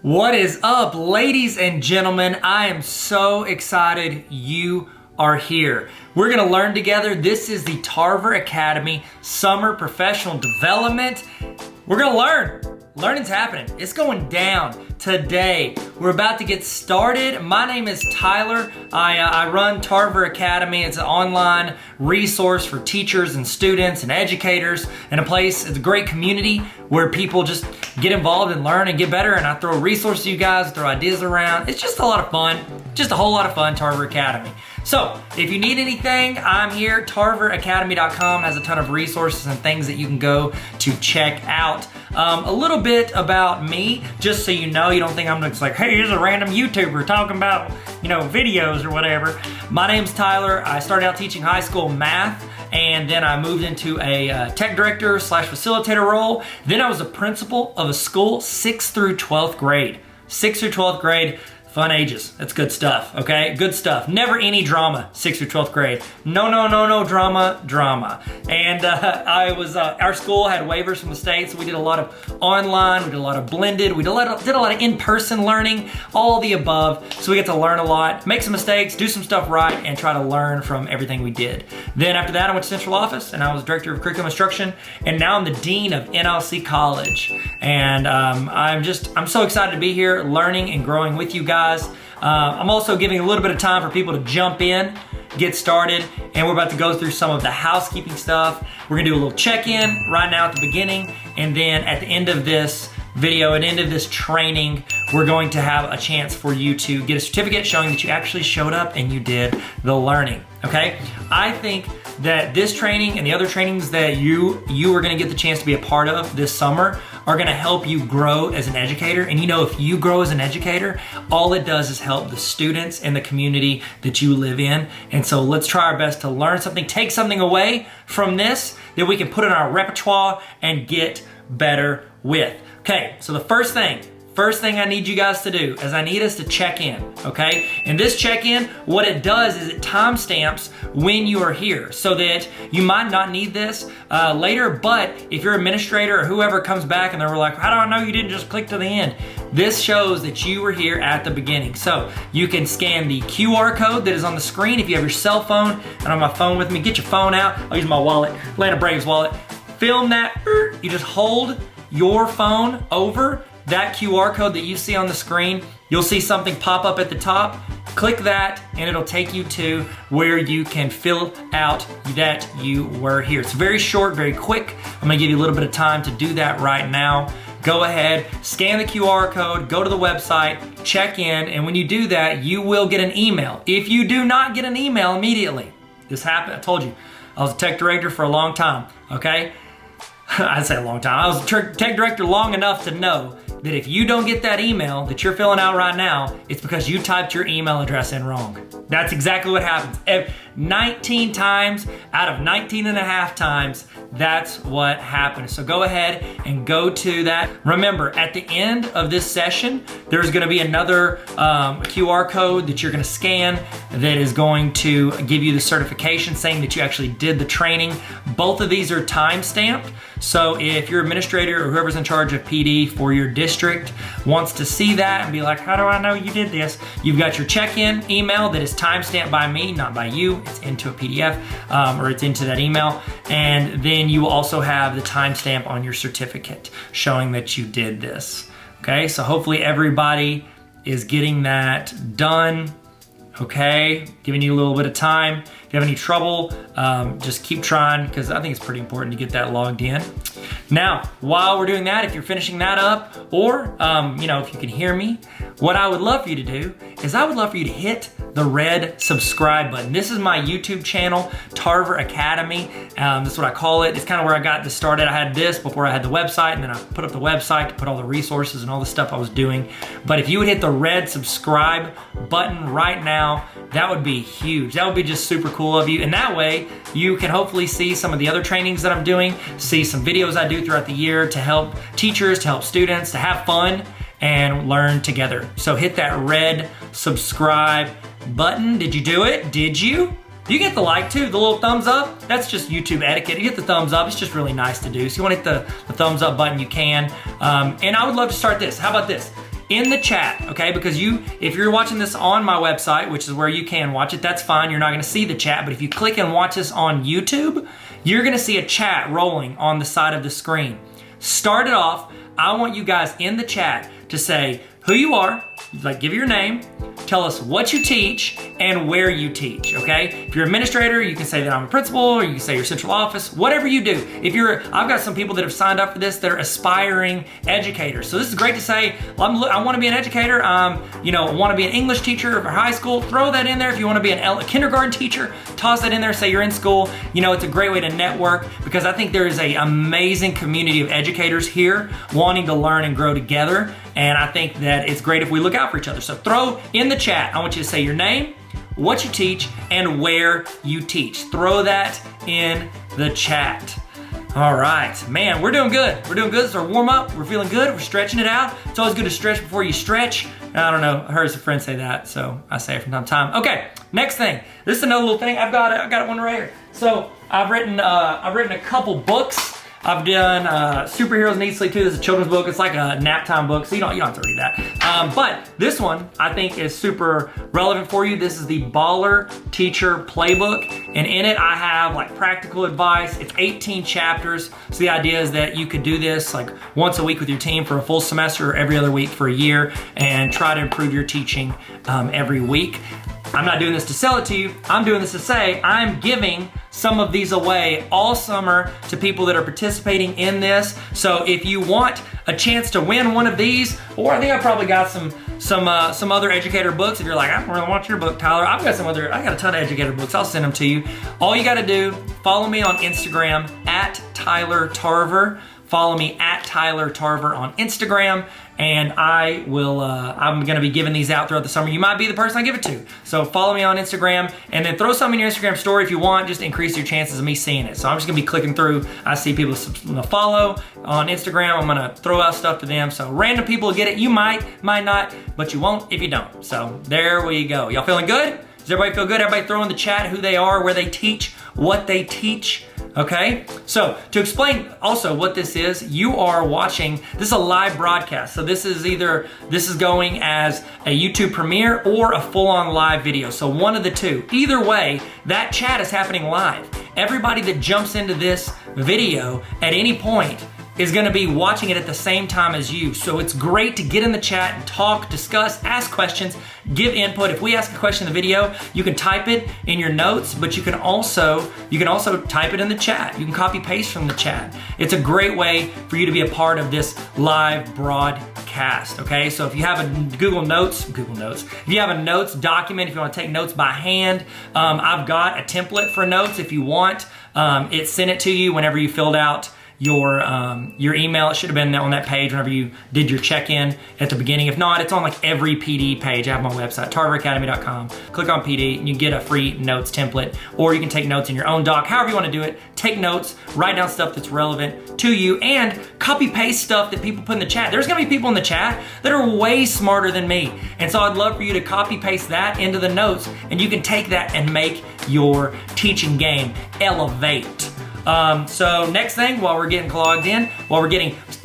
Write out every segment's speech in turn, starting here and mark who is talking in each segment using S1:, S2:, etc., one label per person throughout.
S1: What is up, ladies and gentlemen? I am so excited you are here. We're gonna learn together. This is the Tarver Academy Summer Professional Development. We're gonna learn. Learning's happening. It's going down today. We're about to get started. My name is Tyler. I run Tarver Academy. It's an online resource for teachers and students and educators, and it's a great community where people just get involved and learn and get better. And I throw resources to you guys, throw ideas around. It's just a lot of fun. Just a whole lot of fun, Tarver Academy. So if you need anything, I'm here. TarverAcademy.com has a ton of resources and things that you can go to check out. A little bit about me, just so you know, you don't think I'm just like, hey, here's a random YouTuber talking about, videos or whatever. My name's Tyler. I started out teaching high school math, and then I moved into a tech director / facilitator role. Then I was a principal of a school 6th through 12th grade. 6th through 12th grade. Fun ages. That's good stuff, okay? Good stuff. Never any drama, 6th through 12th grade. No drama. And our school had waivers from the state, so we did a lot of online, we did a lot of blended, we did a lot of in-person learning, all the above. So we get to learn a lot, make some mistakes, do some stuff right, and try to learn from everything we did. Then after that, I went to central office, and I was director of curriculum instruction, and now I'm the dean of NLC College. And I'm so excited to be here, learning and growing with you guys. I'm also giving a little bit of time for people to jump in, get started, and we're about to go through some of the housekeeping stuff. We're gonna do a little check-in right now at the beginning, and then at the end of this video, at the end of this training, we're going to have a chance for you to get a certificate showing that you actually showed up and you did the learning, okay? I think that this training and the other trainings that you are gonna get the chance to be a part of this summer are gonna help you grow as an educator. And if you grow as an educator, all it does is help the students and the community that you live in. And so let's try our best to learn something, take something away from this that we can put in our repertoire and get better with. Okay, so the first thing I need you guys to do is I need us to check in, okay? And this check-in, what it does is it timestamps when you are here so that you might not need this later, but if your administrator or whoever comes back and they're like, how do I know you didn't just click to the end? This shows that you were here at the beginning. So you can scan the QR code that is on the screen if you have your cell phone. And on my phone with me, get your phone out. I'll use my wallet, Atlanta Braves wallet. Film that, you just hold your phone over that QR code that you see on the screen. You'll see something pop up at the top. Click that and it'll take you to where you can fill out that you were here. It's very short, very quick. I'm gonna give you a little bit of time to do that right now. Go ahead, scan the QR code, go to the website, check in, and when you do that, you will get an email. If you do not get an email immediately, this happened, I told you, I was a tech director for a long time, okay? I'd say a long time. I was a tech director long enough to know that if you don't get that email that you're filling out right now, it's because you typed your email address in wrong. That's exactly what happens. 19 times out of 19 and a half times, that's what happens. So go ahead and go to that. Remember, at the end of this session, there's gonna be another QR code that you're gonna scan that is going to give you the certification saying that you actually did the training. Both of these are time-stamped. So if your administrator or whoever's in charge of PD for your district wants to see that and be like, how do I know you did this? You've got your check-in email that is time-stamped by me, not by you. It's into a PDF or it's into that email. And then you will also have the timestamp on your certificate showing that you did this. Okay, so hopefully everybody is getting that done. Okay, giving you a little bit of time. If you have any trouble, just keep trying because I think it's pretty important to get that logged in. Now, while we're doing that, if you're finishing that up, or if you can hear me, what I would love for you to do is I would love for you to hit the red subscribe button. This is my YouTube channel, Tarver Academy. That's what I call it. It's kind of where I got this started. I had this before I had the website, and then I put up the website to put all the resources and all the stuff I was doing. But if you would hit the red subscribe button right now, that would be huge. That would be just super cool of you. And that way, you can hopefully see some of the other trainings that I'm doing, see some videos I do throughout the year to help teachers, to help students, to have fun and learn together. So hit that red subscribe button. Did you do it? Did you? You get the like too, the little thumbs up. That's just YouTube etiquette. You hit the thumbs up. It's just really nice to do. So you want to hit the thumbs up button, you can. And I would love to start this. How about this? in the chat, okay? Because if you're watching this on my website, which is where you can watch it, that's fine. You're not gonna see the chat, but if you click and watch this on YouTube, you're gonna see a chat rolling on the side of the screen. Start it off. I want you guys in the chat to say who you are, like give your name, tell us what you teach and where you teach, okay? If you're an administrator, you can say that I'm a principal, or you can say your central office, whatever you do. I've got some people that have signed up for this that are aspiring educators. So this is great to say, I wanna be an educator, I wanna be an English teacher for high school, throw that in there. If you wanna be a kindergarten teacher, toss that in there, say you're in school. It's a great way to network because I think there is an amazing community of educators here wanting to learn and grow together. And I think that it's great if we look out for each other. So throw in the chat, I want you to say your name, what you teach, and where you teach. Throw that in the chat. All right, man, we're doing good. We're doing good. It's our warm up. We're feeling good. We're stretching it out. It's always good to stretch before you stretch. I don't know, I heard some friends say that, so I say it from time to time. Okay, next thing. This is another little thing. I've got one right here. So I've written a couple books. I've done Superheroes Need Sleep Too. This is a children's book. It's like a nap time book, so you don't have to read that. But this one I think is super relevant for you. This is the Baller Teacher Playbook, and in it I have like practical advice. It's 18 chapters. So the idea is that you could do this like once a week with your team for a full semester or every other week for a year and try to improve your teaching every week. I'm not doing this to sell it to you. I'm doing this to say I'm giving some of these away all summer to people that are participating in this. So if you want a chance to win one of these, or I think I probably got some other educator books. If you're like, I don't really want your book, Tyler, I got a ton of educator books. I'll send them to you. All you got to do, follow me on Instagram at Tyler Tarver. Follow me at Tyler Tarver on Instagram, and I'm gonna be giving these out throughout the summer. You might be the person I give it to. So follow me on Instagram, and then throw something in your Instagram story if you want, just to increase your chances of me seeing it. So I'm just gonna be clicking through. I see people follow on Instagram. I'm gonna throw out stuff to them. So random people get it. You might not, but you won't if you don't. So there we go. Y'all feeling good? Does everybody feel good? Everybody throw in the chat who they are, where they teach, what they teach. Okay, so to explain also what this is, you are watching, this is a live broadcast. So this is going as a YouTube premiere or a full-on live video. So one of the two. Either way, that chat is happening live. Everybody that jumps into this video at any point is gonna be watching it at the same time as you. So it's great to get in the chat and talk, discuss, ask questions, give input. If we ask a question in the video, you can type it in your notes, but you can also type it in the chat. You can copy paste from the chat. It's a great way for you to be a part of this live broadcast, okay? So if you have a Google Notes, if you have a notes document, if you wanna take notes by hand, I've got a template for notes if you want. It sent it to you whenever you filled out your email. It should have been on that page whenever you did your check-in at the beginning. If not, it's on like every PD page. I have my website, tarveracademy.com. Click on PD and you get a free notes template, or you can take notes in your own doc. However you want to do it, take notes, write down stuff that's relevant to you, and copy paste stuff that people put in the chat. There's gonna be people in the chat that are way smarter than me. And so I'd love for you to copy paste that into the notes, and you can take that and make your teaching game elevate. So next thing, while we're getting logged in,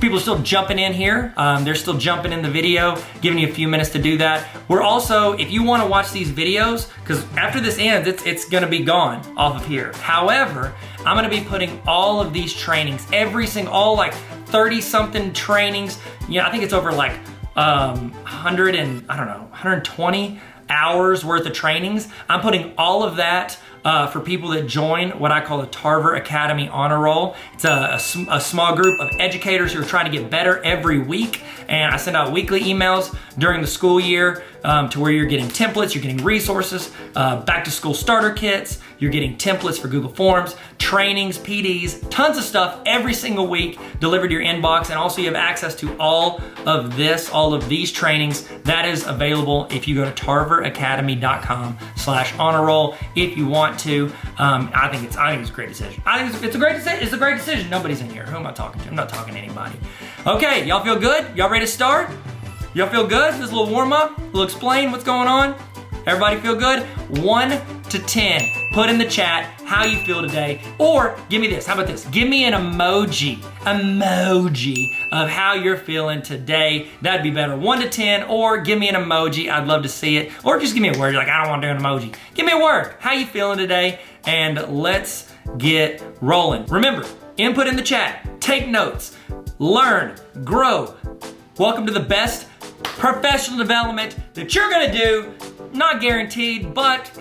S1: people are still jumping in here. They're still jumping in the video, giving you a few minutes to do that. We're also, if you want to watch these videos, because after this ends, it's going to be gone off of here. However, I'm going to be putting all of these trainings, all like 30 something trainings. I think it's over like 120 hours worth of trainings. I'm putting all of that for people that join what I call the Tarver Academy Honor Roll. It's a small group of educators who are trying to get better every week, and I send out weekly emails during the school year to where you're getting templates, you're getting resources, back to school starter kits, you're getting templates for Google Forms, trainings, PDs, tons of stuff every single week delivered to your inbox, and also you have access to all of these trainings. That is available if you go to tarveracademy.com/honor roll if you want to. I think it's a great decision. I think it's a great decision. Nobody's in here. Who am I talking to? I'm not talking to anybody. Okay, y'all feel good? Y'all ready to start? Y'all feel good? This is a little warm up. We'll explain what's going on. Everybody feel good? 1 to 10. Put in the chat how you feel today. Or give me this, how about this? Give me an emoji of how you're feeling today. That'd be better, 1 to 10, or give me an emoji. I'd love to see it. Or just give me a word. You're like, I don't want to do an emoji. Give me a word. How you feeling today? And let's get rolling. Remember, input in the chat, take notes, learn, grow. Welcome to the best professional development that you're gonna do. Not guaranteed, but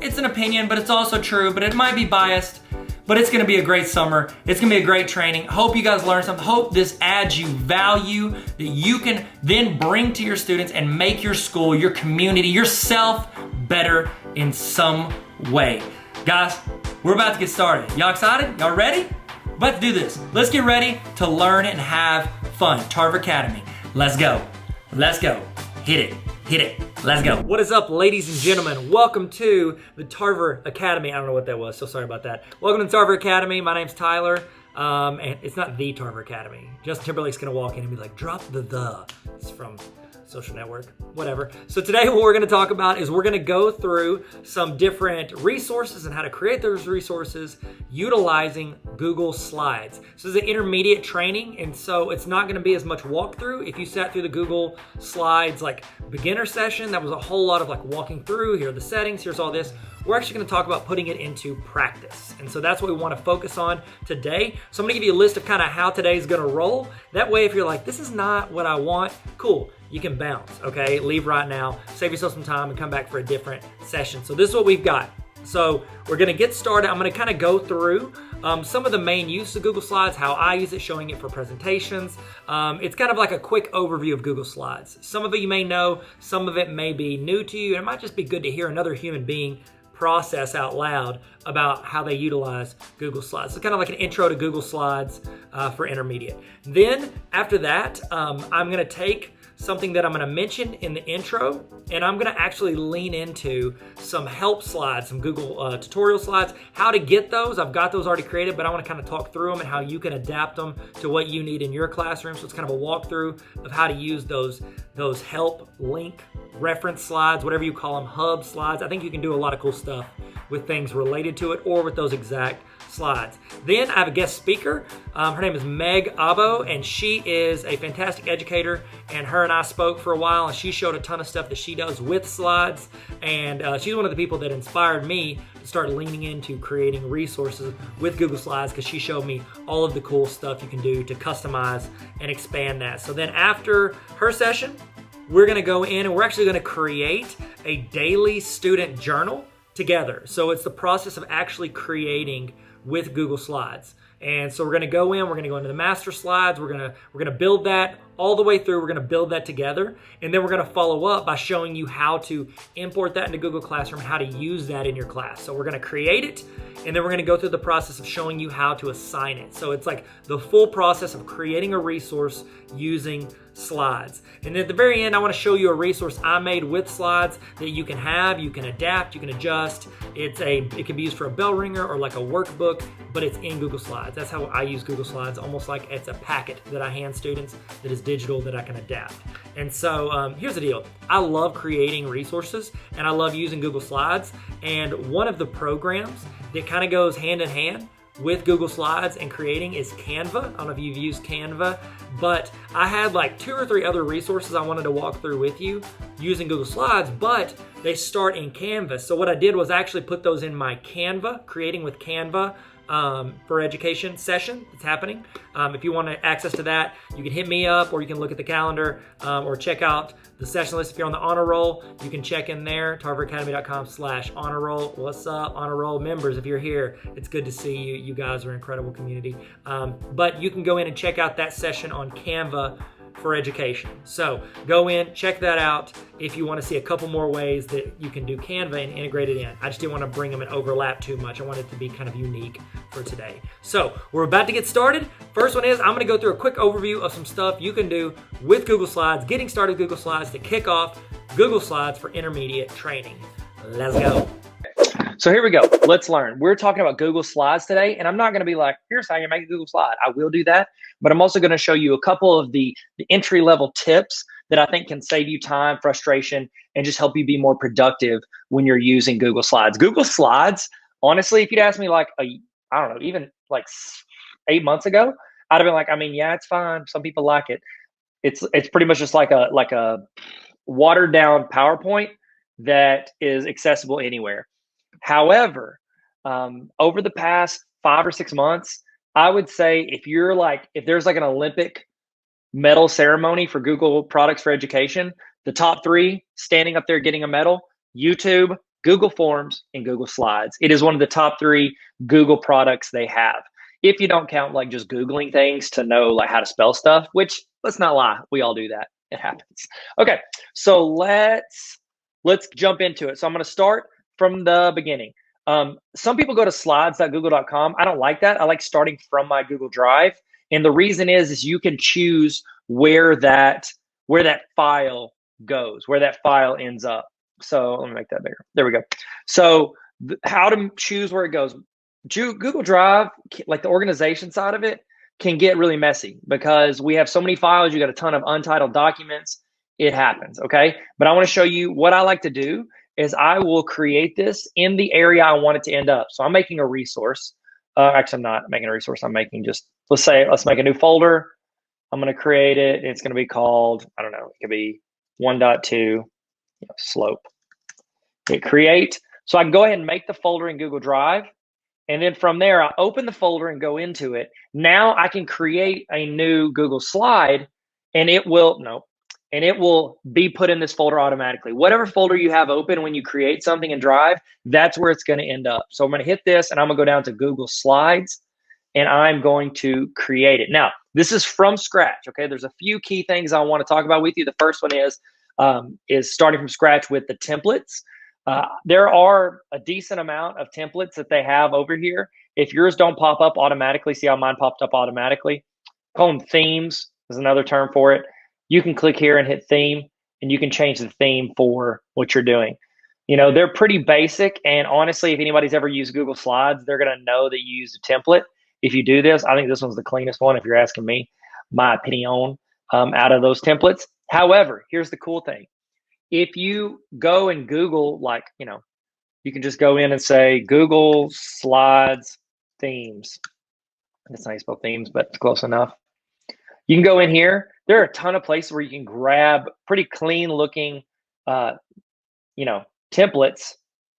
S1: it's an opinion, but it's also true, but it might be biased, but it's gonna be a great summer. It's gonna be a great training. Hope you guys learn something. Hope this adds you value that you can then bring to your students and make your school, your community, yourself better in some way. Guys, we're about to get started. Y'all excited? Y'all ready? We're about to do this. Let's get ready to learn and have fun. Tarver Academy. Let's go. Let's go. Hit it. Hit it. Let's go. What is up, ladies and gentlemen? Welcome to the Tarver Academy. I don't know what that was, so sorry about that. Welcome to Tarver Academy. My name's Tyler, and it's not the Tarver Academy. Justin Timberlake's gonna walk in and be like, drop the. It's from Social Network, whatever. So today what we're gonna talk about is we're gonna go through some different resources and how to create those resources utilizing Google Slides. So this is an intermediate training, and so it's not gonna be as much walkthrough. If you sat through the Google Slides like beginner session, that was a whole lot of like walking through, here are the settings, here's all this. We're actually gonna talk about putting it into practice. And so that's what we wanna focus on today. So I'm gonna give you a list of kind of how today's gonna roll. That way, if you're like, this is not what I want, cool, you can bounce, okay? Leave right now, save yourself some time and come back for a different session. So this is what we've got. So we're gonna get started. I'm gonna kind of go through some of the main use of Google Slides, how I use it, showing it for presentations. It's kind of like a quick overview of Google Slides. Some of it you may know, some of it may be new to you, and it might just be good to hear another human being process out loud about how they utilize Google Slides. So kind of like an intro to Google Slides for intermediate. Then after that, I'm gonna take something that I'm gonna mention in the intro, and I'm gonna actually lean into some help slides, some Google tutorial slides, how to get those. I've got those already created, but I wanna kind of talk through them and how you can adapt them to what you need in your classroom. So it's kind of a walkthrough of how to use those help link reference slides, whatever you call them, hub slides. I think you can do a lot of cool stuff with things related to it or with those exact slides. Then I have a guest speaker. Her name is Meg Abo, and she is a fantastic educator, and her and I spoke for a while, and she showed a ton of stuff that she does with slides, and she's one of the people that inspired me to start leaning into creating resources with Google Slides, because she showed me all of the cool stuff you can do to customize and expand that. So then after her session, we're gonna go in and we're actually gonna create a daily student journal together. So it's the process of actually creating with Google Slides. And so we're gonna go in, we're gonna go into the master slides, we're gonna build that all the way through, we're gonna build that together, and then we're gonna follow up by showing you how to import that into Google Classroom, how to use that in your class. So we're gonna create it, and then we're gonna go through the process of showing you how to assign it. So it's like the full process of creating a resource using slides. And at the very end, I wanna show you a resource I made with slides that you can have, you can adapt, you can adjust. It can be used for a bell ringer or like a workbook, but it's in Google Slides. That's how I use Google Slides, almost like it's a packet that I hand students that is digital that I can adapt. And so here's the deal. I love creating resources and I love using Google Slides. And one of the programs that kind of goes hand in hand with Google Slides and creating is Canva. I don't know if you've used Canva, but I had like 2 or 3 other resources I wanted to walk through with you using Google Slides, but they start in Canva. So what I did was actually put those in my Canva, creating with Canva for education session that's happening. If you want access to that, you can hit me up, or you can look at the calendar, or check out the session list. If you're on the honor roll, you can check in there, tarveracademy.com/honor roll. What's up, honor roll members? If you're here, it's good to see you. You guys are an incredible community. But you can go in and check out that session on Canva for education. So go in, check that out if you want to see a couple more ways that you can do Canva and integrate it in. I just didn't want to bring them and overlap too much. I want it to be kind of unique for today. So we're about to get started. First one is I'm going to go through a quick overview of some stuff you can do with Google Slides, getting started with Google Slides to kick off Google Slides for intermediate training. Let's go. So here we go. Let's learn. We're talking about Google Slides today, and I'm not going to be like, here's how you make a Google Slide. I will do that, but I'm also going to show you a couple of the entry-level tips that I think can save you time, frustration, and just help you be more productive when you're using Google Slides. Google Slides Honestly, if you'd asked me like I don't know, even like 8 months ago, I'd have been like, I mean, yeah, it's fine. Some people like it. It's pretty much just like a watered down PowerPoint that is accessible anywhere. However, over the past 5 or 6 months, I would say if there's like an Olympic medal ceremony for Google products for education, the top three standing up there getting a medal: YouTube, Google Forms, and Google Slides. It is one of the top three Google products they have. If you don't count like just Googling things to know like how to spell stuff, which let's not lie, we all do that. It happens. Okay, so let's jump into it. So I'm going to start from the beginning. Some people go to slides.google.com. I don't like that. I like starting from my Google Drive. And the reason is you can choose where that file goes, where that file ends up. So let me make that bigger. There we go. So how to choose where it goes. Google Drive, like the organization side of it, can get really messy because we have so many files. You got a ton of untitled documents. It happens, okay? But I want to show you what I like to do is I will create this in the area I want it to end up. So I'm making a resource. Actually, I'm not making a resource. I'm making just, let's make a new folder. I'm going to create it. It's going to be called, I don't know, it could be 1.2 slope. Hit create. So I can go ahead and make the folder in Google Drive. And then from there, I open the folder and go into it. Now I can create a new Google slide and it will be put in this folder automatically. Whatever folder you have open when you create something in Drive, that's where it's going to end up. So I'm going to hit this and I'm going to go down to Google Slides and I'm going to create it. Now, this is from scratch, okay? There's a few key things I want to talk about with you. The first one is starting from scratch with the templates. There are a decent amount of templates that they have over here. If yours don't pop up automatically, see how mine popped up automatically? Call them themes is another term for it. You can click here and hit theme, and you can change the theme for what you're doing. You know, they're pretty basic, and honestly, if anybody's ever used Google Slides, they're going to know that you use a template. If you do this, I think this one's the cleanest one, if you're asking me, my opinion, out of those templates. However, here's the cool thing. If you go and Google, you can just go in and say Google Slides themes. That's not how you spell themes, but it's close enough. You can go in here. There are a ton of places where you can grab pretty clean looking, templates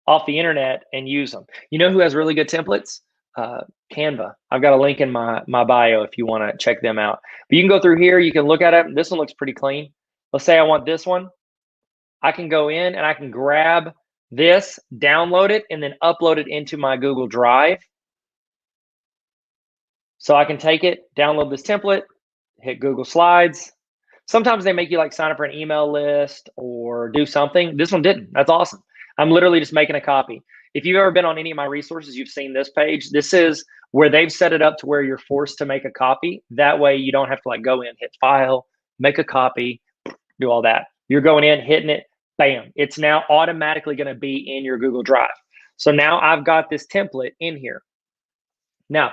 S1: off the internet and use them. You know who has really good templates? Canva. I've got a link in my bio if you want to check them out. But you can go through here. You can look at it. This one looks pretty clean. Let's say I want this one. I can go in and I can grab this, download it, and then upload it into my Google Drive. So I can take it, download this template, hit Google Slides. Sometimes they make you like sign up for an email list or do something. This one didn't. That's awesome. I'm literally just making a copy. If you've ever been on any of my resources, you've seen this page. This is where they've set it up to where you're forced to make a copy. That way you don't have to go in, hit file, make a copy, do all that. You're going in, hitting it, bam. It's now automatically going to be in your Google Drive. So now I've got this template in here. Now,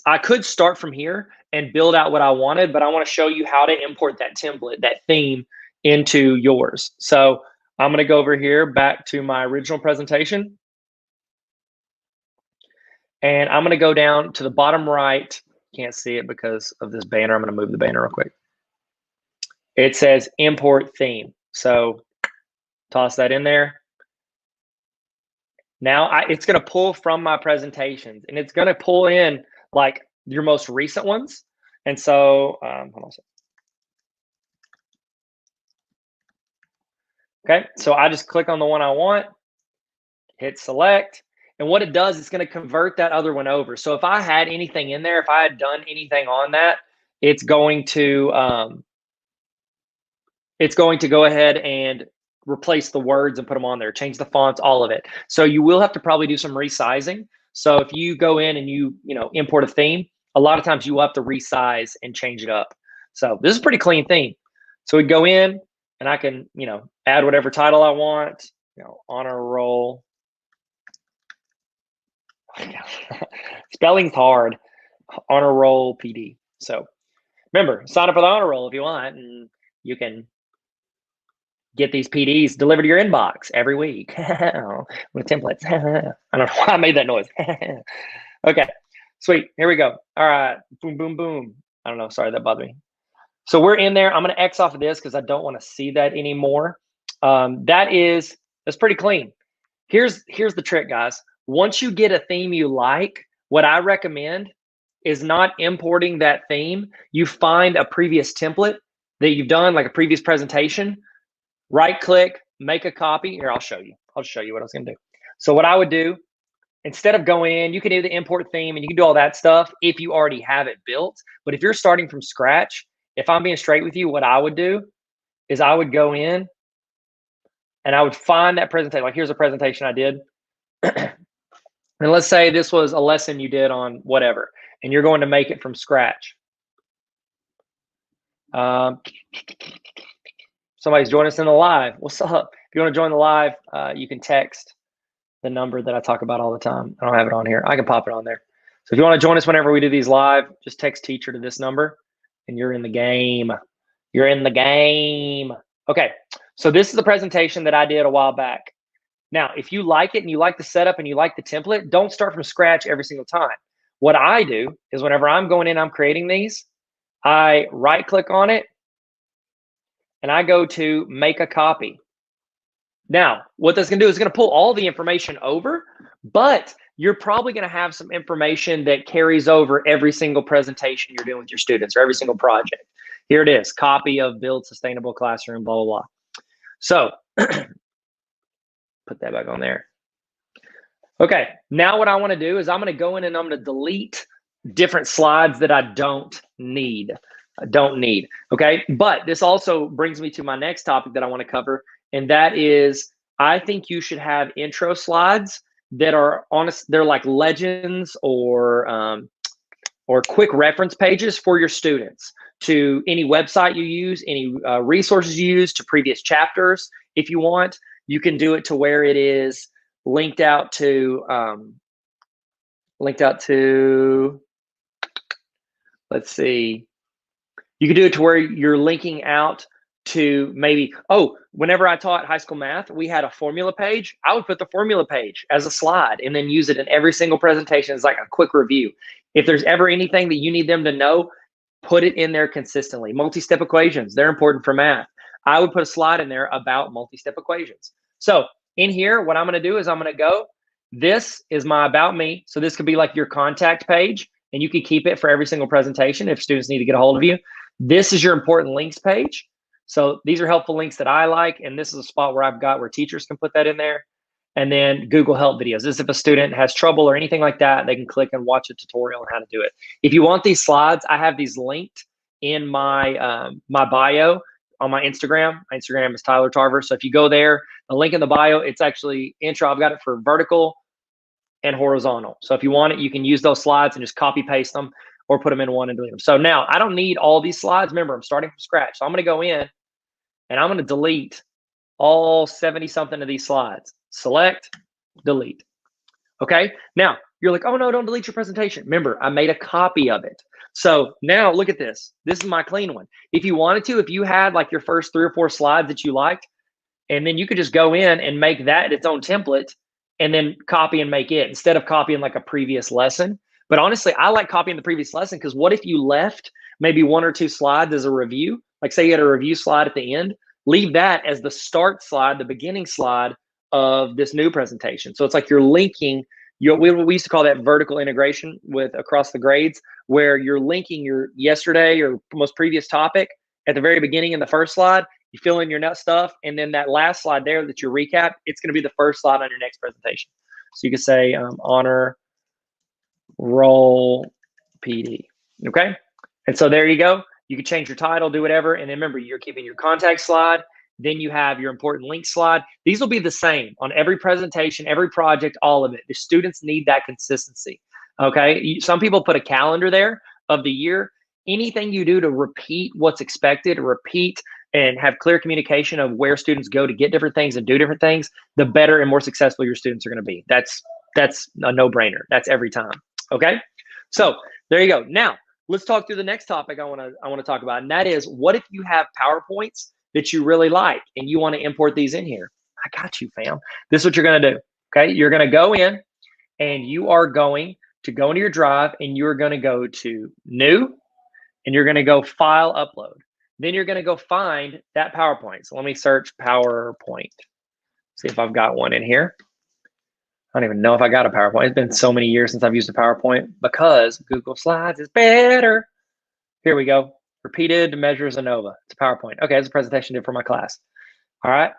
S1: I could start from here and build out what I wanted, but I want to show you how to import that template, that theme, into yours. So I'm going to go over here back to my original presentation. And I'm going to go down to the bottom right. Can't see it because of this banner. I'm going to move the banner real quick. It says import theme. So toss that in there. Now it's going to pull from my presentations and it's going to pull in like your most recent ones. And so, hold on a second. Okay, so I just click on the one I want, hit select, and what it does, it's going to convert that other one over. So if I had anything in there, if I had done anything on that, it's going to go ahead and replace the words and put them on there, change the fonts, all of it. So you will have to probably do some resizing. So if you go in and you import a theme, a lot of times you will have to resize and change it up. So this is a pretty clean theme. So we go in and I can, add whatever title I want, honor roll. Spelling's hard. Honor roll PD. So remember, sign up for the honor roll if you want, and you can get these PDs delivered to your inbox every week with templates. I don't know why I made that noise. Okay, sweet. Here we go. All right. Boom, boom, boom. I don't know. Sorry, that bothered me. So we're in there. I'm going to X off of this because I don't want to see that anymore. That's pretty clean. Here's the trick, guys. Once you get a theme you like, what I recommend is not importing that theme. You find a previous template that you've done, like a previous presentation, right click, make a copy. Here, I'll show you. I'll show you what I was going to do. So what I would do, instead of going in, you can do the import theme and you can do all that stuff if you already have it built. But if you're starting from scratch, if I'm being straight with you, what I would do is I would go in and I would find that presentation. Like, here's a presentation I did. And let's say this was a lesson you did on whatever, and you're going to make it from scratch. Somebody's joining us in the live. What's up? If you want to join the live, you can text the number that I talk about all the time. I don't have it on here. I can pop it on there. So if you want to join us whenever we do these live, just text teacher to this number and you're in the game. You're in the game. Okay, so this is the presentation that I did a while back. Now, if you like it and you like the setup and you like the template, don't start from scratch every single time. What I do is whenever I'm going in, I'm creating these, I right click on it and I go to make a copy. Now, what that's going to do is going to pull all the information over, but you're probably going to have some information that carries over every single presentation you're doing with your students or every single project. Here it is, copy of Build Sustainable Classroom, blah, blah, blah. So put that back on there. Okay, now what I want to do is I'm going to go in and I'm going to delete different slides that I don't need. Okay, but this also brings me to my next topic that I want to cover, and that is I think you should have intro slides that are honest. They're like legends or quick reference pages for your students to any website you use, any resources you use, to previous chapters. If you want, you can do it to where it is linked out to, let's see. You can do it to where you're linking out to maybe, whenever I taught high school math, we had a formula page. I would put the formula page as a slide and then use it in every single presentation as like a quick review. If there's ever anything that you need them to know, put it in there consistently. Multi-step equations, they're important for math. I would put a slide in there about multi-step equations. So in here, what I'm going to do is I'm going to go, this is my about me. So this could be like your contact page, and you could keep it for every single presentation if students need to get a hold of you. This is your important links page. So these are helpful links that I like, and this is a spot where I've got where teachers can put that in there. And then Google Help videos. This is if a student has trouble or anything like that, they can click and watch a tutorial on how to do it. If you want these slides, I have these linked in my my bio on my Instagram. My Instagram is Tyler Tarver. So if you go there, the link in the bio, it's actually intro. I've got it for vertical and horizontal. So if you want it, you can use those slides and just copy paste them or put them in one and delete them. So now I don't need all these slides. Remember, I'm starting from scratch. So I'm going to go in and I'm going to delete all 70 something of these slides. Select, delete. Okay. Now you're like, oh no, don't delete your presentation. Remember, I made a copy of it. So now look at this. This is my clean one. If you wanted to, if you had like your first 3 or 4 slides that you liked, and then you could just go in and make that its own template and then copy and make it instead of copying like a previous lesson. But honestly, I like copying the previous lesson because what if you left maybe 1 or 2 slides as a review? Like say you had a review slide at the end, leave that as the start slide, the beginning slide of this new presentation. So it's like you're linking, we used to call that vertical integration with across the grades, where you're linking your yesterday or most previous topic at the very beginning in the first slide. You fill in your nut stuff, and then that last slide there that you recap, it's going to be the first slide on your next presentation. So you could say honor roll PD. Okay. And so there you go. You can change your title, do whatever. And then remember, you're keeping your contact slide. Then you have your important link slide. These will be the same on every presentation, every project, all of it. The students need that consistency. Okay. Some people put a calendar there of the year. Anything you do to repeat what's expected, repeat and have clear communication of where students go to get different things and do different things, the better and more successful your students are going to be. That's a no-brainer. That's every time. Okay. So there you go. Now let's talk through the next topic I want to talk about. And that is, what if you have PowerPoints that you really like and you want to import these in here. I got you, fam. This is what you're going to do. Okay. You're going to go in and you are going to go into your drive and you're going to go to new and you're going to go file upload. Then you're going to go find that PowerPoint. So let me search PowerPoint. See if I've got one in here. I don't even know if I got a PowerPoint. It's been so many years since I've used a PowerPoint because Google Slides is better. Here we go. Repeated measures ANOVA. It's a PowerPoint. Okay, it's a presentation I did for my class. All right.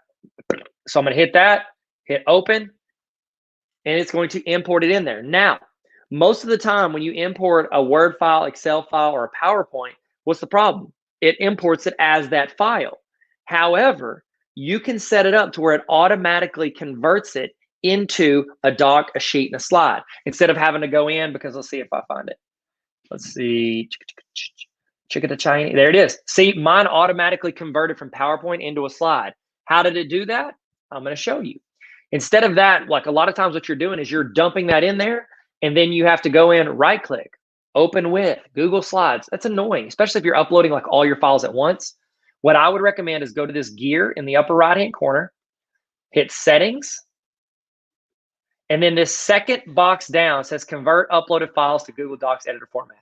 S1: So I'm going to hit that, hit open, and it's going to import it in there. Now, most of the time when you import a Word file, Excel file, or a PowerPoint, what's the problem? It imports it as that file. However, you can set it up to where it automatically converts it into a doc, a sheet, and a slide instead of having to go in, because let's see if I find it. Let's see. Chicken to Chinese. There it is. See, mine automatically converted from PowerPoint into a slide. How did it do that? I'm going to show you. Instead of that, like a lot of times what you're doing is you're dumping that in there, and then you have to go in, right click, open with Google Slides. That's annoying, especially if you're uploading like all your files at once. What I would recommend is go to this gear in the upper right-hand corner, hit settings, and then this second box down says convert uploaded files to Google Docs editor format.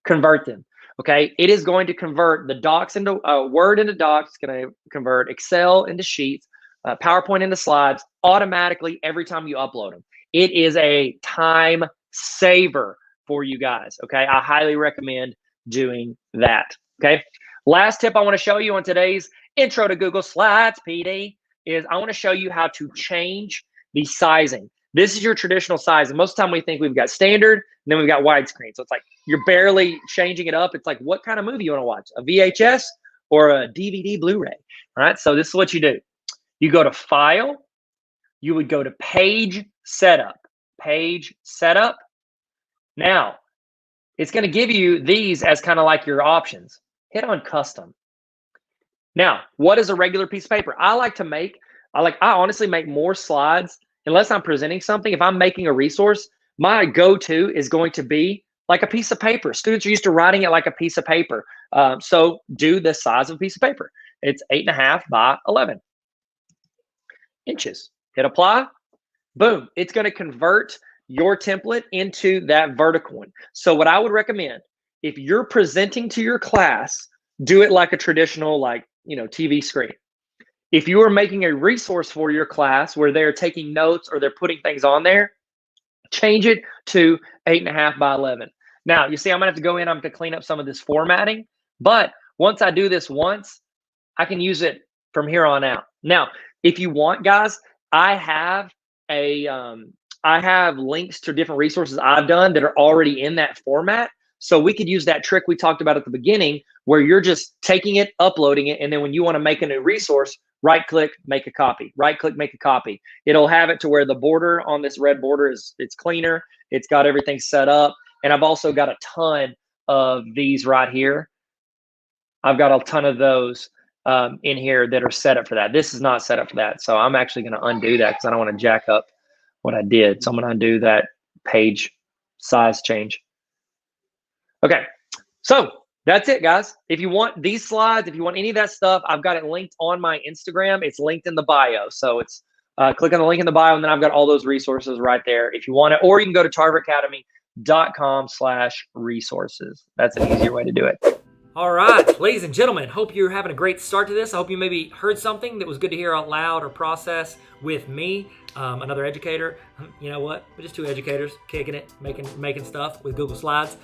S1: Convert them. Okay, it is going to convert the docs into Word into docs. It's going to convert Excel into sheets, PowerPoint into slides automatically every time you upload them. It is a time saver for you guys. Okay, I highly recommend doing that. Okay, last tip I want to show you on today's Intro to Google Slides, PD, is I want to show you how to change the sizing. This is your traditional size. And most of the time we think we've got standard, and then we've got widescreen. So it's like you're barely changing it up. It's like, what kind of movie you want to watch? A VHS or a DVD Blu-ray? All right, so this is what you do. You go to File. You would go to Page Setup. Page Setup. Now, it's going to give you these as kind of like your options. Hit on Custom. Now, what is a regular piece of paper? I honestly make more slides unless I'm presenting something. If I'm making a resource, my go-to is going to be like a piece of paper. Students are used to writing it like a piece of paper. So do the size of a piece of paper. It's 8.5 by 11 inches. Hit apply. Boom. It's going to convert your template into that vertical one. So what I would recommend, if you're presenting to your class, do it like a traditional, TV screen. If you are making a resource for your class where they're taking notes or they're putting things on there, change it to 8.5 by 11. Now, you see, I'm going to have to go in. I'm going to clean up some of this formatting. But once I do this once, I can use it from here on out. Now, if you want, guys, I have links to different resources I've done that are already in that format. So we could use that trick we talked about at the beginning where you're just taking it, uploading it, and then when you want to make a new resource, right-click, make a copy. Right-click, make a copy. It'll have it to where the border on this red border it's cleaner. It's got everything set up. And I've also got a ton of these right here. I've got a ton of those in here that are set up for that. This is not set up for that. So I'm actually going to undo that because I don't want to jack up what I did. So I'm going to undo that page size change. Okay, so that's it, guys. If you want these slides, if you want any of that stuff, I've got it linked on my Instagram. It's linked in the bio. So it's click on the link in the bio, and then I've got all those resources right there if you want it. Or you can go to tarveracademy.com/resources. That's an easier way to do it.
S2: All right, ladies and gentlemen, hope you're having a great start to this. I hope you maybe heard something that was good to hear out loud or process with me, another educator. You know what? We're just two educators kicking it, making stuff with Google Slides.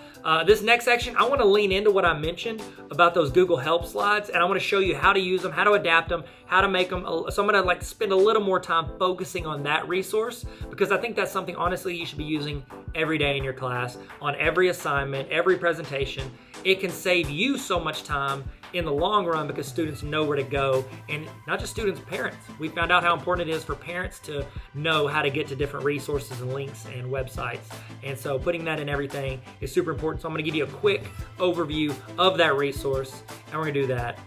S2: This next section, I want to lean into what I mentioned about those Google Help slides, and I want to show you how to use them, how to adapt them, how to make them. So I'm going to spend a little more time focusing on that resource because I think that's something, honestly, you should be using every day in your class, on every assignment, every presentation. It can save you so much time in the long run because students know where to go, and not just students, parents. We found out how important it is for parents to know how to get to different resources and links and websites. And so putting that in everything is super important. So I'm going to give you a quick overview of that resource, and we're going to do that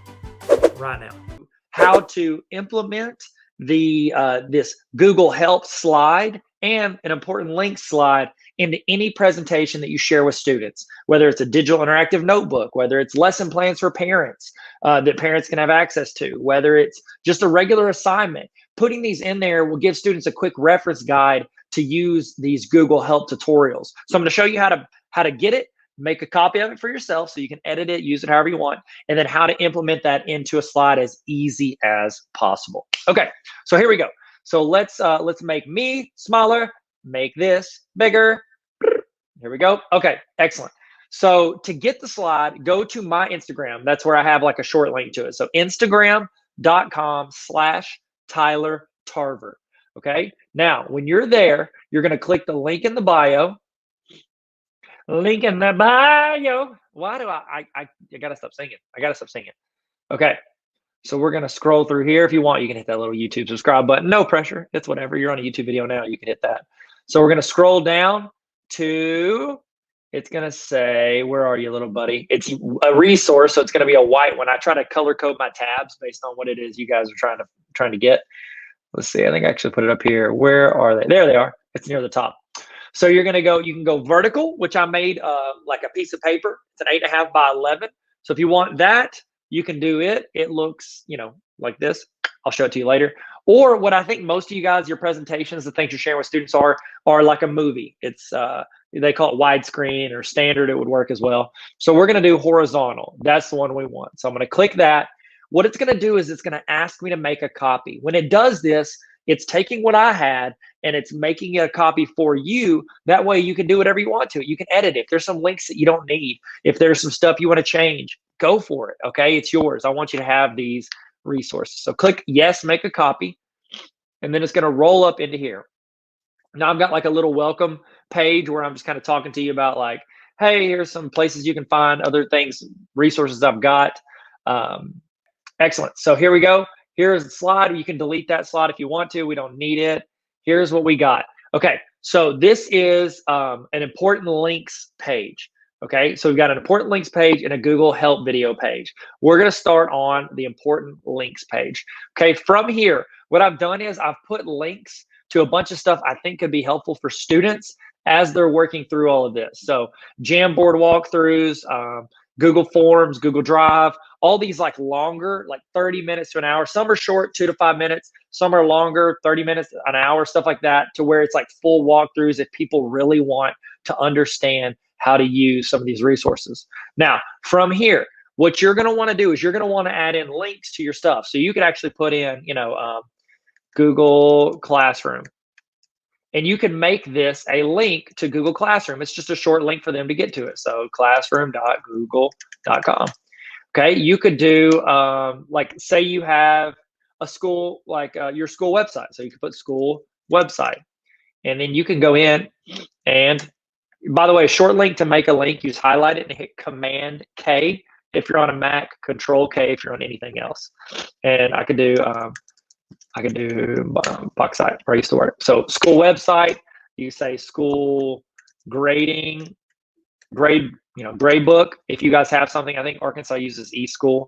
S2: right now.
S1: How to implement the this Google Help slide and an important link slide into any presentation that you share with students, whether it's a digital interactive notebook, whether it's lesson plans for parents that parents can have access to, whether it's just a regular assignment. Putting these in there will give students a quick reference guide to use these Google Help tutorials. So I'm going to show you how to get it, make a copy of it for yourself so you can edit it, use it however you want, and then how to implement that into a slide as easy as possible. Okay, so here we go. So let's make me smaller, make this bigger. Here we go. Okay, excellent. So to get the slide, go to my Instagram. That's where I have like a short link to it. So Instagram.com/Tyler Tarver. Okay, now when you're there, you're going to click the link in the bio. Link in the bio. Why do I gotta stop singing. I gotta stop singing. Okay. So we're gonna scroll through here. If you want, you can hit that little YouTube subscribe button. No pressure. It's whatever. You're on a YouTube video now. You can hit that. So we're gonna scroll down to, it's gonna say, where are you, little buddy? It's a resource, so it's gonna be a white one. I try to color code my tabs based on what it is you guys are trying to get. Let's see. I think I actually put it up here. Where are they? There they are. It's near the top. So you're going to go, you can go vertical, which I made like a piece of paper. It's an 8.5 by 11. So if you want that, you can do it. It looks, you know, like this. I'll show it to you later. Or what I think most of you guys, your presentations, the things you're sharing with students are like a movie. It's, they call it widescreen or standard. It would work as well. So we're going to do horizontal. That's the one we want. So I'm going to click that. What it's going to do is it's going to ask me to make a copy. When it does this, it's taking what I had and it's making a copy for you. That way you can do whatever you want to it. You can edit it. If there's some links that you don't need, if there's some stuff you want to change, go for it. Okay, it's yours. I want you to have these resources. So click yes, make a copy, and then it's going to roll up into here. Now I've got like a little welcome page where I'm just kind of talking to you about like, hey, here's some places you can find other things, resources I've got. Excellent. So here we go. Here's the slide. You can delete that slide if you want to. We don't need it. Here's what we got. Okay, so this is an important links page. Okay, so we've got an important links page and a Google Help video page. We're going to start on the important links page. Okay, from here, what I've done is I've put links to a bunch of stuff I think could be helpful for students as they're working through all of this. So Jamboard walkthroughs, Google Forms, Google Drive, all these like longer, like 30 minutes to an hour. Some are short, 2 to 5 minutes. Some are longer, 30 minutes, an hour, stuff like that, to where it's like full walkthroughs if people really want to understand how to use some of these resources. Now, from here, what you're going to want to do is you're going to want to add in links to your stuff. So you could actually put in, you know, Google Classroom. And you can make this a link to Google Classroom. It's just a short link for them to get to it. So classroom.google.com. Okay, you could do, like, say you have a school, like your school website. So you could put school website. And then you can go in and, by the way, a short link to make a link, you just highlight it and hit Command K if you're on a Mac, Control K if you're on anything else. And I could do box site where I used to work. So school website, you say school grading, grade book. If you guys have something, I think Arkansas uses eSchool.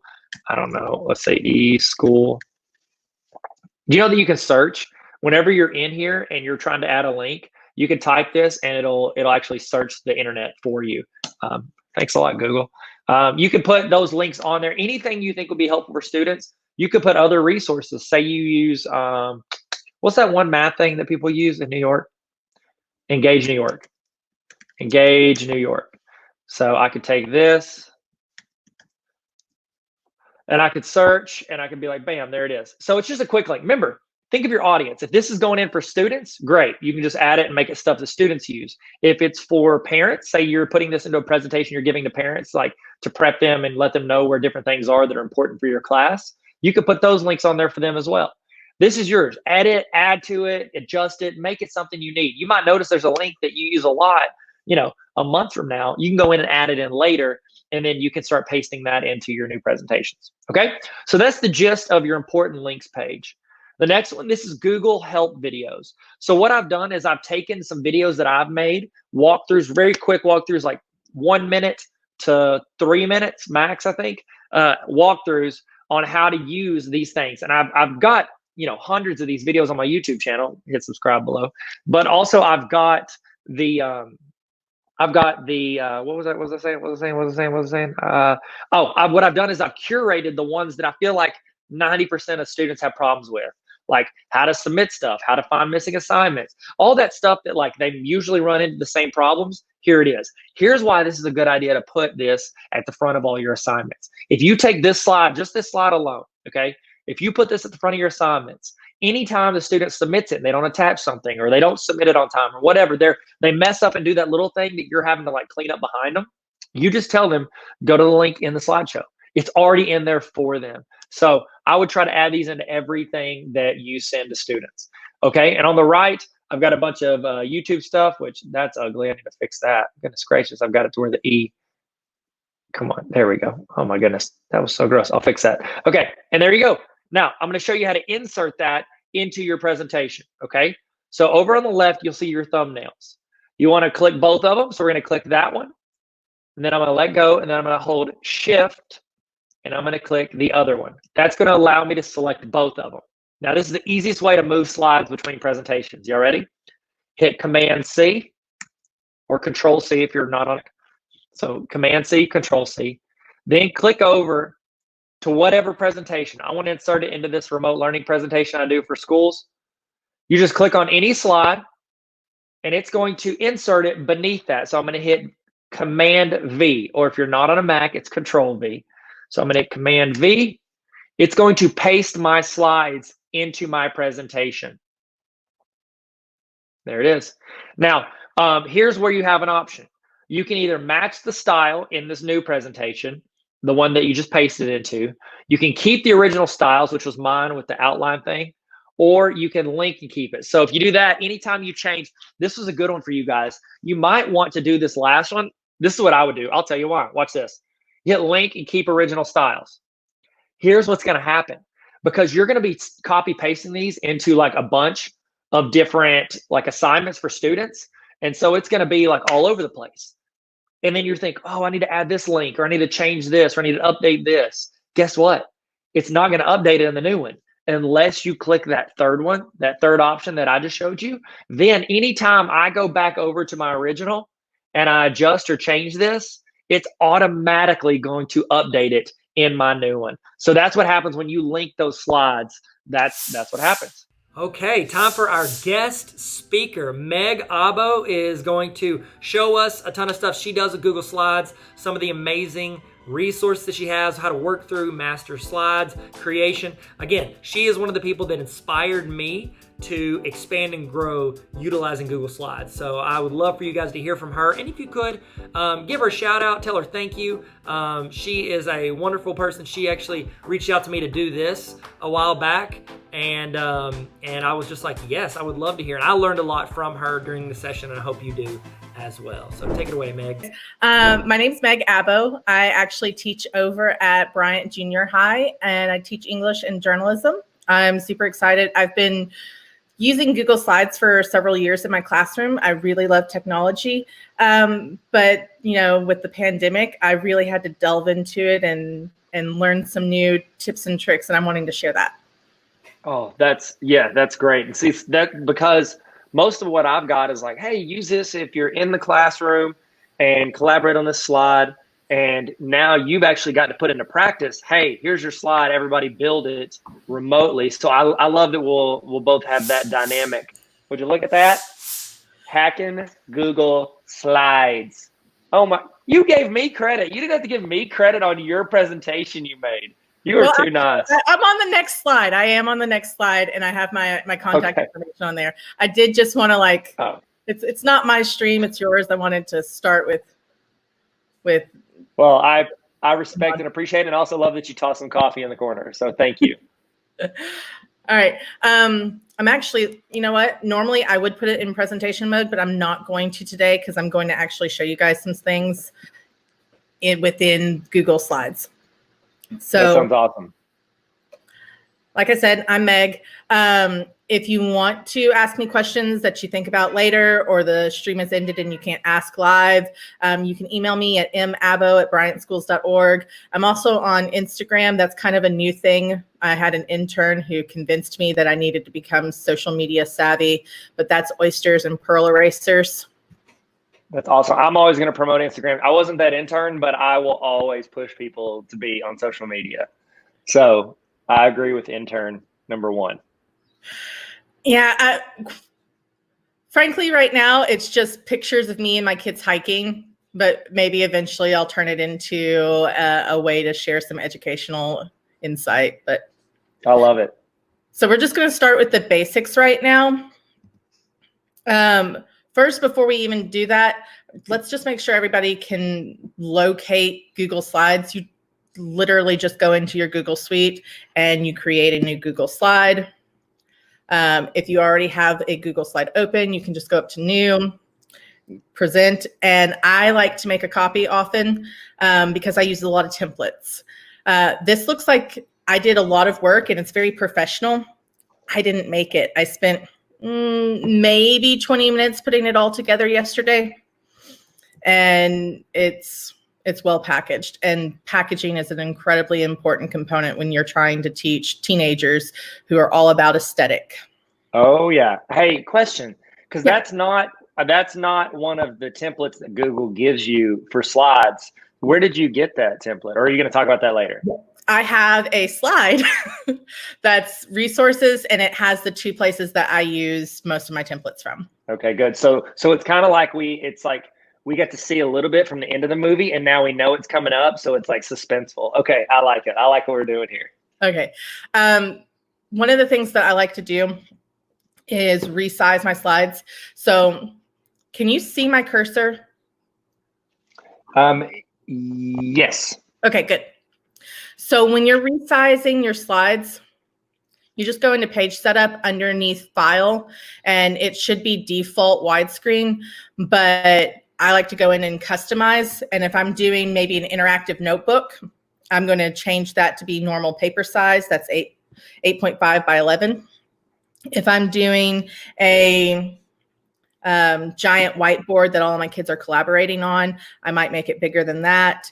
S1: I don't know. Let's say eSchool. Do you know that you can search whenever you're in here and you're trying to add a link? You can type this and it'll actually search the internet for you. Thanks a lot, Google. You can put those links on there. Anything you think would be helpful for students. You could put other resources. Say you use, what's that one math thing that people use in New York? Engage New York. Engage New York. So I could take this and I could search and I could be like, bam, there it is. So it's just a quick link. Remember, think of your audience. If this is going in for students, great. You can just add it and make it stuff that students use. If it's for parents, say you're putting this into a presentation you're giving to parents, like to prep them and let them know where different things are that are important for your class, you could put those links on there for them as well. This is yours. Edit, add to it, adjust it, make it something you need. You might notice there's a link that you use a lot, you know, a month from now. You can go in and add it in later, and then you can start pasting that into your new presentations. Okay, so that's the gist of your important links page. The next one, this is Google Help videos. So what I've done is I've taken some videos that I've made, walkthroughs, very quick walkthroughs, like 1 minute to 3 minutes max, I think, walkthroughs on how to use these things. And I've got, you know, hundreds of these videos on my YouTube channel. Hit subscribe below. But also I've got
S2: I've got the what was I saying? What I've done is I've curated the ones that I feel like 90% of students have problems with, like how to submit stuff, how to find missing assignments, all that stuff that like they usually run into the same problems. Here it is. Here's why this is a good idea to put this at the front of all your assignments. If you take this slide, just this slide alone, okay? If you put this at the front of your assignments, anytime the student submits it and they don't attach something or they don't submit it on time or whatever, they mess up and do that little thing that you're having to like clean up behind them. You just tell them, go to the link in the slideshow. It's already in there for them. So I would try to add these into everything that you send to students. Okay. And on the right, I've got a bunch of YouTube stuff, which that's ugly. I need to fix that. Goodness gracious. I've got it to where the E. Come on. There we go. Oh my goodness. That was so gross. I'll fix that. Okay. And there you go. Now I'm going to show you how to insert that into your presentation. Okay. So over on the left, you'll see your thumbnails. You want to click both of them. So we're going to click that one. And then I'm going to let go. And then I'm going to hold Shift. And I'm going to click the other one. That's going to allow me to select both of them. Now, this is the easiest way to move slides between presentations. Y'all ready? Hit Command C or Control C if you're not on it. So Command C, Control C. Then click over to whatever presentation. I want to insert it into this remote learning presentation I do for schools. You just click on any slide, and it's going to insert it beneath that. So I'm going to hit Command V, or if you're not on a Mac, it's Control V. So I'm going to hit Command V. It's going to paste my slides into my presentation. There it is. Now, here's where you have an option. You can either match the style in this new presentation, the one that you just pasted into. You can keep the original styles, which was mine with the outline thing, or you can link and keep it. So if you do that, anytime you change, this was a good one for you guys. You might want to do this last one. This is what I would do. I'll tell you why. Watch this. Hit link and keep original styles. Here's what's going to happen, because you're going to be copy pasting these into like a bunch of different like assignments for students. And so it's going to be like all over the place. And then you think, oh, I need to add this link, or I need to change this, or I need to update this. Guess what? It's not going to update it in the new one unless you click that third one, that third option that I just showed you. Then anytime I go back over to my original and I adjust or change this, it's automatically going to update it in my new one. So that's what happens when you link those slides. That's what happens.
S1: Okay, time for our guest speaker. Meg Abo is going to show us a ton of stuff she does with Google Slides, some of the amazing resources that she has, how to work through master slides creation. Again, she is one of the people that inspired me to expand and grow utilizing Google Slides. So I would love for you guys to hear from her. And if you could, give her a shout out, tell her thank you. She is a wonderful person. She actually reached out to me to do this a while back. And I was just like, yes, I would love to hear. And I learned a lot from her during the session, and I hope you do as well. So take it away, Meg.
S3: My name's Meg Abo. I actually teach over at Bryant Junior High, and I teach English and journalism. I'm super excited. I've been using Google Slides for several years in my classroom. I really love technology. But, with the pandemic, I really had to delve into it and learn some new tips and tricks, and I'm wanting to share that.
S2: Oh, that's great. And see, that because most of what I've got is like, hey, use this if you're in the classroom and collaborate on this slide. And now you've actually got to put into practice, hey, here's your slide, everybody build it remotely. So I love that we'll both have that dynamic. Would you look at that? Hacking Google Slides. Oh my, you gave me credit. You didn't have to give me credit on your presentation you made. You are too nice.
S3: I'm on the next slide. I am on the next slide, and I have my contact information on there. I did just want to it's not my stream, it's yours. I wanted to start with.
S2: Well, I respect and appreciate it, and also love that you tossed some coffee in the corner. So thank you.
S3: All right. I'm actually, you know what? Normally I would put it in presentation mode, but I'm not going to today because I'm going to actually show you guys some things within Google Slides. So
S2: that sounds awesome.
S3: Like I said, I'm Meg. If you want to ask me questions that you think about later, or the stream has ended and you can't ask live, you can email me at mabo@bryantschools.org. I'm also on Instagram. That's kind of a new thing. I had an intern who convinced me that I needed to become social media savvy, but that's oysters and pearl erasers.
S4: That's awesome. I'm always going to promote Instagram. I wasn't that intern, but I will always push people to be on social media. So I agree with intern number one.
S3: Yeah. Frankly, right now, it's just pictures of me and my kids hiking, but maybe eventually I'll turn it into a way to share some educational insight. But
S4: I love it.
S3: so we're just going to start with the basics right now. First, before we even do that, let's just make sure everybody can locate Google Slides. You literally just go into your Google Suite and you create a new Google slide. If you already have a Google slide open, you can just go up to new, present, and I like to make a copy often because I use a lot of templates. This looks like I did a lot of work and it's very professional. I didn't make it. I spent maybe 20 minutes putting it all together yesterday, and it's well packaged, and packaging is an incredibly important component when you're trying to teach teenagers who are all about aesthetic.
S4: Oh yeah. Hey, question, because that's not one of the templates that Google gives you for slides. Where did you get that template? Or are you going to talk about that later?
S3: I have a slide that's resources, and it has the two places that I use most of my templates from.
S4: Okay, good. So it's kind of like we get to see a little bit from the end of the movie, and now we know it's coming up, so it's like suspenseful. Okay, I like it. I like what we're doing here.
S3: Okay. One of the things that I like to do is resize my slides. So can you see my cursor?
S4: Yes.
S3: Okay, good. So when you're resizing your slides, you just go into page setup underneath file, and it should be default widescreen, but I like to go in and customize. And if I'm doing maybe an interactive notebook, I'm going to change that to be normal paper size. That's 8.5 by 11. If I'm doing a giant whiteboard that all of my kids are collaborating on, I might make it bigger than that.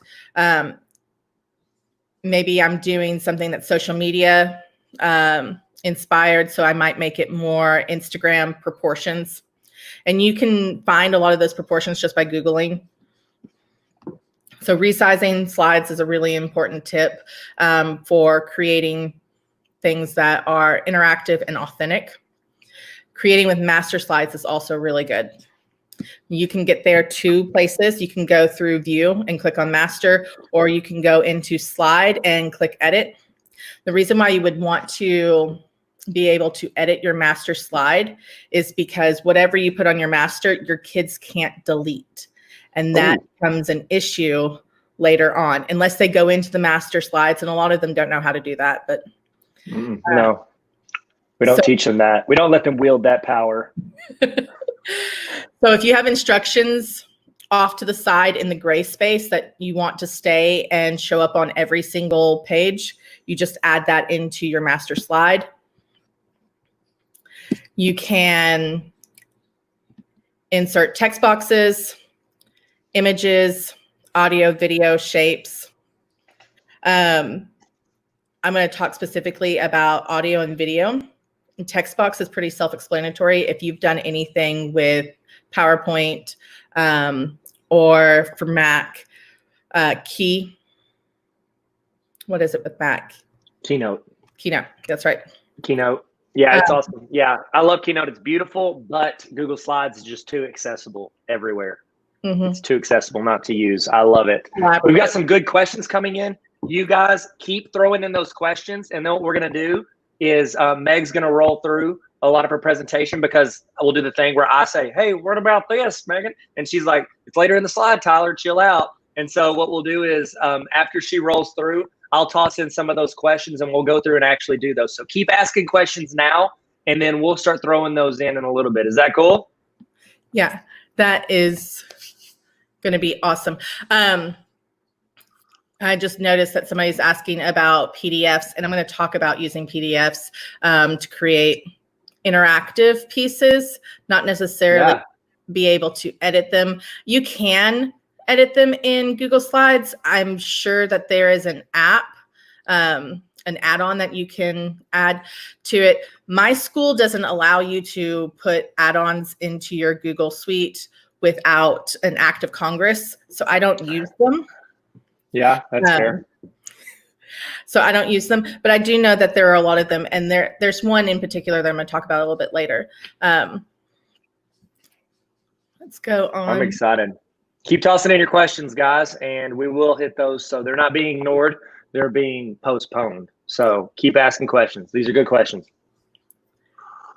S3: Maybe I'm doing something that's social media inspired, so I might make it more Instagram proportions. And you can find a lot of those proportions just by Googling. So resizing slides is a really important tip for creating things that are interactive and authentic. Creating with master slides is also really good. You can get there two places. You can go through view and click on master, or you can go into slide and click edit. The reason why you would want to be able to edit your master slide is because whatever you put on your master, your kids can't delete. And that becomes an issue later on, unless they go into the master slides. And a lot of them don't know how to do that. But
S4: no, we don't teach them that. We don't let them wield that power.
S3: So if you have instructions off to the side in the gray space that you want to stay and show up on every single page, you just add that into your master slide. You can insert text boxes, images, audio, video, shapes. I'm going to talk specifically about audio and video. Text box is pretty self-explanatory. If you've done anything with PowerPoint or for Mac, Key. What is it with Mac?
S4: Keynote.
S3: Keynote, that's right.
S4: Keynote. Yeah, it's awesome. Yeah, I love Keynote. It's beautiful, but Google Slides is just too accessible everywhere. It's too accessible not to use. I love it. We've got some good questions coming in. You guys keep throwing in those questions, and then what we're going to do is Meg's going to roll through a lot of her presentation, because we'll do the thing where I say, hey, what about this, Megan? And she's like, it's later in the slide, Tyler, chill out. And so what we'll do is after she rolls through, I'll toss in some of those questions and we'll go through and actually do those. So keep asking questions now, and then we'll start throwing those in a little bit. Is that cool?
S3: Yeah, that is going to be awesome. I just noticed that somebody's asking about PDFs, and I'm going to talk about using PDFs to create interactive pieces, not necessarily be able to edit them. You can edit them in Google Slides. I'm sure that there is an app, an add-on that you can add to it. My school doesn't allow you to put add-ons into your Google Suite without an act of Congress, so I don't use them.
S4: Yeah, that's fair.
S3: So I don't use them, but I do know that there are a lot of them, and there's one in particular that I'm going to talk about a little bit later. Let's go on.
S4: I'm excited. Keep tossing in your questions, guys, and we will hit those. So they're not being ignored. They're being postponed. So keep asking questions. These are good questions.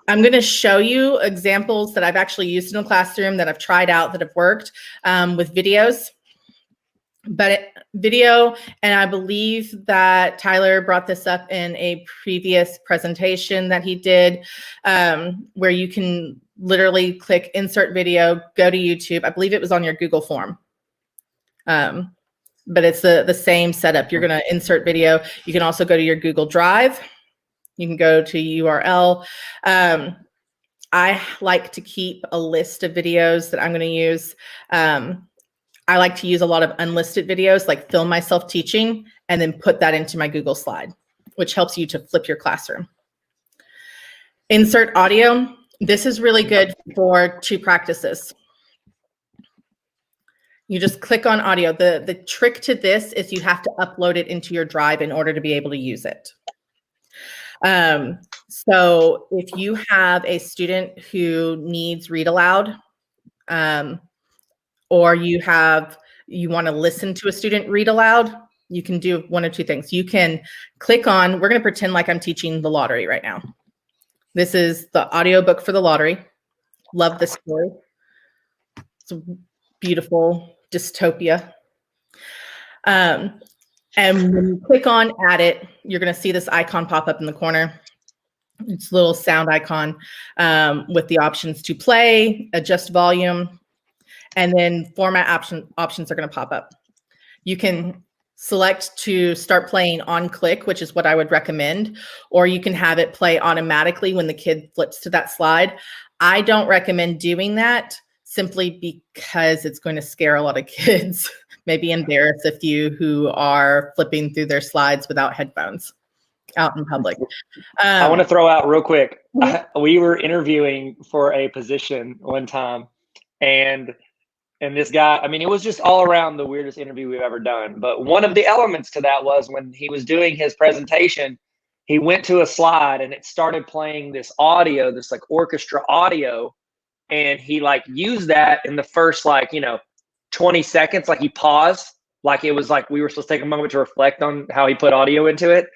S3: I'm going to show you examples that I've actually used in a classroom that I've tried out that have worked with videos. But video, and I believe that Tyler brought this up in a previous presentation that he did, where you can literally click insert video, go to YouTube. I believe it was on your Google form. But it's the same setup. You're going to insert video. You can also go to your Google Drive. You can go to URL. I like to keep a list of videos that I'm going to use. I like to use a lot of unlisted videos, like film myself teaching, and then put that into my Google slide, which helps you to flip your classroom. Insert audio. This is really good for 2 practices. You just click on audio. The trick to this is you have to upload it into your Drive in order to be able to use it. So if you have a student who needs read aloud, or you want to listen to a student read aloud, you can do one of 2 things. You can click on, we're going to pretend like I'm teaching the lottery right now. This is the audiobook for the lottery. Love this story. It's a beautiful dystopia. And when you click on add it, you're going to see this icon pop up in the corner. It's a little sound icon with the options to play, adjust volume, and then format options are going to pop up. You can select to start playing on click, which is what I would recommend, or you can have it play automatically when the kid flips to that slide. I don't recommend doing that simply because it's going to scare a lot of kids, maybe embarrass a few who are flipping through their slides without headphones out in public.
S4: I want to throw out real quick. We were interviewing for a position one time, and this guy, I mean, it was just all around the weirdest interview we've ever done. But one of the elements to that was when he was doing his presentation, he went to a slide and it started playing this audio, this like orchestra audio. And he like used that in the first 20 seconds, like he paused, like it was like we were supposed to take a moment to reflect on how he put audio into it.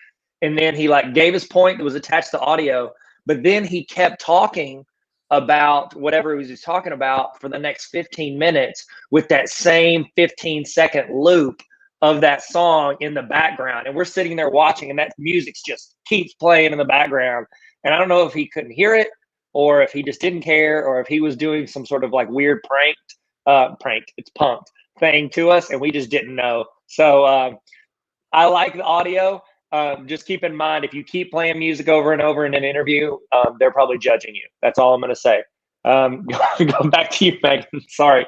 S4: And then he like gave his point that was attached to audio, but then he kept talking about whatever he was talking about for the next 15 minutes with that same 15-second loop of that song in the background. And we're sitting there watching, and that music just keeps playing in the background. And I don't know if he couldn't hear it, or if he just didn't care, or if he was doing some sort of like weird punked thing to us, and we just didn't know. So I like the audio. Just keep in mind, if you keep playing music over and over in an interview, they're probably judging you. That's all I'm going to say. Go back to you, Megan. Sorry.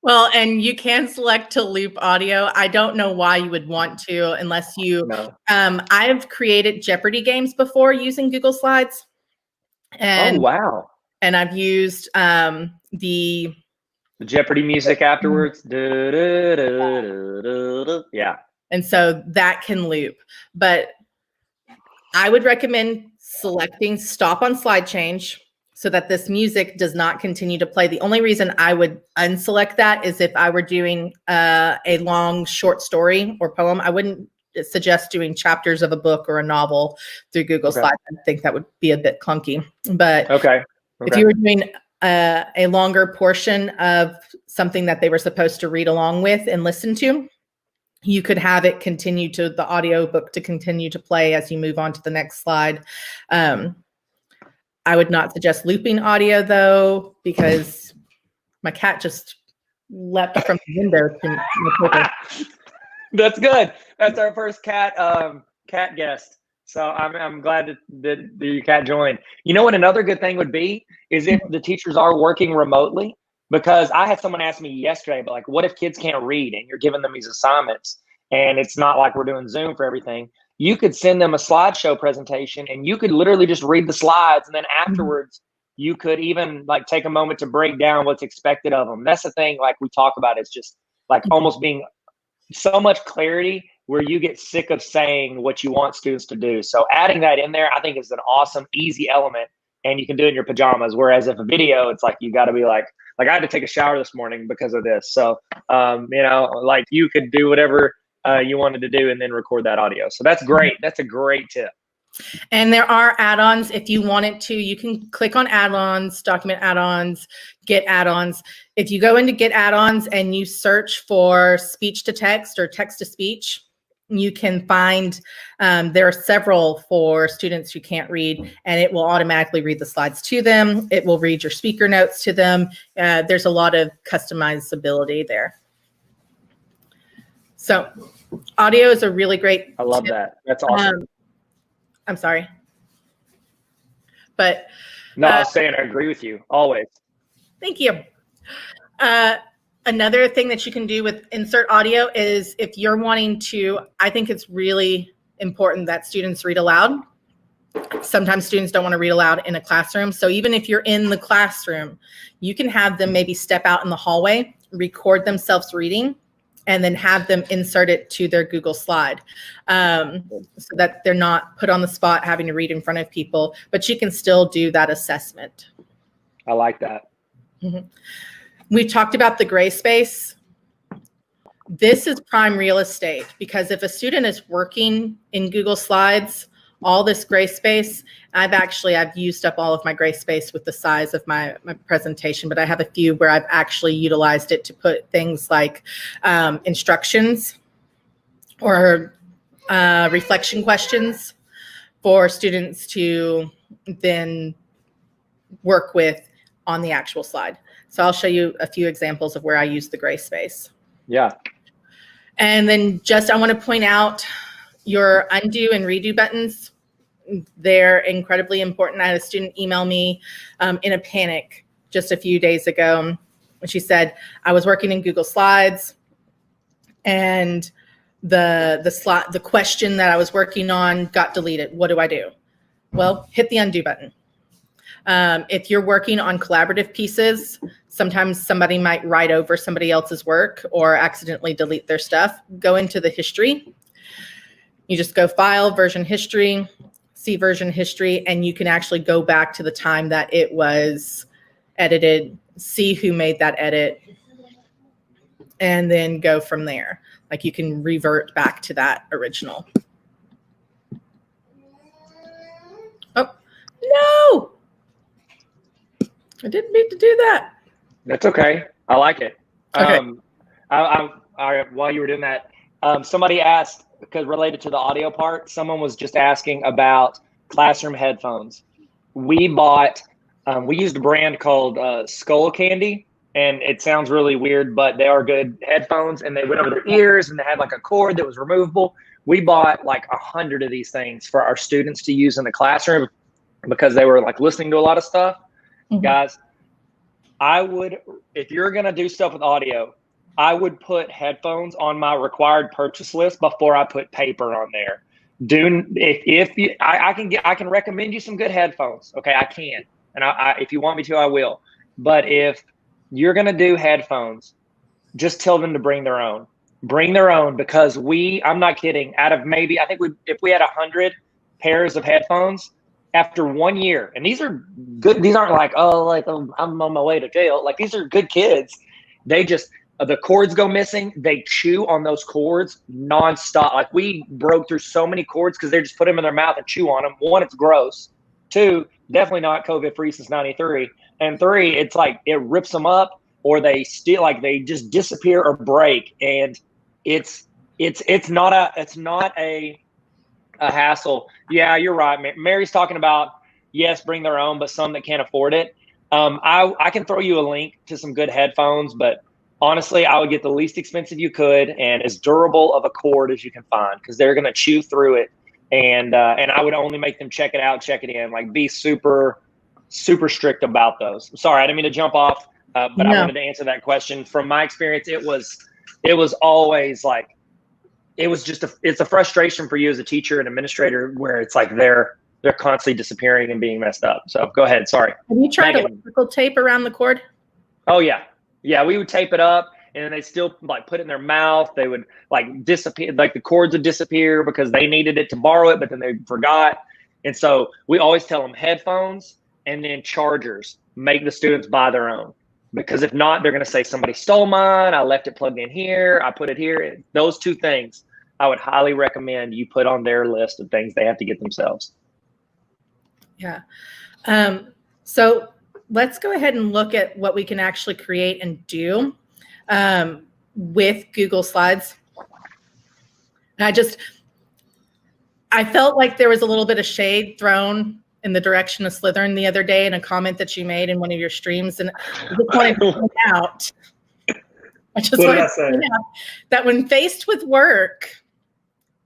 S3: Well, and you can select to loop audio. I don't know why you would want to, unless you,
S4: No.
S3: I've created Jeopardy games before using Google Slides. And,
S4: oh, wow.
S3: And I've used the
S4: Jeopardy music afterwards. Yeah.
S3: And so that can loop. But I would recommend selecting stop on slide change so that this music does not continue to play. The only reason I would unselect that is if I were doing a long short story or poem. I wouldn't suggest doing chapters of a book or a novel through Google Slides. I think that would be a bit clunky. But if you were doing a longer portion of something that they were supposed to read along with and listen to, you could have it continue to the audiobook to continue to play as you move on to the next slide. I would not suggest looping audio though, because my cat just leapt from the window.
S4: That's good. That's our first cat guest. So I'm glad that your cat joined. You know what another good thing would be is if the teachers are working remotely. Because I had someone ask me yesterday, but like, what if kids can't read and you're giving them these assignments and it's not like we're doing Zoom for everything? You could send them a slideshow presentation and you could literally just read the slides, and then afterwards you could even like take a moment to break down what's expected of them. That's the thing, like we talk about, it's just like almost being so much clarity where you get sick of saying what you want students to do. So adding that in there, I think is an awesome, easy element, and you can do it in your pajamas. Whereas if a video, it's like, you got to be like I had to take a shower this morning because of this. So, you know, like you could do whatever you wanted to do and then record that audio. So that's great. That's a great tip.
S3: And there are add-ons if you wanted to. You can click on add-ons, document add-ons, get add-ons. If you go into get add-ons and you search for speech to text or text to speech, you can find there are several for students who can't read, and it will automatically read the slides to them. It will read your speaker notes to them. There's a lot of customizability there. So audio is a really great
S4: I love that. That's awesome.
S3: I'm sorry. But
S4: no, I was saying I agree with you always.
S3: Thank you. Another thing that you can do with insert audio is if you're wanting to, I think it's really important that students read aloud. Sometimes students don't want to read aloud in a classroom. So even if you're in the classroom, you can have them maybe step out in the hallway, record themselves reading, and then have them insert it to their Google slide so that they're not put on the spot having to read in front of people, but you can still do that assessment.
S4: I like that.
S3: Mm-hmm. We talked about the gray space. This is prime real estate because if a student is working in Google Slides, all this gray space, I've used up all of my gray space with the size of my presentation, but I have a few where I've actually utilized it to put things like instructions or reflection questions for students to then work with on the actual slide. So I'll show you a few examples of where I use the gray space.
S4: Yeah.
S3: And then I want to point out your undo and redo buttons. They're incredibly important. I had a student email me in a panic just a few days ago. And she said, I was working in Google Slides and the question that I was working on got deleted. What do I do? Well, hit the undo button. If you're working on collaborative pieces, sometimes somebody might write over somebody else's work or accidentally delete their stuff. Go into the history. You just go File, Version History, see Version History, and you can actually go back to the time that it was edited, see who made that edit, and then go from there. Like you can revert back to that original. Oh, no! I didn't mean to do that.
S4: That's okay. I like it.
S3: Okay.
S4: While you were doing that, somebody asked, because related to the audio part, someone was just asking about classroom headphones. We used a brand called Skull Candy, and it sounds really weird, but they are good headphones, and they went over their ears, and they had like a cord that was removable. We bought like 100 of these things for our students to use in the classroom because they were like listening to a lot of stuff. Mm-hmm. Guys, if you're going to do stuff with audio, I would put headphones on my required purchase list before I put paper on there. I can recommend you some good headphones. Okay, I can, and if you want me to, I will. But if you're gonna do headphones, just tell them to bring their own. Bring their own, because I'm not kidding. Out of maybe, if we had 100 pairs of headphones after 1 year, and these are good. These aren't like, I'm on my way to jail. Like, these are good kids. They just, the cords go missing. They chew on those cords nonstop. Like, we broke through so many cords because they just put them in their mouth and chew on them. One, it's gross. Two, definitely not COVID-free since '93. And three, it's like it rips them up, or they just disappear or break. And it's not a hassle. Yeah, you're right. Mary's talking about, yes, bring their own, but some that can't afford it. I can throw you a link to some good headphones, but honestly, I would get the least expensive you could and as durable of a cord as you can find, because they're going to chew through it. And I would only make them check it out, check it in, like be super, super strict about those. I'm sorry, I didn't mean to jump off, but no. I wanted to answer that question. From my experience, it was always like, it's a frustration for you as a teacher and administrator, where it's like they're they're constantly disappearing and being messed up. So go ahead. Sorry.
S3: Have you tried
S4: Megan.
S3: electrical tape around the cord?
S4: Oh yeah. Yeah. We would tape it up and then they still like put it in their mouth. They would like disappear, like the cords would disappear because they needed it to borrow it, but then they forgot. And so we always tell them headphones and then chargers, make the students buy their own. Because if not, they're going to say somebody stole mine. I left it plugged in here. I put it here. Those two things I would highly recommend you put on their list of things they have to get themselves.
S3: Yeah. So let's go ahead and look at what we can actually create and do with Google Slides. And I felt like there was a little bit of shade thrown in the direction of Slytherin the other day in a comment that you made in one of your streams. And I just wanted to point out, that when faced with work,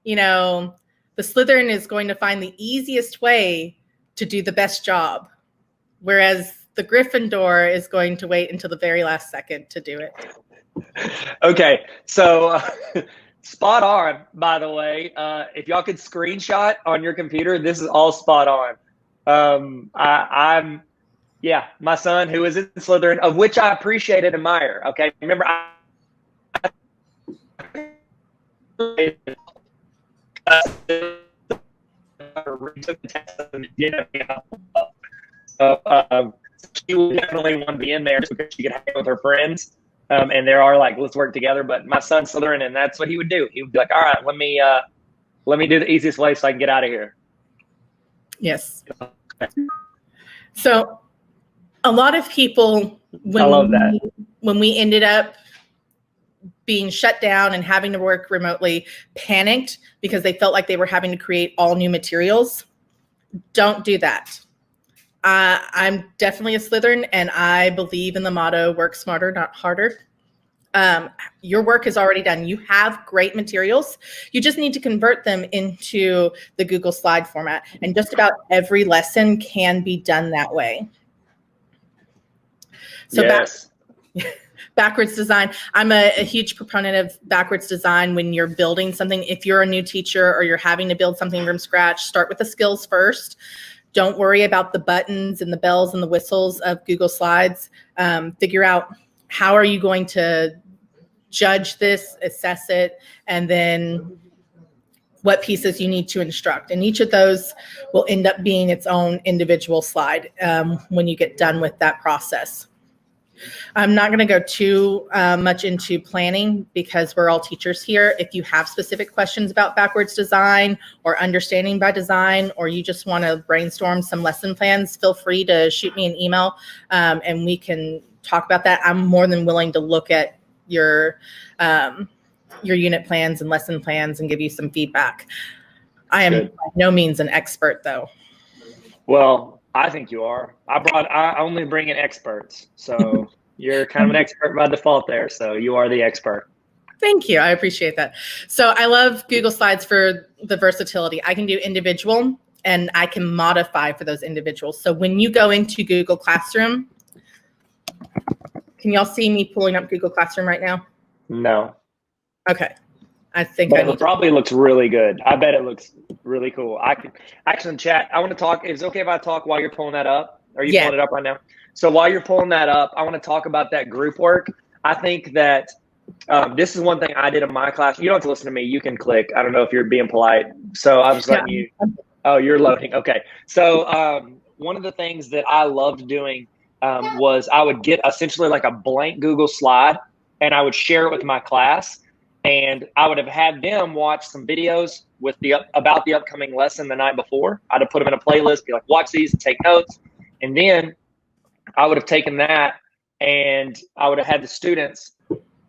S3: you know, the Slytherin is going to find the easiest way to do the best job, whereas the Gryffindor is going to wait until the very last second to do it.
S4: Okay, so spot on, by the way. If y'all could screenshot on your computer, this is all spot on. My son who is in Slytherin, of which I appreciate and admire. Okay, remember she would definitely want to be in there just because she could hang with her friends. And there are like, let's work together. But my son's Slytherin, and that's what he would do. He would be like, all right, let me do the easiest way so I can get out of here.
S3: Yes. So a lot of people, when we ended up being shut down and having to work remotely, panicked because they felt like they were having to create all new materials. Don't do that. I'm definitely a Slytherin, and I believe in the motto, work smarter, not harder. Your work is already done. You have great materials. You just need to convert them into the Google Slide format. And just about every lesson can be done that way. So
S4: yes.
S3: Backwards design. I'm a huge proponent of backwards design when you're building something. If you're a new teacher or you're having to build something from scratch, start with the skills first. Don't worry about the buttons and the bells and the whistles of Google Slides. Figure out how are you going to judge this, assess it, and then what pieces you need to instruct. And each of those will end up being its own individual slide when you get done with that process. I'm not going to go too much into planning because we're all teachers here. If you have specific questions about backwards design or understanding by design, or you just want to brainstorm some lesson plans, feel free to shoot me an email and we can talk about that. I'm more than willing to look at your unit plans and lesson plans and give you some feedback. I am by no means an expert though.
S4: Well, I think you are. I only bring in experts. So you're kind of an expert by default there. So you are the expert.
S3: Thank you. I appreciate that. So I love Google Slides for the versatility. I can do individual and I can modify for those individuals. So when you go into Google Classroom, can y'all see me pulling up Google Classroom right now?
S4: No.
S3: Okay. I think
S4: it probably looks really good. I bet it looks really cool. I could actually chat. I want to talk. Is it okay if I talk while you're pulling that up? Are you pulling it up right now? So while you're pulling that up, I want to talk about that group work. I think that this is one thing I did in my class. You don't have to listen to me. You can click. I don't know if you're being polite. So I was letting you. Oh, you're loading. Okay. So one of the things that I loved doing was I would get essentially like a blank Google slide and I would share it with my class. And I would have had them watch some videos with about the upcoming lesson the night before. I'd have put them in a playlist, be like, watch these and take notes. And then I would have taken that and I would have had the students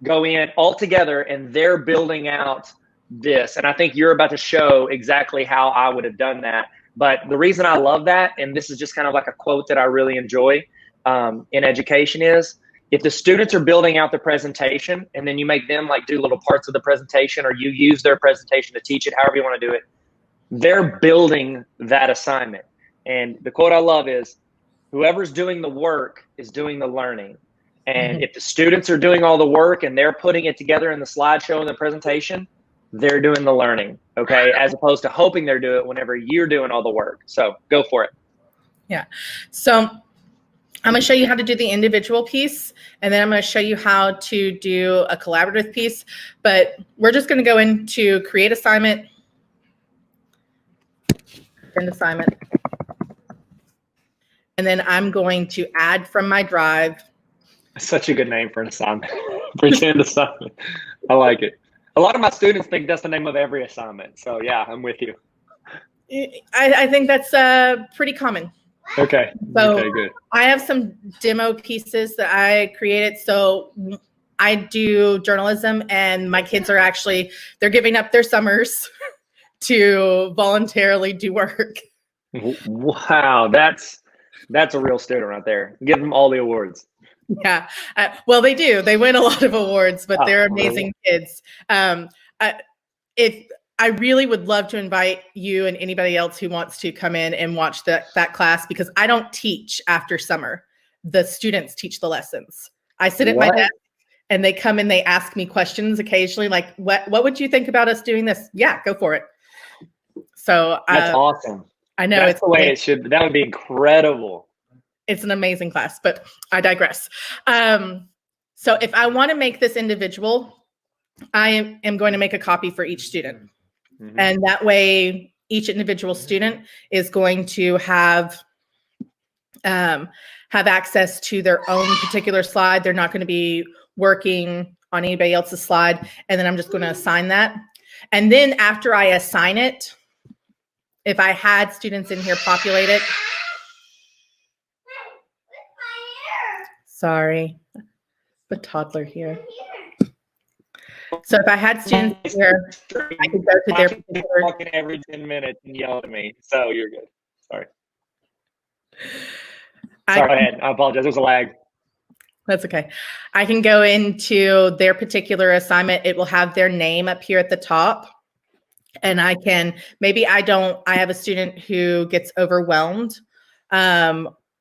S4: go in all together and they're building out this. And I think you're about to show exactly how I would have done that. But the reason I love that, and this is just kind of like a quote that I really enjoy in education, is if the students are building out the presentation and then you make them like do little parts of the presentation or you use their presentation to teach it, however you want to do it, they're building that assignment. And the quote I love is, whoever's doing the work is doing the learning. And if the students are doing all the work and they're putting it together in the slideshow and the presentation, they're doing the learning, okay? As opposed to hoping they're doing it whenever you're doing all the work. So go for it.
S3: Yeah. So I'm going to show you how to do the individual piece, and then I'm going to show you how to do a collaborative piece. But we're just going to go into create assignment, end assignment, and then I'm going to add from my drive.
S4: Such a good name for an assignment. Pretend assignment. I like it. A lot of my students think that's the name of every assignment. So yeah, I'm with you.
S3: I think that's pretty common.
S4: Okay.
S3: So
S4: okay, good.
S3: I have some demo pieces that I created. So I do journalism, and my kids are they're giving up their summers to voluntarily do work.
S4: Wow, that's a real student right there. Give them all the awards.
S3: Yeah, well, they do. They win a lot of awards, but they're amazing kids. If I really would love to invite you and anybody else who wants to come in and watch that class, because I don't teach after summer. The students teach the lessons. I sit at my desk and they come and they ask me questions occasionally, like, what would you think about us doing this? Yeah, go for it. So
S4: that's awesome.
S3: I know
S4: that's the way it should. That would be incredible.
S3: It's an amazing class, but I digress. So if I want to make this individual, I am going to make a copy for each student. Mm-hmm. And that way, each individual student is going to have access to their own particular slide. They're not going to be working on anybody else's slide. And then I'm just going to assign that. And then after I assign it, if I had students in here populate it. Sorry, the toddler here. So if I had students here, I could go to their particular.
S4: Talking every 10 minutes and yell at me, so you're good. Sorry. Go ahead. I apologize. There's a lag.
S3: That's okay. I can go into their particular assignment. It will have their name up here at the top. And I can, I have a student who gets overwhelmed,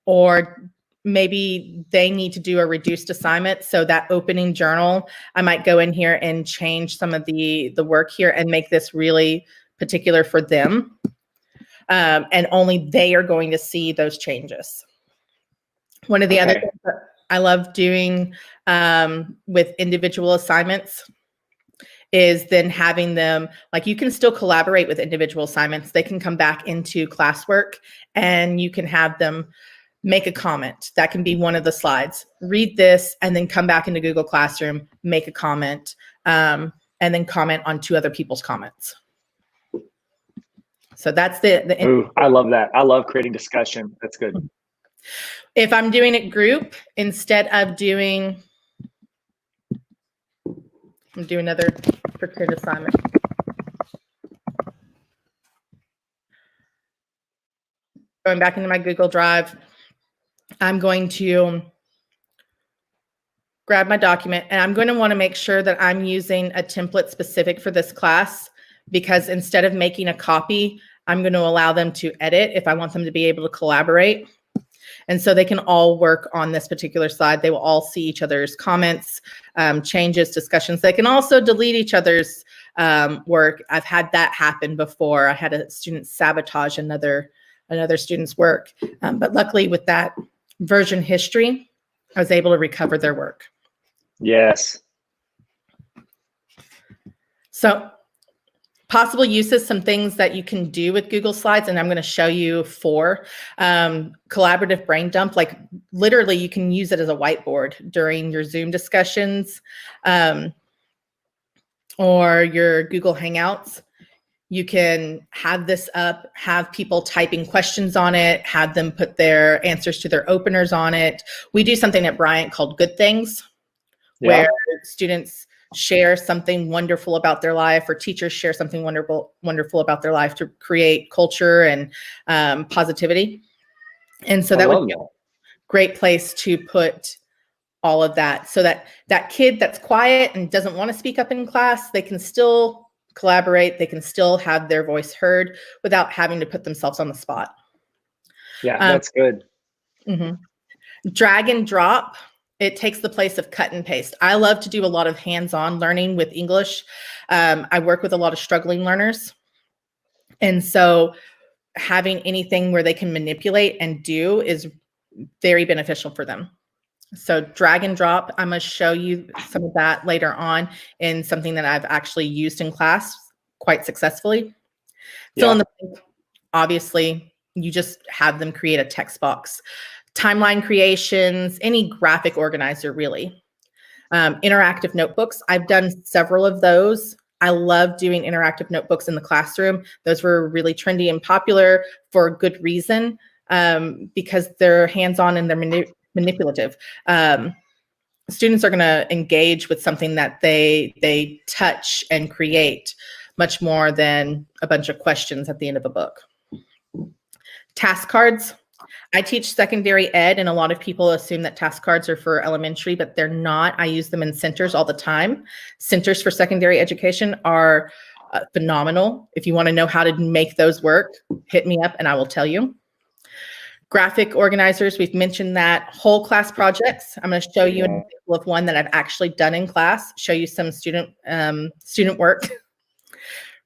S3: or maybe they need to do a reduced assignment. So that opening journal, I might go in here and change some of the work here and make this really particular for them. And only they are going to see those changes. One of the other things that I love doing with individual assignments is then having them, like, you can still collaborate with individual assignments. They can come back into classwork and you can have them make a comment. That can be one of the slides. Read this and then come back into Google Classroom, make a comment, and then comment on two other people's comments. So that's the
S4: Ooh, I love that. I love creating discussion. That's good.
S3: If I'm doing it group, instead of doing, I'm doing another pretend assignment. Going back into my Google Drive, I'm going to grab my document, and I'm going to want to make sure that I'm using a template specific for this class, because instead of making a copy, I'm going to allow them to edit if I want them to be able to collaborate. And so they can all work on this particular slide. They will all see each other's comments, changes, discussions. They can also delete each other's work. I've had that happen before. I had a student sabotage another student's work. But luckily with that version history, I was able to recover their work.
S4: Yes.
S3: So possible uses, some things that you can do with Google Slides, and I'm going to show you 4. Collaborative brain dump, like literally you can use it as a whiteboard during your Zoom discussions or your Google Hangouts. You can have this up, have people typing questions on it, have them put their answers to their openers on it. We do something at Bryant called Good Things, where students share something wonderful about their life, or teachers share something wonderful about their life to create culture and positivity. And so that would be a great place to put all of that, so that that kid that's quiet and doesn't want to speak up in class, they can still collaborate, they can still have their voice heard without having to put themselves on the spot.
S4: Yeah, that's good.
S3: Mm-hmm. Drag and drop It takes the place of cut and paste. I love to do a lot of hands-on learning with English. I work with a lot of struggling learners. And so having anything where they can manipulate and do is very beneficial for them. So drag and drop, I'm going to show you some of that later on in something that I've actually used in class quite successfully. Fill in the blank. Obviously, you just have them create a text box. Timeline creations, any graphic organizer really. Interactive notebooks, I've done several of those. I love doing interactive notebooks in the classroom. Those were really trendy and popular for a good reason, because they're hands-on and they're manipulative. Students are going to engage with something that they touch and create much more than a bunch of questions at the end of a book. Task cards. I teach secondary ed, and a lot of people assume that task cards are for elementary, but they're not. I use them in centers all the time. Centers for secondary education are phenomenal. If you want to know how to make those work, hit me up and I will tell you. Graphic organizers, we've mentioned that. Whole class projects. I'm going to show you an example of one that I've actually done in class, show you some student work.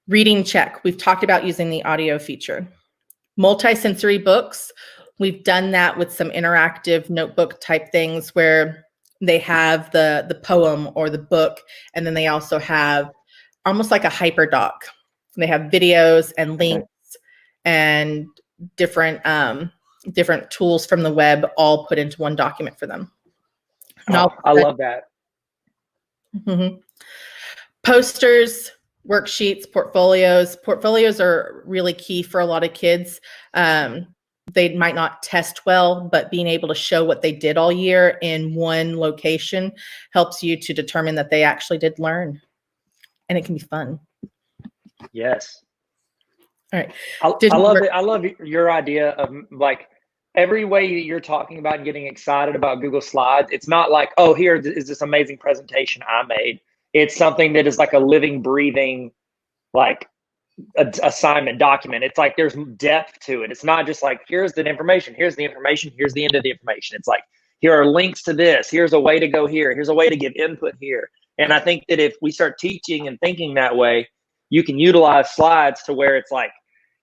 S3: Reading check. We've talked about using the audio feature. Multi-sensory books. We've done that with some interactive notebook type things where they have the poem or the book, and then they also have almost like a hyperdoc. They have videos and links and different tools from the web all put into one document for them.
S4: I love that.
S3: Mm-hmm. Posters, worksheets, portfolios. Portfolios are really key for a lot of kids. They might not test well, but being able to show what they did all year in one location helps you to determine that they actually did learn. And it can be fun.
S4: Yes.
S3: All right.
S4: I love your idea of like every way that you're talking about and getting excited about Google Slides. It's not like, oh, here is this amazing presentation I made. It's something that is like a living, breathing, like assignment document. It's like there's depth to it. It's not just like, here's the information, here's the information, here's the end of the information. It's like, here are links to this, here's a way to go here, here's a way to give input here. And I think that if we start teaching and thinking that way, you can utilize slides to where it's like,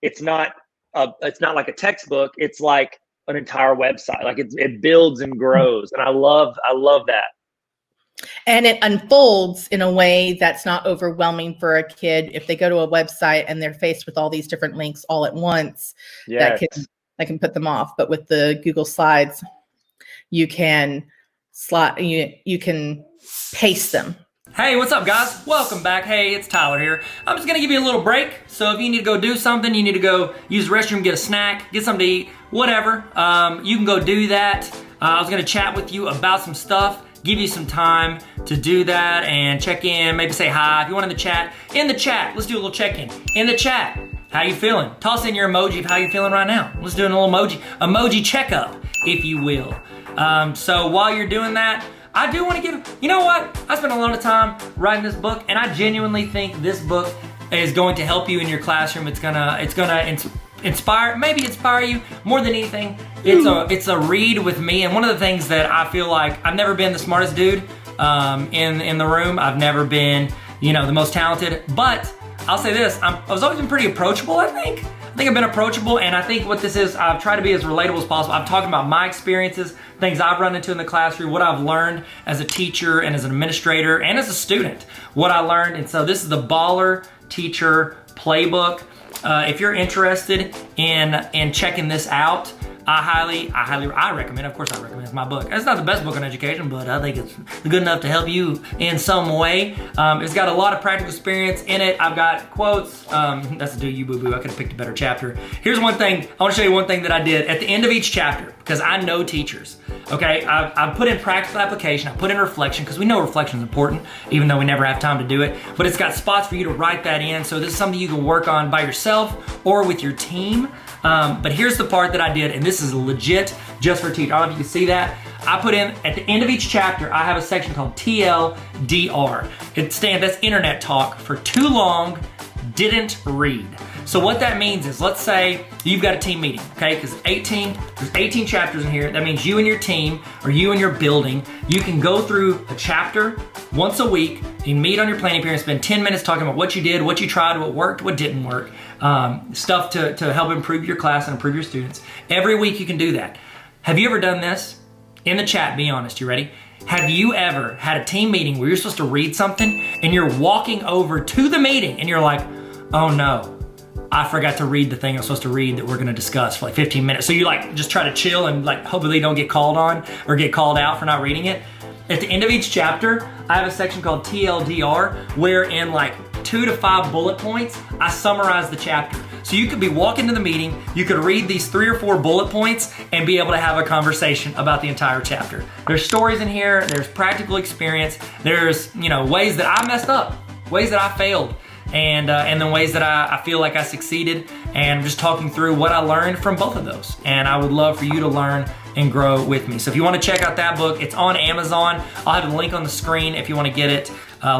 S4: it's not like a textbook, it's like an entire website. Like it builds and grows. And I love that.
S3: And it unfolds in a way that's not overwhelming for a kid. If they go to a website and they're faced with all these different links all at once, that can put them off. But with the Google Slides, you can you can paste them.
S1: Hey, what's up, guys? Welcome back. Hey, it's Tyler here. I'm just gonna give you a little break. So if you need to go do something, you need to go use the restroom, get a snack, get something to eat, whatever, you can go do that. I was gonna chat with you about some stuff, give you some time to do that and check in, maybe say hi. If you want in the chat, let's do a little check-in. In the chat, how you feeling? Toss in your emoji of how you feeling right now. Let's do a little emoji checkup, if you will. So while you're doing that, I do want to give, you know what? I spent a lot of time writing this book, and I genuinely think this book is going to help you in your classroom. It's gonna inspire you more than anything. It's a read with me, and one of the things that I feel like I've never been the smartest dude in the room. I've never been, the most talented, but I'll say this, I was always been pretty approachable, I think. I've been approachable, and I think what this is, I've tried to be as relatable as possible. I'm talking about my experiences, things I've run into in the classroom, what I've learned as a teacher and as an administrator and as a student, what I learned. And so this is the Baller Teacher Playbook. If you're interested in checking this out, I recommend, of course I recommend, it's my book. It's not the best book on education, but I think it's good enough to help you in some way. It's got a lot of practical experience in it. I've got quotes. That's a do you boo-boo. I could have picked a better chapter. Here's one thing. I want to show you one thing that I did at the end of each chapter, because I know teachers. Okay, I put in practical application, I put in reflection, because we know reflection is important, even though we never have time to do it. But it's got spots for you to write that in, so this is something you can work on by yourself or with your team. But here's the part that I did, and this is legit just for teachers. I don't know if you can see that. I put in, at the end of each chapter, I have a section called TLDR. That's internet talk for too long, didn't read. So what that means is, let's say you've got a team meeting, okay? Because there's 18 chapters in here. That means you and your team, or you and your building, you can go through a chapter once a week. You meet on your planning period, spend 10 minutes talking about what you did, what you tried, what worked, what didn't work, stuff to help improve your class and improve your students. Every week you can do that. Have you ever done this? In the chat, be honest, you ready? Have you ever had a team meeting where you're supposed to read something and you're walking over to the meeting and you're like, oh no, I forgot to read the thing I'm supposed to read that we're gonna discuss for like 15 minutes. So you like just try to chill and like hopefully don't get called on or get called out for not reading it. At the end of each chapter, I have a section called TLDR where in like 2 to 5 bullet points, I summarize the chapter. So you could be walking to the meeting, you could read these 3 or 4 bullet points and be able to have a conversation about the entire chapter. There's stories in here, there's practical experience, there's, you know, ways that I messed up, ways that I failed, and then ways that I feel like I succeeded, and I'm just talking through what I learned from both of those. And I would love for you to learn and grow with me. So if you want to check out that book, it's on Amazon. I'll have the link on the screen if you want to get it.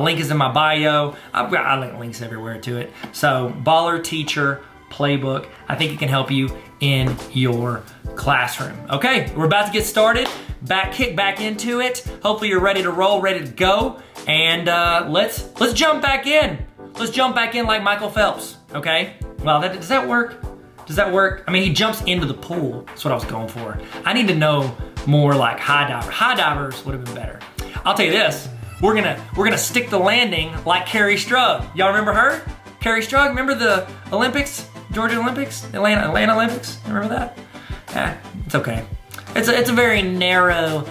S1: Link is in my bio. I link links everywhere to it. So Baller Teacher Playbook. I think it can help you in your classroom. Okay, we're about to get started. Kick back into it. Hopefully you're ready to roll, ready to go. And let's jump back in. Let's jump back in like Michael Phelps. Okay. Well, does that work? Does that work? I mean, he jumps into the pool. That's what I was going for. I need to know more like high diver. High divers would have been better. I'll tell you this. We're gonna stick the landing like Carrie Strug. Y'all remember her? Carrie Strug. Remember the Olympics? Georgia Olympics? Atlanta Olympics? Remember that? Yeah, it's okay. It's a very narrow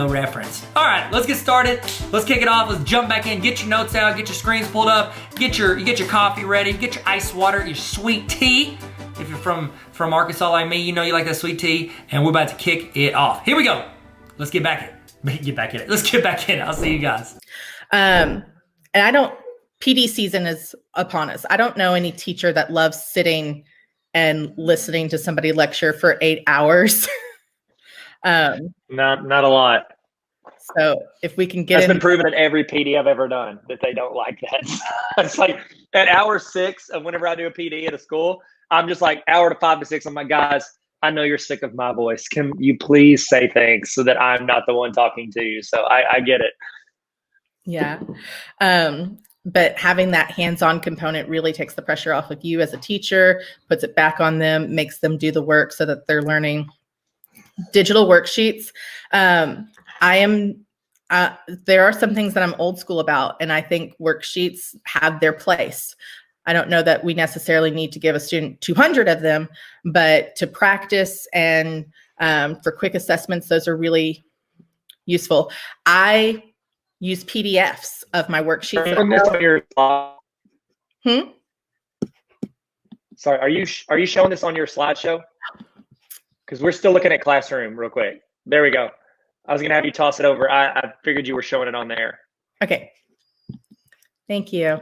S1: reference. All right, let's get started. Let's kick it off. Let's jump back in. Get your notes out. Get your screens pulled up. Get your coffee ready. Get your ice water. Your sweet tea. If you're from Arkansas like me, you know you like that sweet tea. And we're about to kick it off. Here we go. Let's get back in. Let's get back in. I'll see you guys.
S3: And PD season is upon us. I don't know any teacher that loves sitting and listening to somebody lecture for 8 hours.
S4: Not a lot.
S3: So if we can get
S4: That's been proven in every PD I've ever done that they don't like that. It's like at hour 6 of whenever I do a PD at a school, I'm just like hour to 5 to 6. I'm like, guys, I know you're sick of my voice. Can you please say thanks so that I'm not the one talking to you? So I get it.
S3: Yeah. But having that hands-on component really takes the pressure off of you as a teacher, puts it back on them, makes them do the work so that they're learning. Digital worksheets. There are some things that I'm old school about, and I think worksheets have their place. I don't know that we necessarily need to give a student 200 of them, but to practice and for quick assessments, those are really useful. I use PDFs of my worksheets.
S4: Sorry, are you showing this on your slideshow? Because we're still looking at Classroom real quick. There we go. I was going to have you toss it over. I figured you were showing it on there.
S3: Okay. Thank you.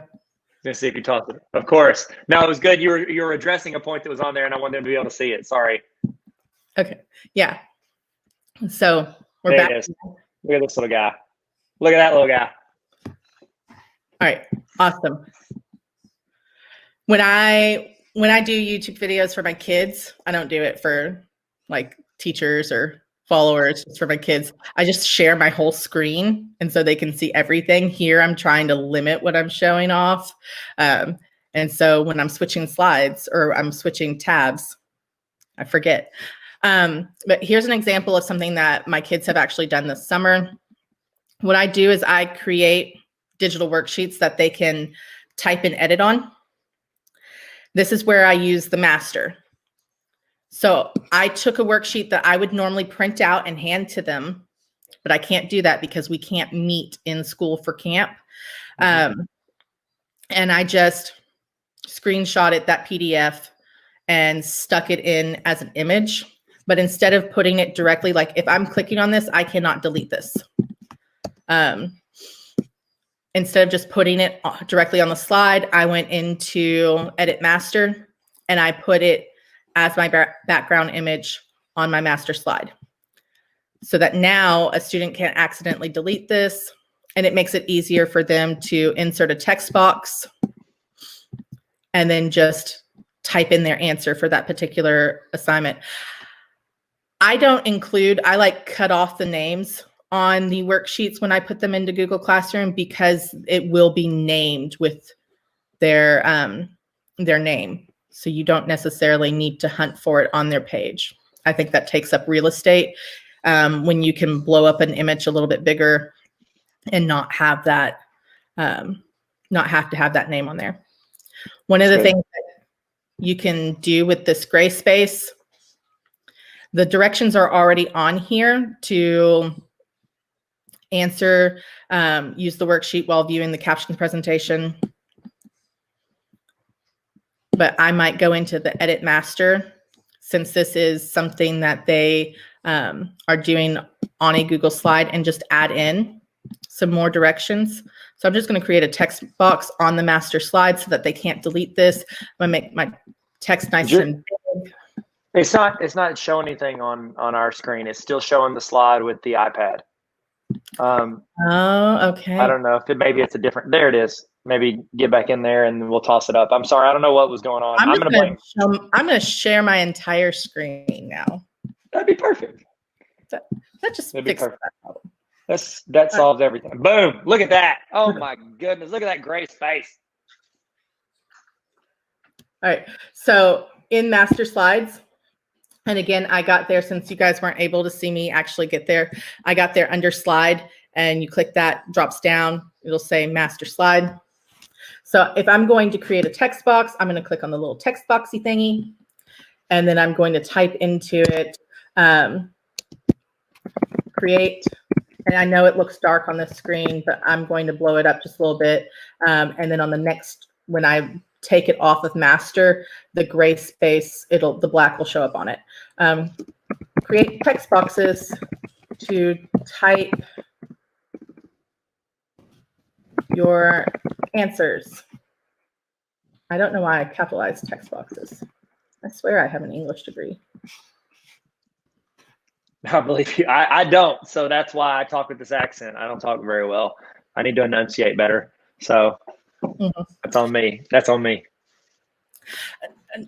S4: Let's see if you toss it. Of course. No, it was good. You were addressing a point that was on there, and I wanted them to be able to see it. Sorry.
S3: Okay. Yeah. So we're back.
S4: It is. Look at this little guy. Look at that little guy.
S3: All right. Awesome. When I do YouTube videos for my kids, I don't do it for like teachers or followers, just for my kids. I just share my whole screen, and so they can see everything. Here, I'm trying to limit what I'm showing off. And so when I'm switching slides or I'm switching tabs, I forget. But here's an example of something that my kids have actually done this summer. What I do is I create digital worksheets that they can type and edit on. This is where I use the master. So I took a worksheet that I would normally print out and hand to them, but I can't do that because we can't meet in school for camp. And I just screenshotted that PDF and stuck it in as an image. But instead of putting it directly, like if I'm clicking on this, I cannot delete this. Instead of just putting it directly on the slide, I went into Edit Master and I put it as my background image on my master slide, so that now a student can't accidentally delete this, and it makes it easier for them to insert a text box and then just type in their answer for that particular assignment. I like cut off the names on the worksheets when I put them into Google Classroom, because it will be named with their name. So you don't necessarily need to hunt for it on their page. I think that takes up real estate when you can blow up an image a little bit bigger and not have that, not have to have that name on there. One of the things that you can do with this gray space, the directions are already on here to answer, use the worksheet while viewing the captioned presentation. But I might go into the edit master, since this is something that they are doing on a Google slide, and just add in some more directions. So I'm just going to create a text box on the master slide so that they can't delete this. I'm going to make my text nice and big.
S4: It's not showing anything on our screen. It's still showing the slide with the iPad.
S3: Oh, okay.
S4: I don't know if maybe it's a different. There it is. Maybe get back in there and we'll toss it up. I'm sorry. I don't know what was going on. I'm going
S3: to share my entire screen now.
S4: That'd be perfect.
S3: That just fixes that problem.
S4: That solves everything. Boom. Look at that. Oh my goodness. Look at that gray space.
S3: All right. So in master slides, and again, I got there, since you guys weren't able to see me actually get there, I got there under slide, and you click that, drops down, it'll say master slide. So if I'm going to create a text box, I'm going to click on the little text boxy thingy, and then I'm going to type into it, create, and I know it looks dark on the screen, but I'm going to blow it up just a little bit. And then on the next, when I take it off of master, the gray space, the black will show up on it. Create text boxes to type your answers. I don't know why I capitalized text boxes. I swear I have an English degree.
S4: I believe you. I don't. So that's why I talk with this accent. I don't talk very well. I need to enunciate better. So that's on me. That's on me.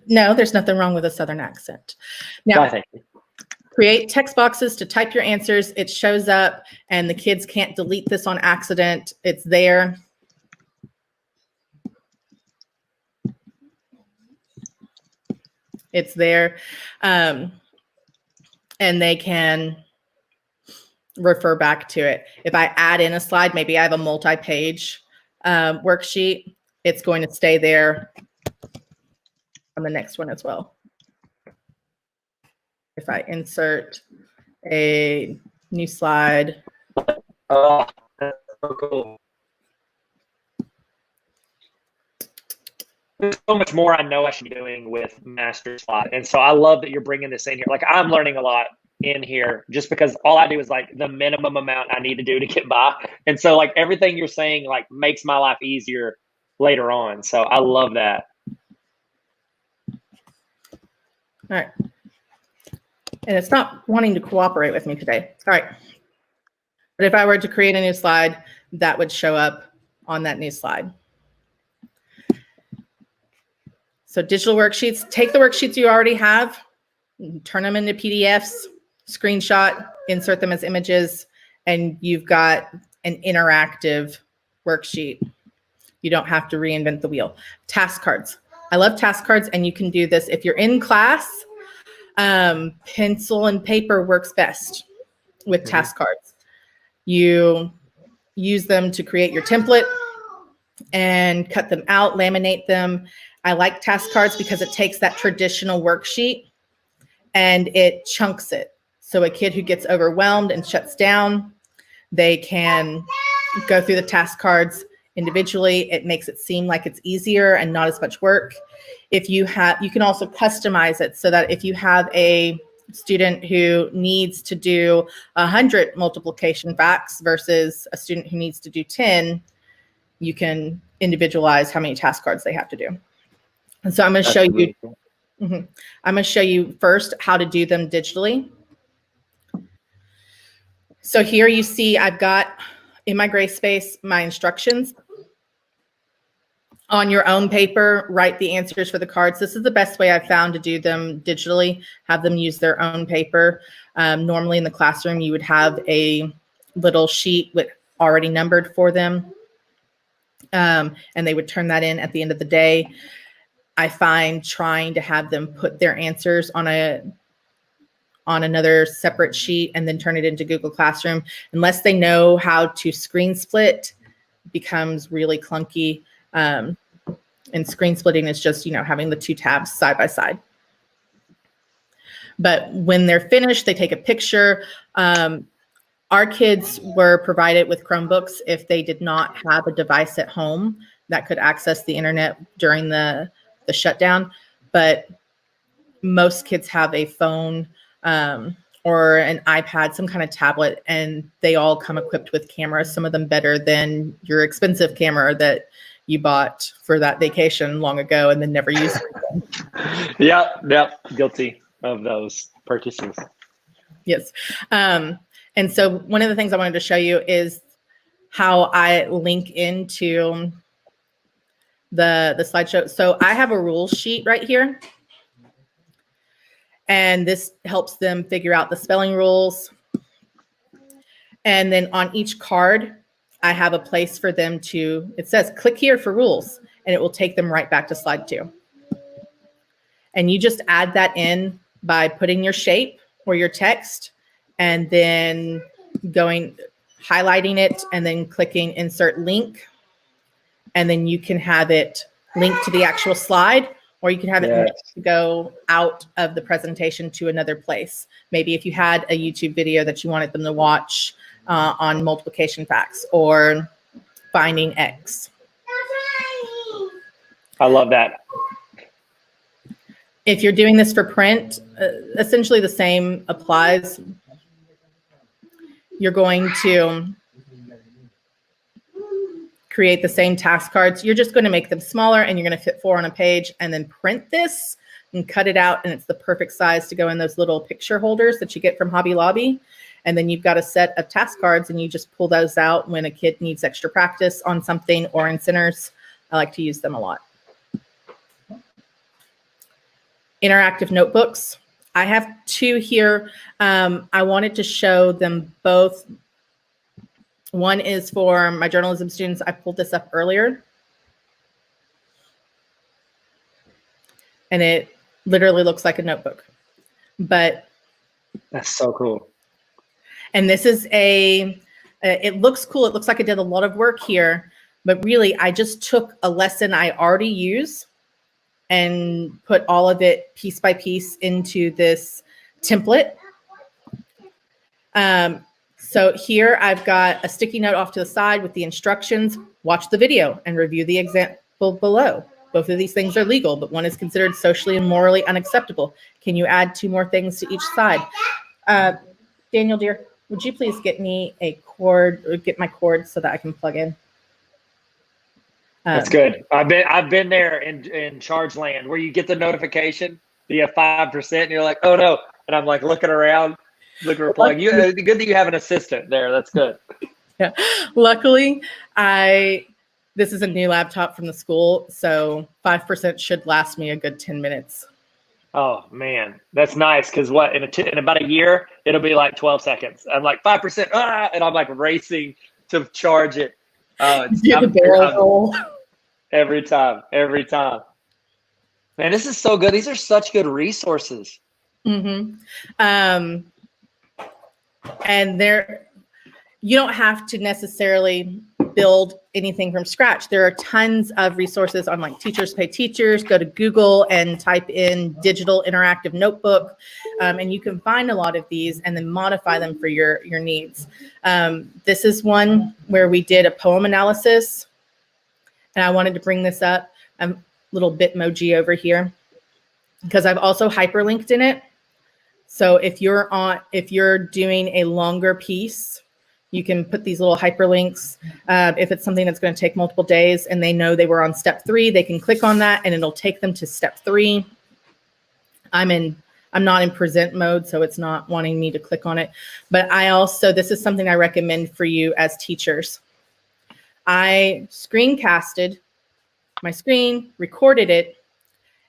S3: No, there's nothing wrong with a Southern accent. Now, create text boxes to type your answers. It shows up, and the kids can't delete this on accident. It's there. It's there. And they can refer back to it. If I add in a slide, maybe I have a multi-page worksheet, it's going to stay there on the next one as well. If I insert a new slide.
S4: Oh, that's so cool. There's so much more I know I should be doing with master slide. And so I love that you're bringing this in here. Like, I'm learning a lot in here just because all I do is like the minimum amount I need to do to get by. And so like everything you're saying like makes my life easier later on. So I love that.
S3: All right. And it's not wanting to cooperate with me today. All right. But if I were to create a new slide, that would show up on that new slide. So digital worksheets, take the worksheets you already have, turn them into PDFs, screenshot, insert them as images, and you've got an interactive worksheet. You don't have to reinvent the wheel. Task cards. I love task cards, and you can do this if you're in class. Pencil and paper works best with task cards. You use them to create your template and cut them out, laminate them. I like task cards because it takes that traditional worksheet and it chunks it. So a kid who gets overwhelmed and shuts down, they can go through the task cards individually. It makes it seem like it's easier and not as much work. If you have, you can also customize it so that if you have a student who needs to do 100 multiplication facts versus a student who needs to do 10, you can individualize how many task cards they have to do. And so I'm going to show you. I'm going to show you first how to do them digitally. So here you see I've got in my gray space my instructions. on your own paper, write the answers for the cards. This is the best way I've found to do them digitally, have them use their own paper. Normally in the classroom, you would have a little sheet with already numbered for them. And they would turn that in at the end of the day. I find trying to have them put their answers on another separate sheet and then turn it into Google Classroom, unless they know how to screen split, becomes really clunky. And screen splitting is just, having the two tabs side by side. But when they're finished, they take a picture. Our kids were provided with Chromebooks if they did not have a device at home that could access the internet during the shutdown. But most kids have a phone or an iPad, some kind of tablet, and they all come equipped with cameras, some of them better than your expensive camera that you bought for that vacation long ago and then never used it.
S4: Yep. Guilty of those purchases.
S3: Yes. And so one of the things I wanted to show you is how I link into the slideshow. So I have a rules sheet right here. And this helps them figure out the spelling rules. And then on each card, I have a place for them it says, click here for rules, and it will take them right back to slide 2. And you just add that in by putting your shape or your text and then highlighting it and then clicking insert link. And then you can have it linked to the actual slide, or you can have it linked to go out of the presentation to another place. Maybe if you had a YouTube video that you wanted them to watch on multiplication facts or finding X.
S4: I love that.
S3: If you're doing this for print, essentially the same applies. You're going to create the same task cards. You're just going to make them smaller, and you're going to fit 4 on a page, and then print this and cut it out, and it's the perfect size to go in those little picture holders that you get from Hobby Lobby. And then you've got a set of task cards, and you just pull those out when a kid needs extra practice on something, or in centers. I like to use them a lot. Interactive notebooks. I have 2 here. I wanted to show them both. One is for my journalism students. I pulled this up earlier. And it literally looks like a notebook. But
S4: that's so cool.
S3: And this is it looks cool. It looks like I did a lot of work here, but really I just took a lesson I already use and put all of it piece by piece into this template. So here I've got a sticky note off to the side with the instructions. Watch the video and review the example below. Both of these things are legal, but one is considered socially and morally unacceptable. Can you add 2 more things to each side? Daniel, dear, would you please get me a cord, or get my cord so that I can plug in?
S4: That's good. I've been there in charge land where you get the notification that you have 5% and you're like, oh no. And I'm like looking around, looking for a plug. Good that you have an assistant there. That's good.
S3: Yeah. Luckily, this is a new laptop from the school, so 5% should last me a good 10 minutes.
S4: Oh man, that's nice. Because in about a year, it'll be like 12 seconds. I'm like 5%, and I'm like racing to charge it. Every time. Man, this is so good. These are such good resources.
S3: Mm-hmm. And you don't have to necessarily build anything from scratch. There are tons of resources on like Teachers Pay Teachers. Go to Google and type in digital interactive notebook, and you can find a lot of these and then modify them for your needs. This is one where we did a poem analysis, and I wanted to bring this up. Little Bitmoji over here, because I've also hyperlinked in it. So if you're doing a longer piece, you can put these little hyperlinks. If it's something that's going to take multiple days and they know they were on step 3, they can click on that and it'll take them to step 3. I'm not in present mode, so it's not wanting me to click on it. But this is something I recommend for you as teachers. I screencasted my screen, recorded it,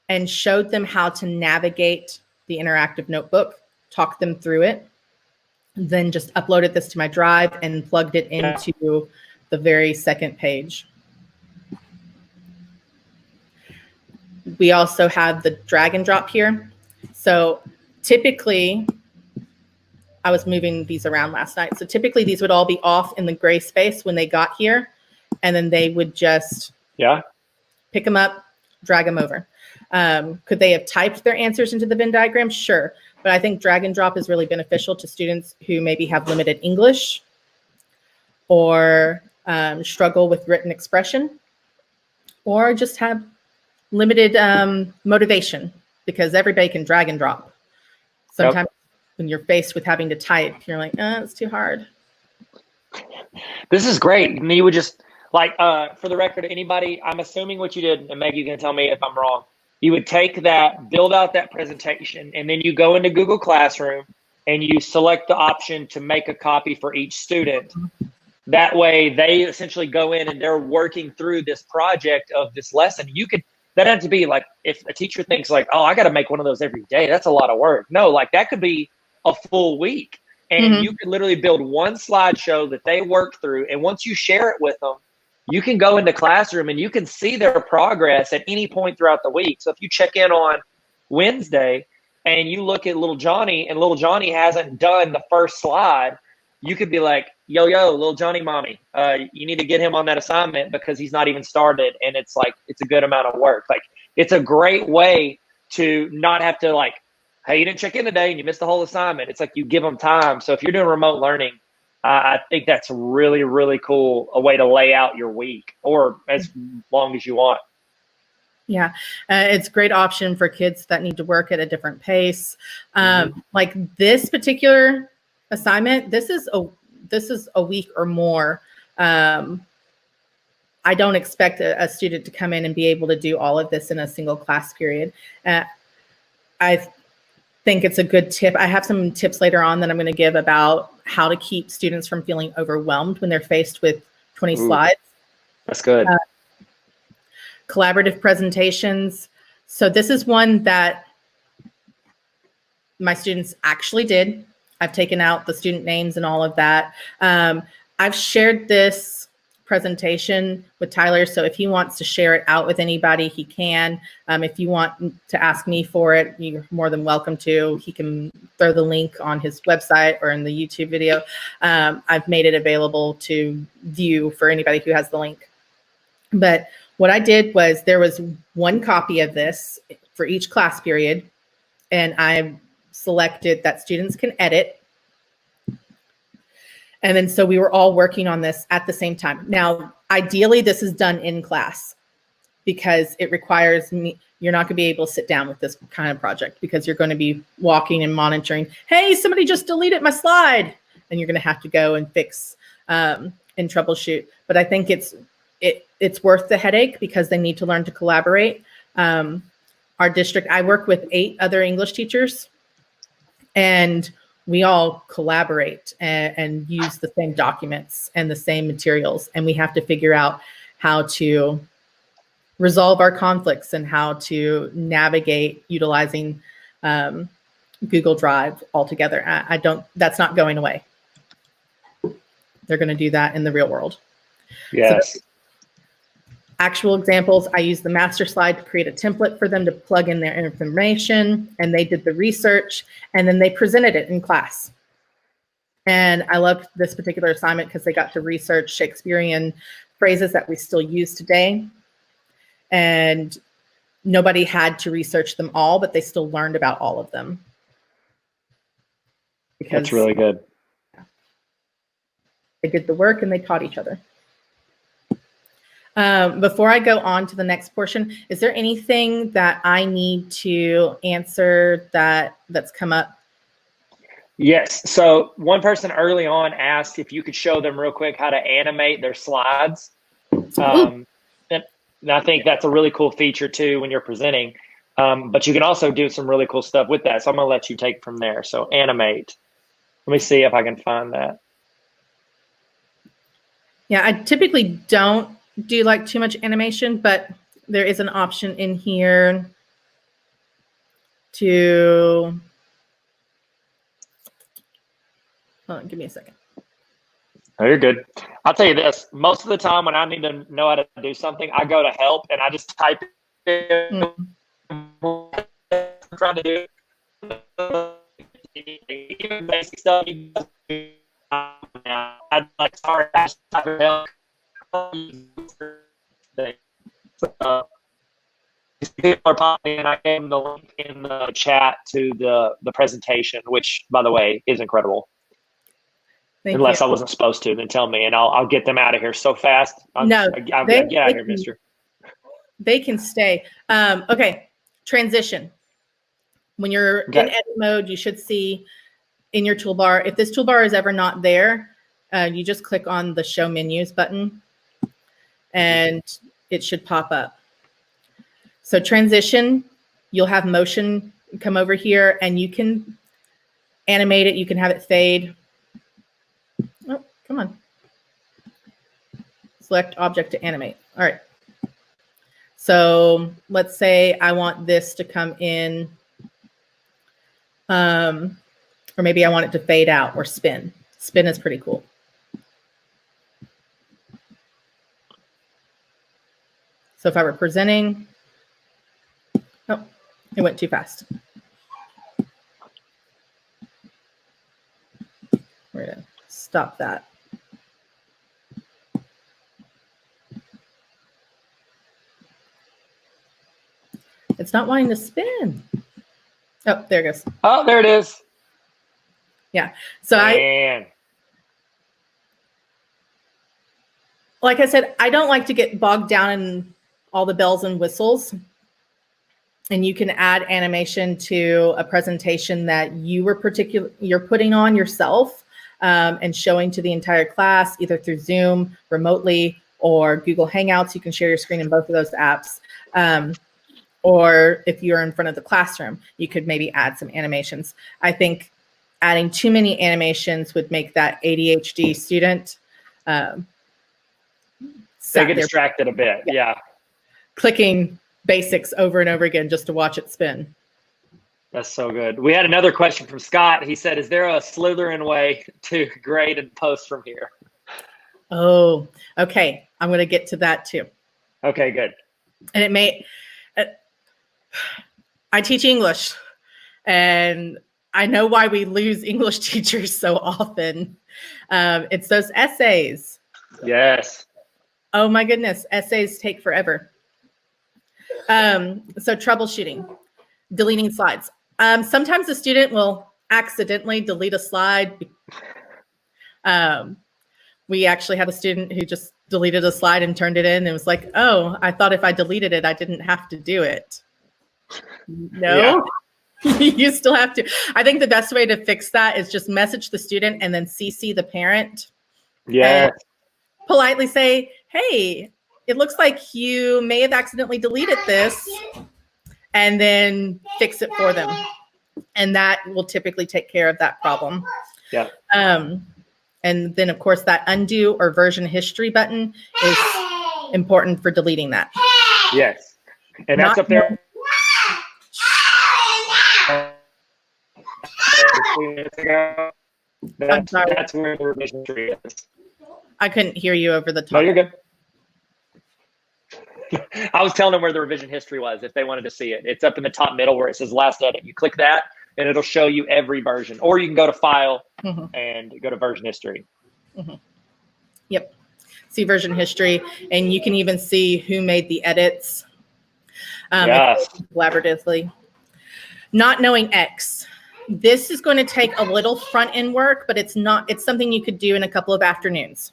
S3: and showed them how to navigate the interactive notebook, talked them through it, then just uploaded this to my drive and plugged it into the very second page. We also have the drag and drop here. So typically, I was moving these around last night. So typically these would all be off in the gray space when they got here, and then they would just pick them up, drag them over. Could they have typed their answers into the Venn diagram? Sure. But I think drag and drop is really beneficial to students who maybe have limited English or struggle with written expression, or just have limited motivation, because everybody can drag and drop. Sometimes when you're faced with having to type, you're like, it's too hard.
S4: This is great. And you would just, like, for the record, anybody, I'm assuming what you did, and Meg, you can tell me if I'm wrong. You would take that, build out that presentation, and then you go into Google Classroom and you select the option to make a copy for each student. That way they essentially go in and they're working through this project of this lesson. You could, that had to be like, if a teacher thinks like, oh, I got to make one of those every day, that's a lot of work. No, like that could be a full week. And you could literally build one slideshow that they work through. And once you share it with them, you can go into Classroom and you can see their progress at any point throughout the week. So if you check in on Wednesday and you look at little Johnny and little Johnny hasn't done the first slide, you could be like, yo, little Johnny mommy, you need to get him on that assignment because he's not even started. And it's like, it's a good amount of work. Like, it's a great way to not have to like, hey, you didn't check in today and you missed the whole assignment. It's like you give them time. So if you're doing remote learning, I think that's really, really cool, a way to lay out your week or as long as you want. Yeah,
S3: it's a great option for kids that need to work at a different pace. Like this particular assignment, this is a week or more. I don't expect a student to come in and be able to do all of this in a single class period. I think it's a good tip. I have some tips later on that I'm going to give about how to keep students from feeling overwhelmed when they're faced with 20 slides.
S4: That's good.
S3: Collaborative presentations. So this is one that my students actually did. I've taken out the student names and all of that. I've shared this presentation with Tyler, so if he wants to share it out with anybody, he can. If you want to ask me for it, you're more than welcome to. He can throw the link on his website or in the YouTube video. I've made it available to view for anybody who has the link. But what I did was there was one copy of this for each class period, and I selected that students can edit. And then so we were all working on this at the same time. Now, ideally, this is done in class because it requires me, you're not going to be able to sit down with this kind of project because you're going to be walking and monitoring, hey, somebody just deleted my slide. And you're going to have to go and fix and troubleshoot. But I think it's worth the headache because they need to learn to collaborate. Our district, I work with 8 other English teachers, and we all collaborate and use the same documents and the same materials. And we have to figure out how to resolve our conflicts and how to navigate utilizing Google Drive altogether. That's not going away. They're going to do that in the real world.
S4: Yes.
S3: So, actual examples, I used the master slide to create a template for them to plug in their information, and they did the research, and then they presented it in class. And I loved this particular assignment because they got to research Shakespearean phrases that we still use today. And nobody had to research them all, but they still learned about all of them.
S4: That's really good.
S3: They did the work and they taught each other. Before I go on to the next portion, is there anything that I need to answer that's come up?
S4: Yes. So one person early on asked if you could show them real quick how to animate their slides. And I think that's a really cool feature too when you're presenting. But you can also do some really cool stuff with that. So I'm going to let you take from there. So animate. Let me see if I can find that.
S3: Yeah, I typically don't do like too much animation, but there is an option in here to, hold on, give me a second.
S4: Oh, you're good. I'll tell you this. Most of the time when I need to know how to do something, I go to help and I just type in what I'm trying to do. Even basic stuff. I'm like, sorry, I just type in help. People are popping in. I gave them the link in the chat to the presentation, which, by the way, is incredible. Unless I wasn't supposed to, then tell me, and I'll get them out of here so fast. I'll get out of here, mister.
S3: They can stay. Okay, transition. When you're in edit mode, you should see in your toolbar. If this toolbar is ever not there, you just click on the Show Menus button, and it should pop up. So transition, you'll have motion come over here, and you can animate it. You can have it fade. Oh, come on. Select object to animate. All right. So let's say I want this to come in, or maybe I want it to fade out or spin. Spin is pretty cool. So if I were presenting, oh, it went too fast. We're gonna stop that. It's not wanting to spin. Oh, there it goes.
S4: Oh, there it is.
S3: Yeah. So like I said, I don't like to get bogged down in all the bells and whistles. And you can add animation to a presentation that you're putting on yourself and showing to the entire class, either through Zoom, remotely, or Google Hangouts. You can share your screen in both of those apps. Or if you're in front of the classroom, you could maybe add some animations. I think adding too many animations would make that ADHD student
S4: they get distracted a bit. Yeah.
S3: Clicking basics over and over again just to watch it spin.
S4: That's so good. We had another question from Scott. He said, is there a Slytherin way to grade and post from here?
S3: Oh, okay. I'm going to get to that too.
S4: Okay, good.
S3: And it may, I teach English, and I know why we lose English teachers so often. It's those essays.
S4: Yes.
S3: Oh my goodness. Essays take forever. So troubleshooting, deleting slides. Sometimes the student will accidentally delete a slide. We actually had a student who just deleted a slide and turned it in and was like, oh, I thought if I deleted it, I didn't have to do it. No, you still have to. I think the best way to fix that is just message the student and then CC the parent.
S4: Yeah.
S3: Politely say, hey, it looks like you may have accidentally deleted this, and then fix it for them. And that will typically take care of that problem.
S4: Yeah.
S3: And then, of course, that undo or version history button is important for deleting that.
S4: Yes. And that's up there. That's where the revision history is.
S3: I couldn't hear you over the top.
S4: No, you're good. I was telling them where the revision history was if they wanted to see it. It's up in the top middle where it says last edit. You click that and it'll show you every version. Or you can go to file and go to version history.
S3: Yep. See version history. And you can even see who made the edits collaboratively. Not knowing X. This is going to take a little front end work, but it's something you could do in a couple of afternoons.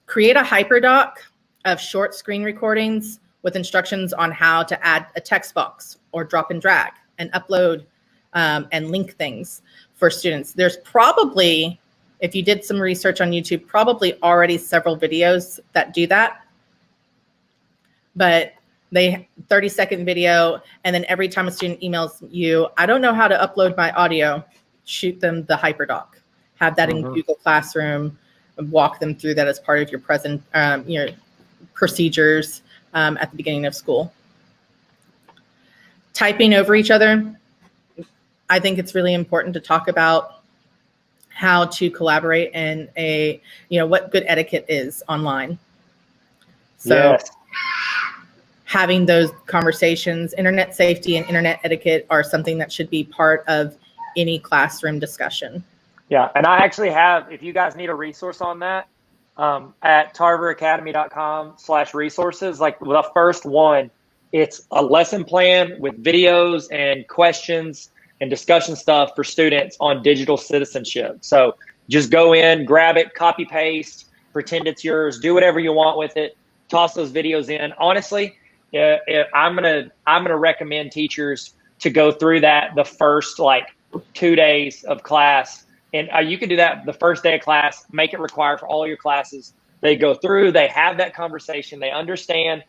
S3: Create a hyperdoc of short screen recordings with instructions on how to add a text box or drop and drag and upload and link things for students. There's probably, if you did some research on YouTube, probably already several videos that do that. But 30-second video, and then every time a student emails you, I don't know how to upload my audio, shoot them the hyperdoc. Have that in Google Classroom, and walk them through that as part of your your procedures at the beginning of school. Typing over each other, I think it's really important to talk about how to collaborate and what good etiquette is online. So
S4: yes.
S3: Having those conversations, internet safety and internet etiquette are something that should be part of any classroom discussion.
S4: Yeah, and I actually have, if you guys need a resource on that, at tarveracademy.com/resources, like the first one, it's a lesson plan with videos and questions and discussion stuff for students on digital citizenship. So just go in, grab it, copy paste, pretend it's yours, do whatever you want with it, toss those videos in. Honestly, I'm gonna recommend teachers to go through that the first 2 days of class. And you can do that the first day of class, make it required for all your classes. They go through, they have that conversation, they understand,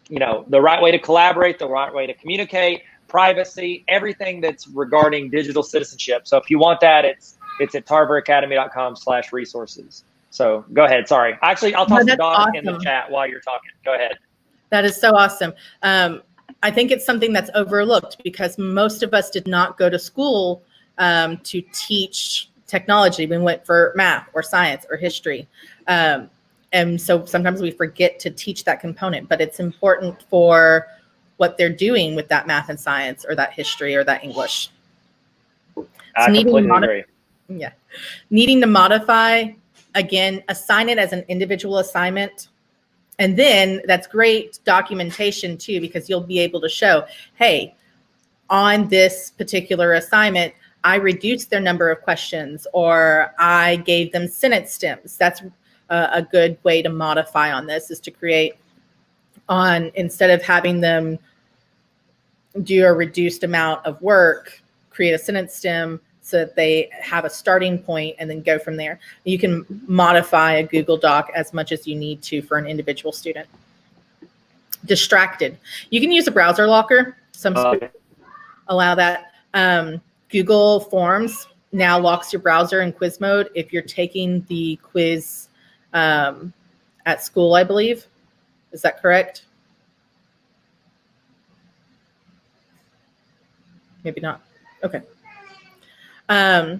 S4: the right way to collaborate, the right way to communicate, privacy, everything that's regarding digital citizenship. So if you want that, it's at tarveracademy.com/resources. So go ahead. Sorry. Actually, I'll toss the dog in the chat while you're talking. Go ahead.
S3: That is so awesome. I think it's something that's overlooked because most of us did not go to school to teach technology. We went for math or science or history. And so sometimes we forget to teach that component, but it's important for what they're doing with that math and science or that history or that English.
S4: I completely agree.
S3: Yeah. Needing to modify, again, assign it as an individual assignment. And then that's great documentation too, because you'll be able to show, hey, on this particular assignment, I reduced their number of questions or I gave them sentence stems. That's a good way to modify on this, is to create instead of having them do a reduced amount of work, create a sentence stem so that they have a starting point and then go from there. You can modify a Google Doc as much as you need to for an individual student. Distracted. You can use a browser locker. Some schools allow that. Google Forms now locks your browser in quiz mode if you're taking the quiz at school, I believe. Is that correct? Maybe not. Okay. I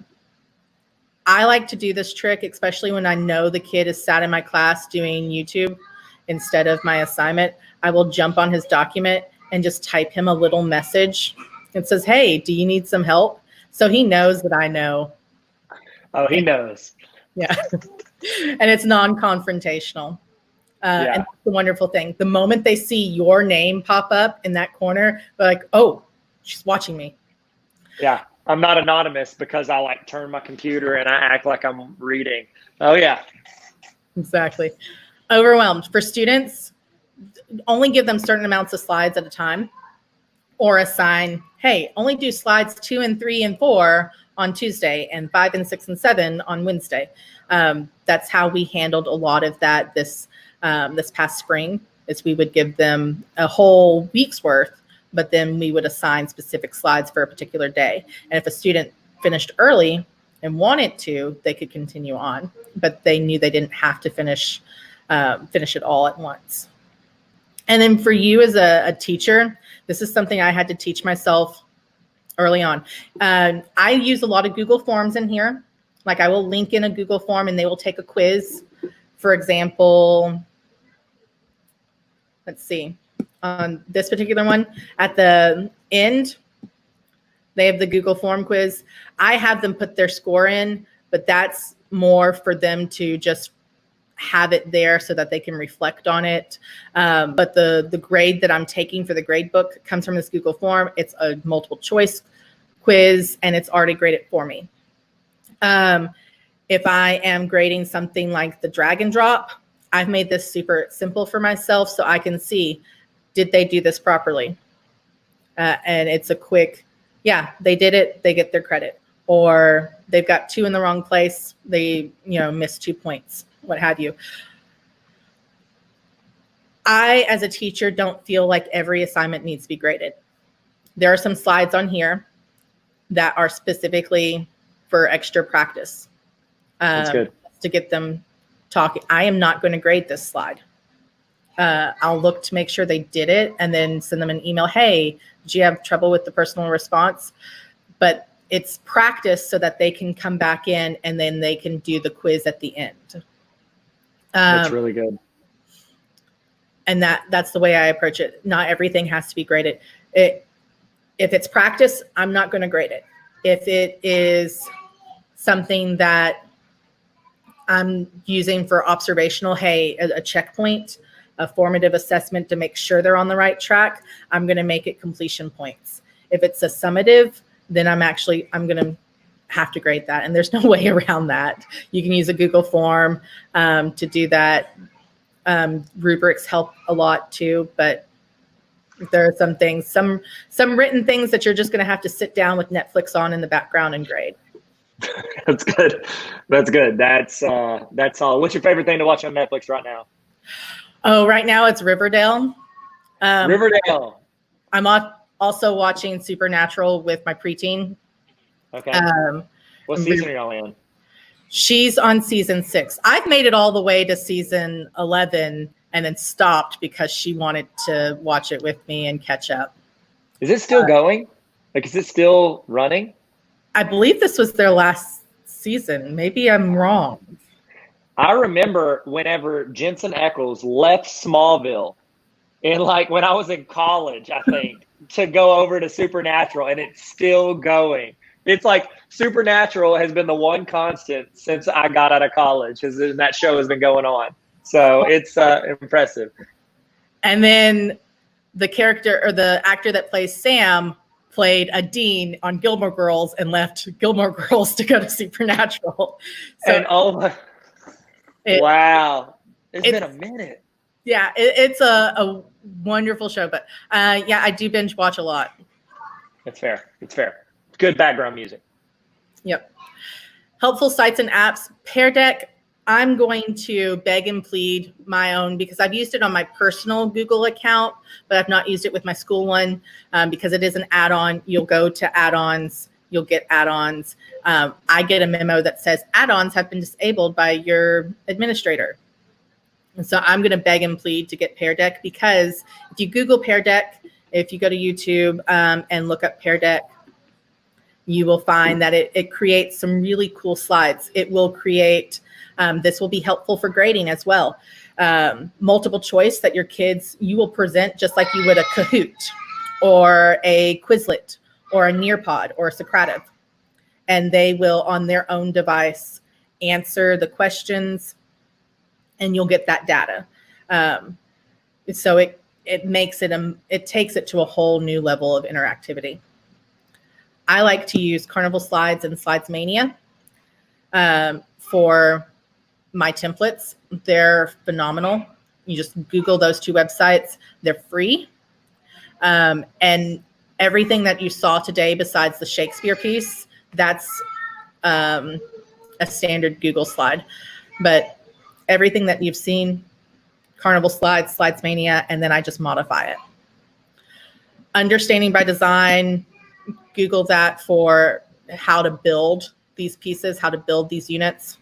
S3: like to do this trick, especially when I know the kid is sat in my class doing YouTube instead of my assignment. I will jump on his document and just type him a little message. It says, hey, do you need some help? So he knows that I know.
S4: Oh, he knows.
S3: Yeah. And it's non-confrontational. And that's the wonderful thing. The moment they see your name pop up in that corner, they're like, oh, she's watching me.
S4: Yeah. I'm not anonymous because I turn my computer and I act like I'm reading. Oh, yeah.
S3: Exactly. Overwhelmed. For students, only give them certain amounts of slides at a time, or assign, hey, only do slides 2 and 3 and 4 on Tuesday and 5 and 6 and 7 on Wednesday. That's how we handled a lot of that this past spring, is we would give them a whole week's worth, but then we would assign specific slides for a particular day. And if a student finished early and wanted to, they could continue on, but they knew they didn't have to finish it all at once. And then for you as a teacher, this is something I had to teach myself early on. I use a lot of Google Forms in here. Like I will link in a Google form and they will take a quiz. For example, let's see. On this particular one, at the end, they have the Google form quiz. I have them put their score in, but that's more for them to just have it there so that they can reflect on it. But the grade that I'm taking for the grade book comes from this Google form. It's a multiple choice quiz and it's already graded for me. If I am grading something like the drag and drop, I've made this super simple for myself so I can see, did they do this properly? And it's a quick, yeah, they did it, they get their credit. Or they've got 2 in the wrong place, they missed 2 points, what have you. I, as a teacher, don't feel like every assignment needs to be graded. There are some slides on here that are specifically for extra practice.
S4: That's good.
S3: To get them talking. I am not going to grade this slide. I'll look to make sure they did it and then send them an email. Hey, did you have trouble with the personal response? But it's practice so that they can come back in and then they can do the quiz at the end.
S4: That's really good.
S3: And that's the way I approach it. Not everything has to be graded. If it's practice, I'm not going to grade it. If it is something that I'm using for observational, hey, a checkpoint, a formative assessment to make sure they're on the right track, I'm going to make it completion points. If it's a summative, then I'm going to have to grade that. And there's no way around that. You can use a Google form to do that. Rubrics help a lot too, but there are some things, some written things that you're just going to have to sit down with Netflix on in the background and grade.
S4: That's good. That's good. That's all. What's your favorite thing to watch on Netflix right now?
S3: Oh, right now it's Riverdale.
S4: Riverdale.
S3: I'm also watching Supernatural with my preteen.
S4: Okay. What season are y'all in?
S3: She's on season 6. I've made it all the way to season 11 and then stopped because she wanted to watch it with me and catch up.
S4: Is it still going? Like, is it still running?
S3: I believe this was their last season. Maybe I'm wrong.
S4: I remember whenever Jensen Ackles left Smallville, and like when I was in college, I think, to go over to Supernatural, and it's still going. It's like Supernatural has been the one constant since I got out of college, and that show has been going on. So it's impressive.
S3: And then the character or the actor that plays Sam played a dean on Gilmore Girls and left Gilmore Girls to go to Supernatural. So
S4: and wow, it's been a minute.
S3: Yeah, it's a wonderful show, but yeah, I do binge watch a lot.
S4: It's fair. It's fair. Good background music.
S3: Yep. Helpful sites and apps. Pear Deck, I'm going to beg and plead my own because I've used it on my personal Google account, but I've not used it with my school one because it is an add-on. You'll go to add-ons. You'll get add-ons. I get a memo that says add-ons have been disabled by your administrator. And so I'm going to beg and plead to get Pear Deck because if you Google Pear Deck, if you go to YouTube and look up Pear Deck, you will find that it creates some really cool slides. It will create, this will be helpful for grading as well. Multiple choice that you will present just like you would a Kahoot or a Quizlet or a Nearpod or a Socrative. And they will, on their own device, answer the questions and you'll get that data. So it makes it takes it to a whole new level of interactivity. I like to use Carnival Slides and Slides Mania for my templates. They're phenomenal. You just Google those 2 websites. They're free. And everything that you saw today besides the Shakespeare piece, that's a standard Google slide. But everything that you've seen, Carnival Slides, Slides Mania, and then I just modify it. Understanding by Design, Google that for how to build these pieces, how to build these units.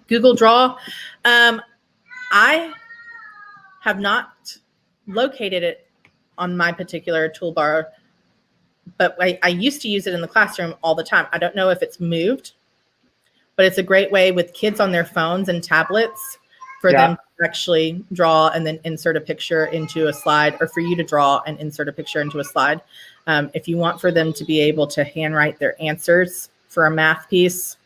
S3: Google Draw, I have not located it on my particular toolbar, but I used to use it in the classroom all the time. I don't know if it's moved, but it's a great way with kids on their phones and tablets for them to actually draw and then insert a picture into a slide, or for you to draw and insert a picture into a slide. If you want for them to be able to handwrite their answers for a math piece,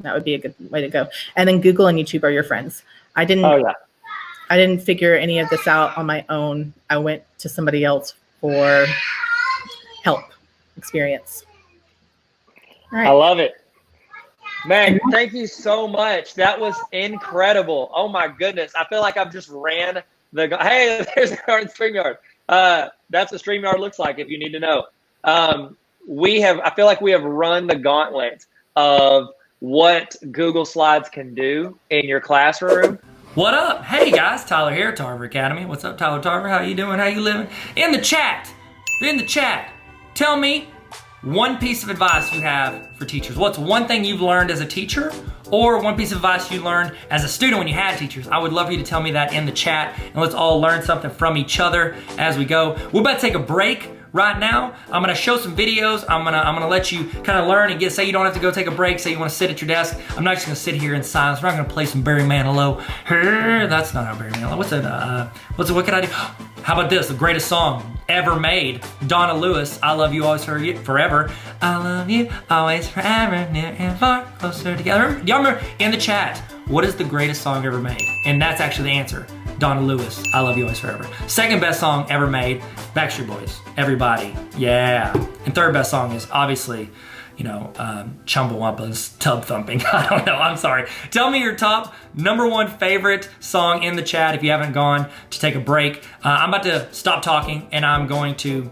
S3: that would be a good way to go. And then Google and YouTube are your friends. I didn't figure any of this out on my own. I went to somebody else for help, experience. All right.
S4: I love it. Meg, thank you so much. That was incredible. Oh my goodness. I feel like I've just ran hey, there's our StreamYard. That's what StreamYard looks like if you need to know. I feel like we have run the gauntlet of what Google Slides can do in your classroom.
S1: What up? Hey guys, Tyler here, Tarver Academy. What's up, Tyler Tarver? How you doing? How you living? In the chat, tell me one piece of advice you have for teachers. What's one thing you've learned as a teacher or one piece of advice you learned as a student when you had teachers. I would love for you to tell me that in the chat, and let's all learn something from each other as we go. We're about to take a break right now. I'm gonna show some videos. I'm gonna let you kind of learn and say you don't have to go take a break, say you wanna sit at your desk. I'm not just gonna sit here in silence. We're not gonna play some Barry Manilow. That's not how Barry Manilow. What can I do? How about this, the greatest song ever made? Donna Lewis, I Love You Always Forever. I love you always forever, near and far, closer together. Y'all remember in the chat, what is the greatest song ever made? And that's actually the answer. Donna Lewis, I Love You Always Forever. Second best song ever made, Backstreet Boys, Everybody, yeah. And third best song is obviously, Chumbawamba's Tub Thumping. I don't know, I'm sorry. Tell me your top #1 favorite song in the chat if you haven't gone to take a break. I'm about to stop talking and I'm going to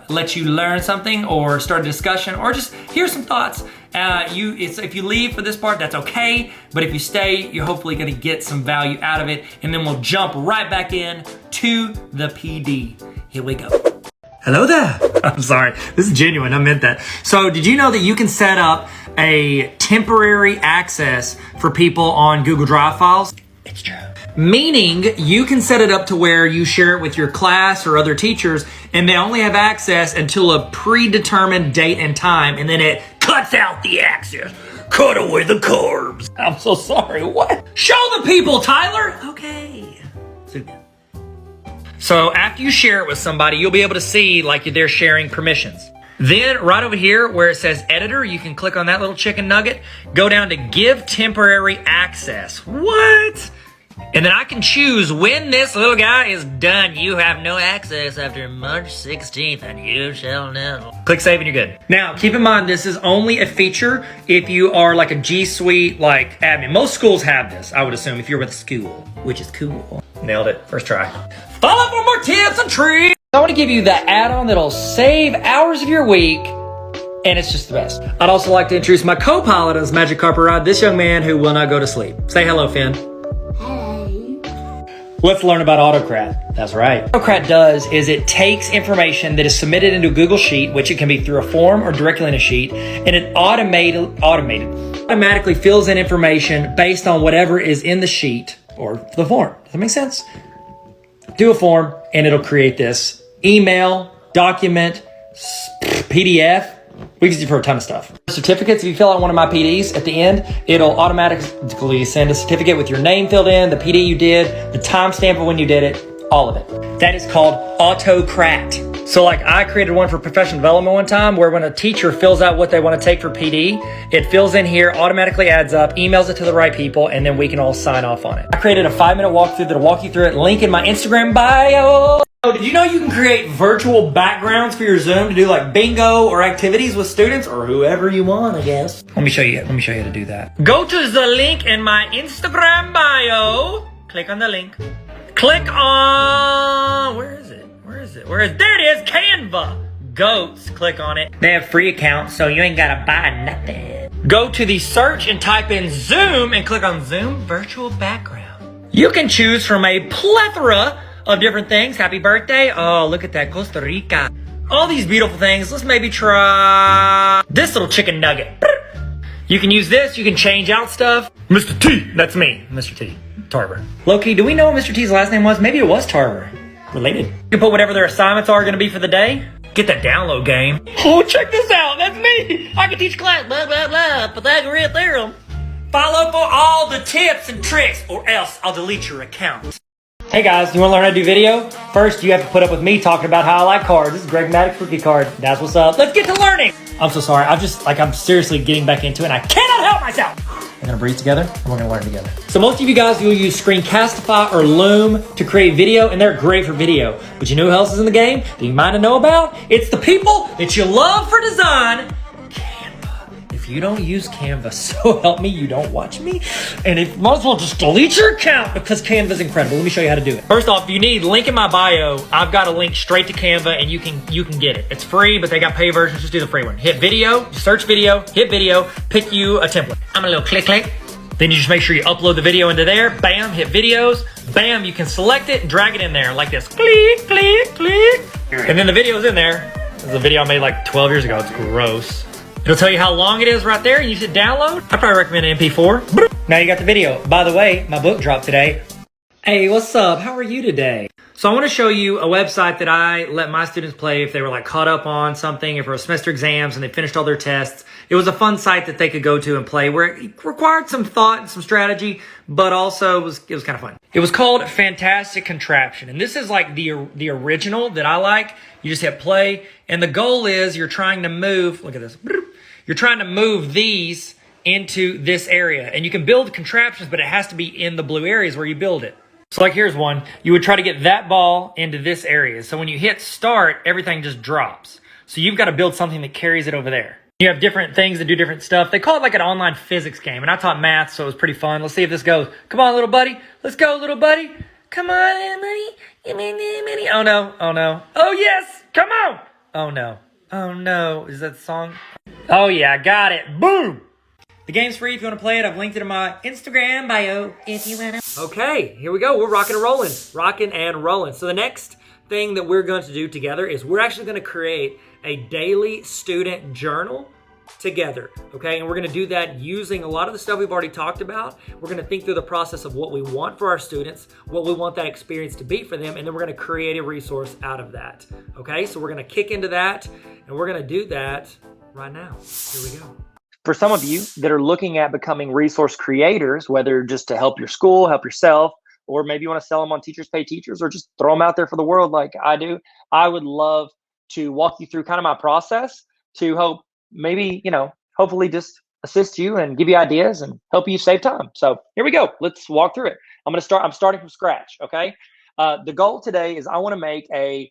S1: let you learn something or start a discussion or just hear some thoughts. If you leave for this part, that's okay. But if you stay, you're hopefully gonna get some value out of it. And then we'll jump right back in to the PD. Here we go. Hello there. I'm sorry, this is genuine, I meant that. So did you know that you can set up a temporary access for people on Google Drive files? It's true. Meaning you can set it up to where you share it with your class or other teachers and they only have access until a predetermined date and time, and then it cuts out the access. Cut away the carbs. I'm so sorry, what? Show the people, Tyler. Okay. So after you share it with somebody, you'll be able to see like they're sharing permissions. Then right over here where it says editor, you can click on that little chicken nugget, go down to give temporary access. What? And then I can choose when this little guy is done. You have no access after March 16th and you shall know. Click save and you're good. Now, keep in mind, this is only a feature if you are like a G Suite admin. Most schools have this, I would assume, if you're with a school, which is cool. Nailed it, first try. Follow for more tips and tricks. I want to give you the add-on that'll save hours of your week, and it's just the best. I'd also like to introduce my co-pilot on this magic carpet ride, this young man who will not go to sleep. Say hello, Finn. Let's learn about AutoCrat. That's right. What AutoCrat does is it takes information that is submitted into a Google Sheet, which it can be through a form or directly in a sheet, and it automatically fills in information based on whatever is in the sheet or the form. Does that make sense? Do a form, and it'll create this email, document, PDF. We can use it for a ton of stuff. Certificates, if you fill out one of my PDs at the end, it'll automatically send a certificate with your name filled in, the PD you did, the timestamp of when you did it, all of it. That is called AutoCrat. So I created one for professional development one time where when a teacher fills out what they want to take for PD, it fills in here, automatically adds up, emails it to the right people, and then we can all sign off on it. I created a 5-minute walkthrough that'll walk you through it. Link in my Instagram bio. Oh, did you know you can create virtual backgrounds for your Zoom to do bingo or activities with students or whoever you want, I guess? Let me show you how to do that. Go to the link in my Instagram bio. Click on the link. Click on, there it is, Canva. Goats, click on it. They have free accounts, so you ain't gotta buy nothing. Go to the search and type in Zoom and click on Zoom Virtual Background. You can choose from a plethora of different things. Happy birthday. Oh, look at that, Costa Rica. All these beautiful things. Let's maybe try this little chicken nugget. You can use this, you can change out stuff. Mr. T, that's me, Mr. T, Tarver. Low-key, do we know what Mr. T's last name was? Maybe it was Tarver. Related. You can put whatever their assignments are gonna be for the day. Get that download game. Oh, check this out, that's me. I can teach class, blah, blah, blah, Pythagorean theorem. Follow for all the tips and tricks or else I'll delete your account. Hey guys, you wanna learn how to do video? First, you have to put up with me talking about how I like cards. This is Greg Maddox rookie card. That's what's up. Let's get to learning. I'm so sorry. I'm seriously getting back into it and I cannot help myself. We're gonna breathe together and we're gonna learn together. So most of you guys will use Screencastify or Loom to create video, and they're great for video. But you know who else is in the game that you might not know about? It's the people that you love for design, Canva. If you don't use Canva, so help me, you don't watch me. And you might as well just delete your account because Canva's incredible. Let me show you how to do it. First off, if you need link in my bio, I've got a link straight to Canva and you can get it. It's free, but they got pay versions. Just do the free one. Hit video, search video, hit video, pick you a template. I'm a little click. Then you just make sure you upload the video into there. Bam, hit videos. Bam, you can select it and drag it in there like this. Click. And then the video's in there. This is a video I made 12 years ago. It's gross.
S2: It'll tell you how long it is right there, and you should download. I probably recommend an MP4. Now you got the video. By the way, my book dropped today. Hey, what's up? How are you today? So I want to show you a website that I let my students play if they were like caught up on something, if it was semester exams and they finished all their tests. It was a fun site that they could go to and play where it required some thought and some strategy, but also it was kind of fun. It was called Fantastic Contraption. And this is like the original that I like. You just hit play. And the goal is you're trying to move, look at this. You're trying to move these into this area. And you can build contraptions, but it has to be in the blue areas where you build it. So like here's one. You would try to get that ball into this area. So when you hit start, everything just drops. So you've got to build something that carries it over there. You have different things that do different stuff. They call it like an online physics game. And I taught math, so it was pretty fun. Let's see if this goes. Come on, little buddy. Let's go, little buddy. Come on, buddy. Oh no. Oh no. Oh yes. Come on. Oh no. Oh no. Is that the song? Oh yeah, I got it. Boom. The game's free if you want to play it. I've linked it in my Instagram bio if you want to. Okay, here we go. We're rocking and rolling. Rocking and rolling. So the next thing that we're going to do together is we're actually going to create a daily student journal together, okay? And we're going to do that using a lot of the stuff we've already talked about. We're going to think through the process of what we want for our students, what we want that experience to be for them, and then we're going to create a resource out of that, okay? So we're going to kick into that, and we're going to do that right now. Here we go.
S4: For some of you that are looking at becoming resource creators, whether just to help your school, help yourself, or maybe you want to sell them on Teachers Pay Teachers or just throw them out there for the world like I do, I would love to walk you through kind of my process to help maybe, hopefully just assist you and give you ideas and help you save time. So here we go. Let's walk through it. I'm starting from scratch, okay? The goal today is I want to make a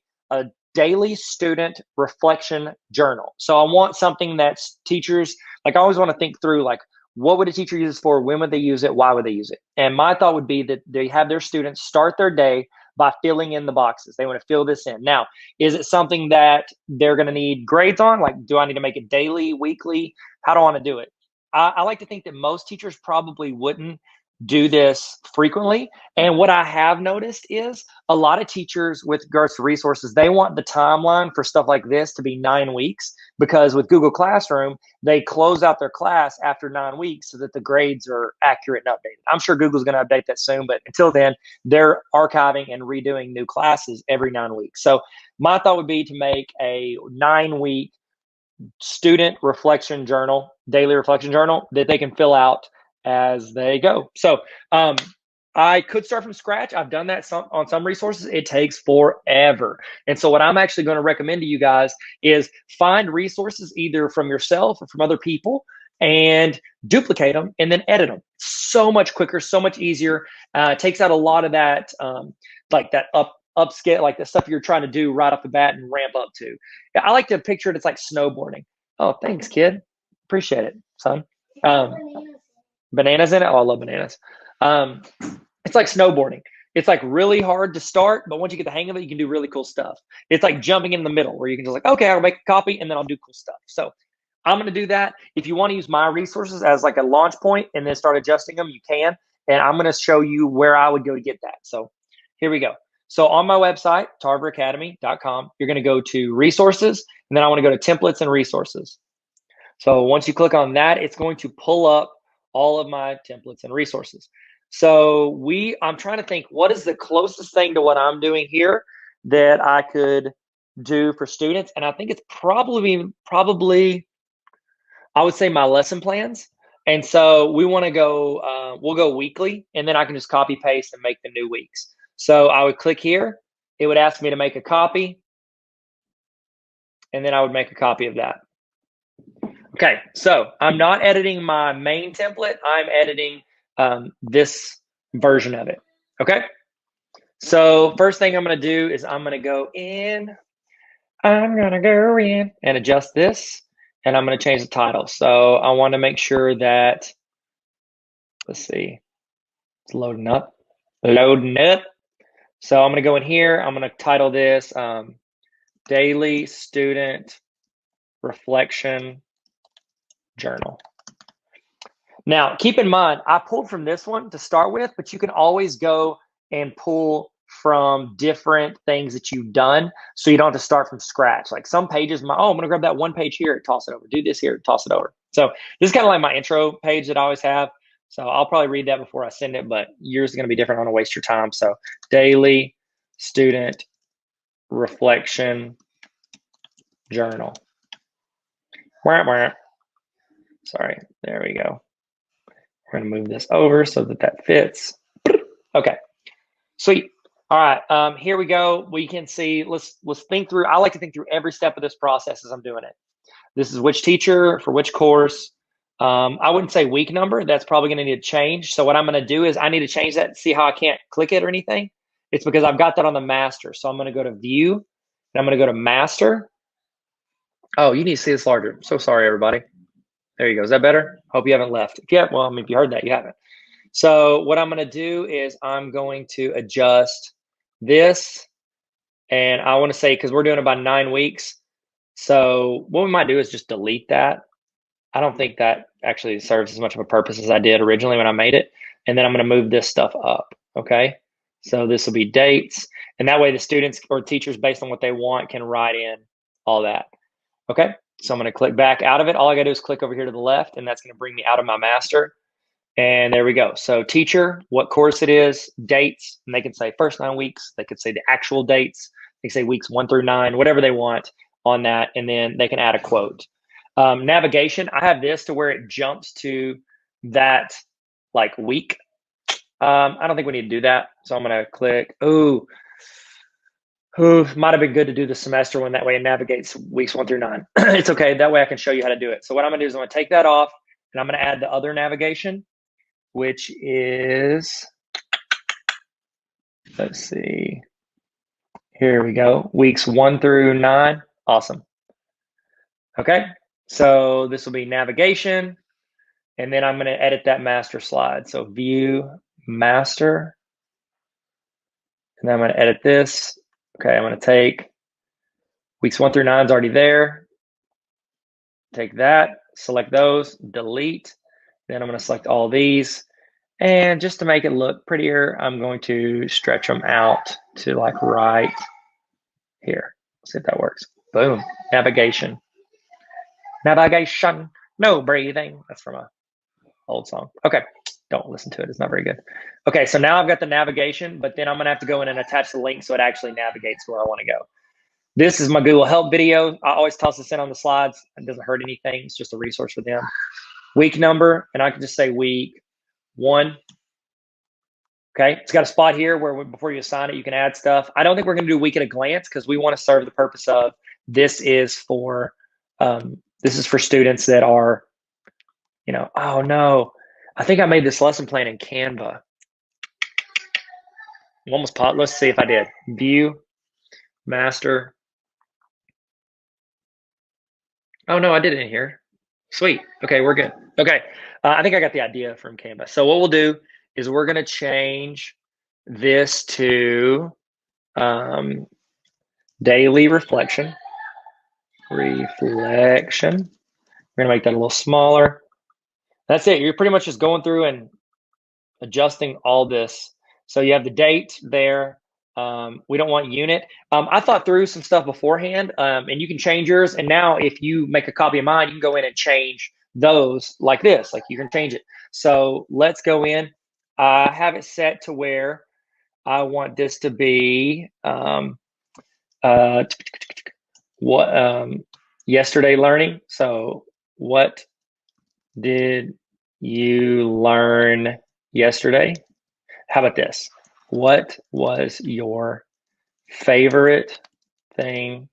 S4: daily student reflection journal. So I want something that's teachers, like I always want to think through like, what would a teacher use it for? When would they use it? Why would they use it? And my thought would be that they have their students start their day by filling in the boxes. They want to fill this in. Now, is it something that they're going to need grades on? Like, do I need to make it daily, weekly? How do I want to do it? I like to think that most teachers probably wouldn't do this frequently. And what I have noticed is a lot of teachers with regards to resources, they want the timeline for stuff like this to be 9 weeks, because with Google Classroom, they close out their class after 9 weeks so that the grades are accurate and updated. I'm sure Google's going to update that soon, but until then, they're archiving and redoing new classes every 9 weeks. So my thought would be to make a 9-week student reflection journal, daily reflection journal that they can fill out as they go. So I could start from scratch. I've done that on some resources. It takes forever. And so what I'm actually going to recommend to you guys is find resources either from yourself or from other people and duplicate them and then edit them. So much quicker, so much easier. Takes out a lot of that, like that upscale, like the stuff you're trying to do right off the bat and ramp up to. I like to picture it. It's like snowboarding. Oh, thanks, kid. Appreciate it, son. Bananas in it. Oh, I love bananas. It's like snowboarding. It's like really hard to start, but once you get the hang of it, you can do really cool stuff. It's like jumping in the middle where you can just like, okay, I'll make a copy and then I'll do cool stuff. So I'm going to do that. If you want to use my resources as like a launch point and then start adjusting them, you can. And I'm going to show you where I would go to get that. So here we go. So on my website, tarveracademy.com, you're going to go to resources, and then I want to go to templates and resources. So once you click on that, it's going to pull up all of my templates and resources. So I'm trying to think, what is the closest thing to what I'm doing here that I could do for students? And I think it's probably I would say my lesson plans. And so we want to go, we'll go weekly, and then I can just copy paste and make the new weeks. So I would click here. It would ask me to make a copy, and then I would make a copy of that. Okay, so I'm not editing my main template. I'm editing this version of it. Okay, so first thing I'm going to do is I'm going to go in. I'm going to go in and adjust this, and I'm going to change the title. So I want to make sure that, let's see, it's loading up. So I'm going to go in here. I'm going to title this Daily Student Reflection Journal. Now, keep in mind, I pulled from this one to start with, but you can always go and pull from different things that you've done, so you don't have to start from scratch. Like some pages, I'm going to grab that one page here, toss it over, do this here, toss it over. So this is kind of like my intro page that I always have. So I'll probably read that before I send it, but yours is going to be different. I don't want to waste your time. So daily student reflection journal. Sorry, there we go. We're going to move this over so that that fits. Okay, sweet. All right, here we go. We can see, let's think through. I like to think through every step of this process as I'm doing it. This is which teacher for which course. I wouldn't say week number. That's probably going to need to change. So what I'm going to do is I need to change that and see how I can't click it or anything. It's because I've got that on the master. So I'm going to go to view and I'm going to go to master. Oh, you need to see this larger. I'm so sorry, everybody. There you go. Is that better? Hope you haven't left. Yeah, well, I mean, if you heard that, you haven't. So what I'm going to do is I'm going to adjust this. And I want to say, because we're doing about 9 weeks. So what we might do is just delete that. I don't think that actually serves as much of a purpose as I did originally when I made it. And then I'm going to move this stuff up. Okay. So this will be dates. And that way the students or teachers, based on what they want, can write in all that. Okay. So I'm going to click back out of it. All I got to do is click over here to the left, and that's going to bring me out of my master. And there we go. So teacher, what course it is, dates, and they can say first 9 weeks. They could say the actual dates. They say weeks 1 through 9, whatever they want on that. And then they can add a quote. Navigation, I have this to where it jumps to that like week. I don't think we need to do that. So I'm going to click, might have been good to do the semester one. That way it navigates weeks 1 through 9. It's okay. That way I can show you how to do it. So what I'm going to do is I'm going to take that off and I'm going to add the other navigation, which is, let's see, here we go. Weeks 1 through 9. Awesome. Okay. So this will be navigation, and then I'm going to edit that master slide. So view master, and then I'm going to edit this. Okay, I'm going to take weeks 1 through 9 is already there. Take that, select those, delete. Then I'm going to select all these. And just to make it look prettier, I'm going to stretch them out to like right here. Let's see if that works. Boom, navigation. Navigation, no breathing. That's from a old song. Okay, don't listen to it. It's not very good. Okay, so now I've got the navigation, but then I'm gonna have to go in and attach the link so it actually navigates where I wanna go. This is my Google Help video. I always toss this in on the slides. It doesn't hurt anything. It's just a resource for them. Week number, and I can just say week 1. Okay, it's got a spot here where before you assign it, you can add stuff. I don't think we're gonna do week at a glance because we wanna serve the purpose of this is for students that are, oh no, I think I made this lesson plan in Canva. Let's see if I did. View, master. Oh no, I did it in here. Sweet. Okay, we're good. Okay, I think I got the idea from Canva. So what we'll do is we're gonna change this to daily reflection. We're gonna make that a little smaller. That's it. You're pretty much just going through and adjusting all this. So you have the date there. We don't want unit. I thought through some stuff beforehand, and you can change yours. And now if you make a copy of mine, you can go in and change those like this. Like you can change it. So let's go in. I have it set to where I want this to be yesterday learning. So what did you learn yesterday? How about this? What was your favorite thing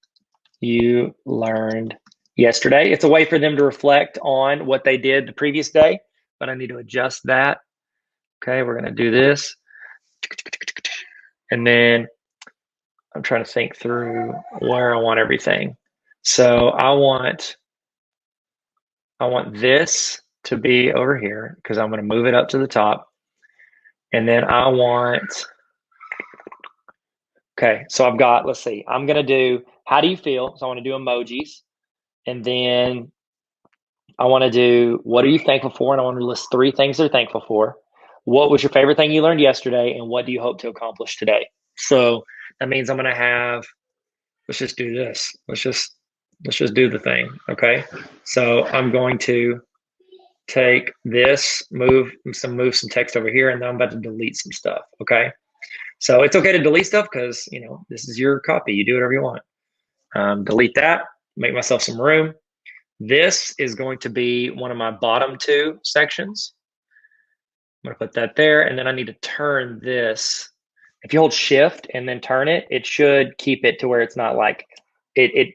S4: you learned yesterday? It's a way for them to reflect on what they did the previous day, but I need to adjust that. Okay, we're going to do this. And then I'm trying to think through where I want everything. So I want this to be over here because I'm going to move it up to the top. And then I want, okay, so I've got, let's see, I'm going to do, how do you feel? So I want to do emojis. And then I want to do, what are you thankful for? And I want to list 3 things they're thankful for. What was your favorite thing you learned yesterday? And what do you hope to accomplish today?
S2: So that means I'm going to have, let's just do this. Let's just do the thing. Okay. So I'm going to take this, move some text over here, and then I'm about to delete some stuff. Okay. So it's okay to delete stuff because, you know, this is your copy. You do whatever you want. Delete that, make myself some room. This is going to be one of my bottom two sections. I'm going to put that there, and then I need to turn this. If you hold shift and then turn it, it should keep it to where it's not like it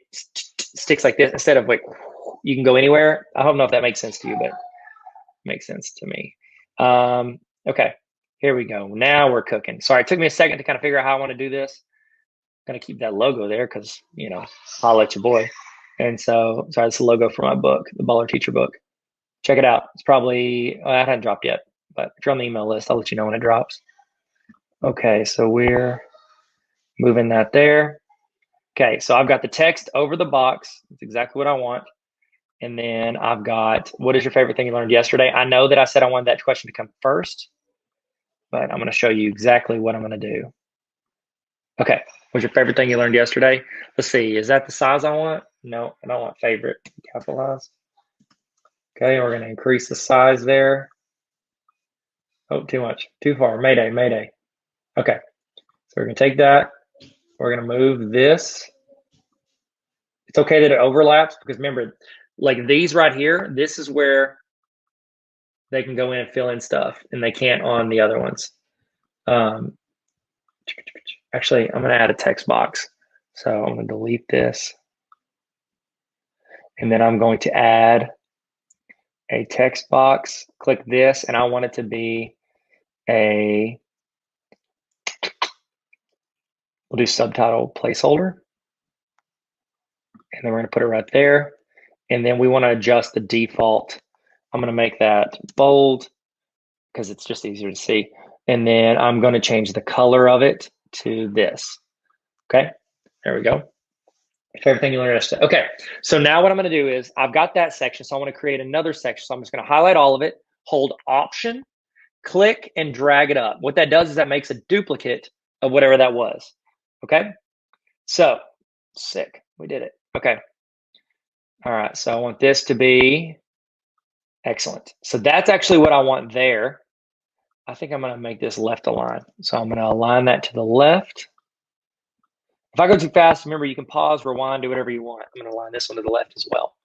S2: sticks like this instead of like you can go anywhere. I don't know if that makes sense to you, but it makes sense to me. Okay, here we go. Now we're cooking. Sorry, it took me a second to kind of figure out how I want to do this. I'm going to keep that logo there because, you know, I'll let your boy. And so, sorry, it's the logo for my book, the Baller Teacher book. Check it out. It's probably, well, it hasn't dropped yet, but if you're on the email list, I'll let you know when it drops. Okay, so we're moving that there. Okay, so I've got the text over the box. That's exactly what I want. And then I've got, what is your favorite thing you learned yesterday? I know that I said I wanted that question to come first, but I'm going to show you exactly what I'm going to do. Okay, what's your favorite thing you learned yesterday? Let's see, is that the size I want? No, I don't want favorite capitalized. Okay, we're going to increase the size there. Oh, too much, too far. Mayday, mayday. Okay, so we're going to take that. We're going to move this. It's okay that it overlaps because remember, like these right here, this is where they can go in and fill in stuff and they can't on the other ones. Actually, I'm going to add a text box. So I'm going to delete this. And then I'm going to add a text box. Click this, and I want it to be a, we'll do subtitle placeholder. And then we're going to put it right there. And then we want to adjust the default. I'm going to make that bold because it's just easier to see. And then I'm going to change the color of it to this. Okay, there we go. Favorite thing you learned yesterday. Okay, so now what I'm going to do is I've got that section, so I want to create another section. So I'm just going to highlight all of it, hold Option, click, and drag it up. What that does is that makes a duplicate of whatever that was. Okay, so sick, we did it. Okay, all right, so I want this to be excellent. So that's actually what I want there. I think I'm going to make this left align. So I'm going to align that to the left. If I go too fast, remember you can pause, rewind, do whatever you want. I'm going to align this one to the left as well.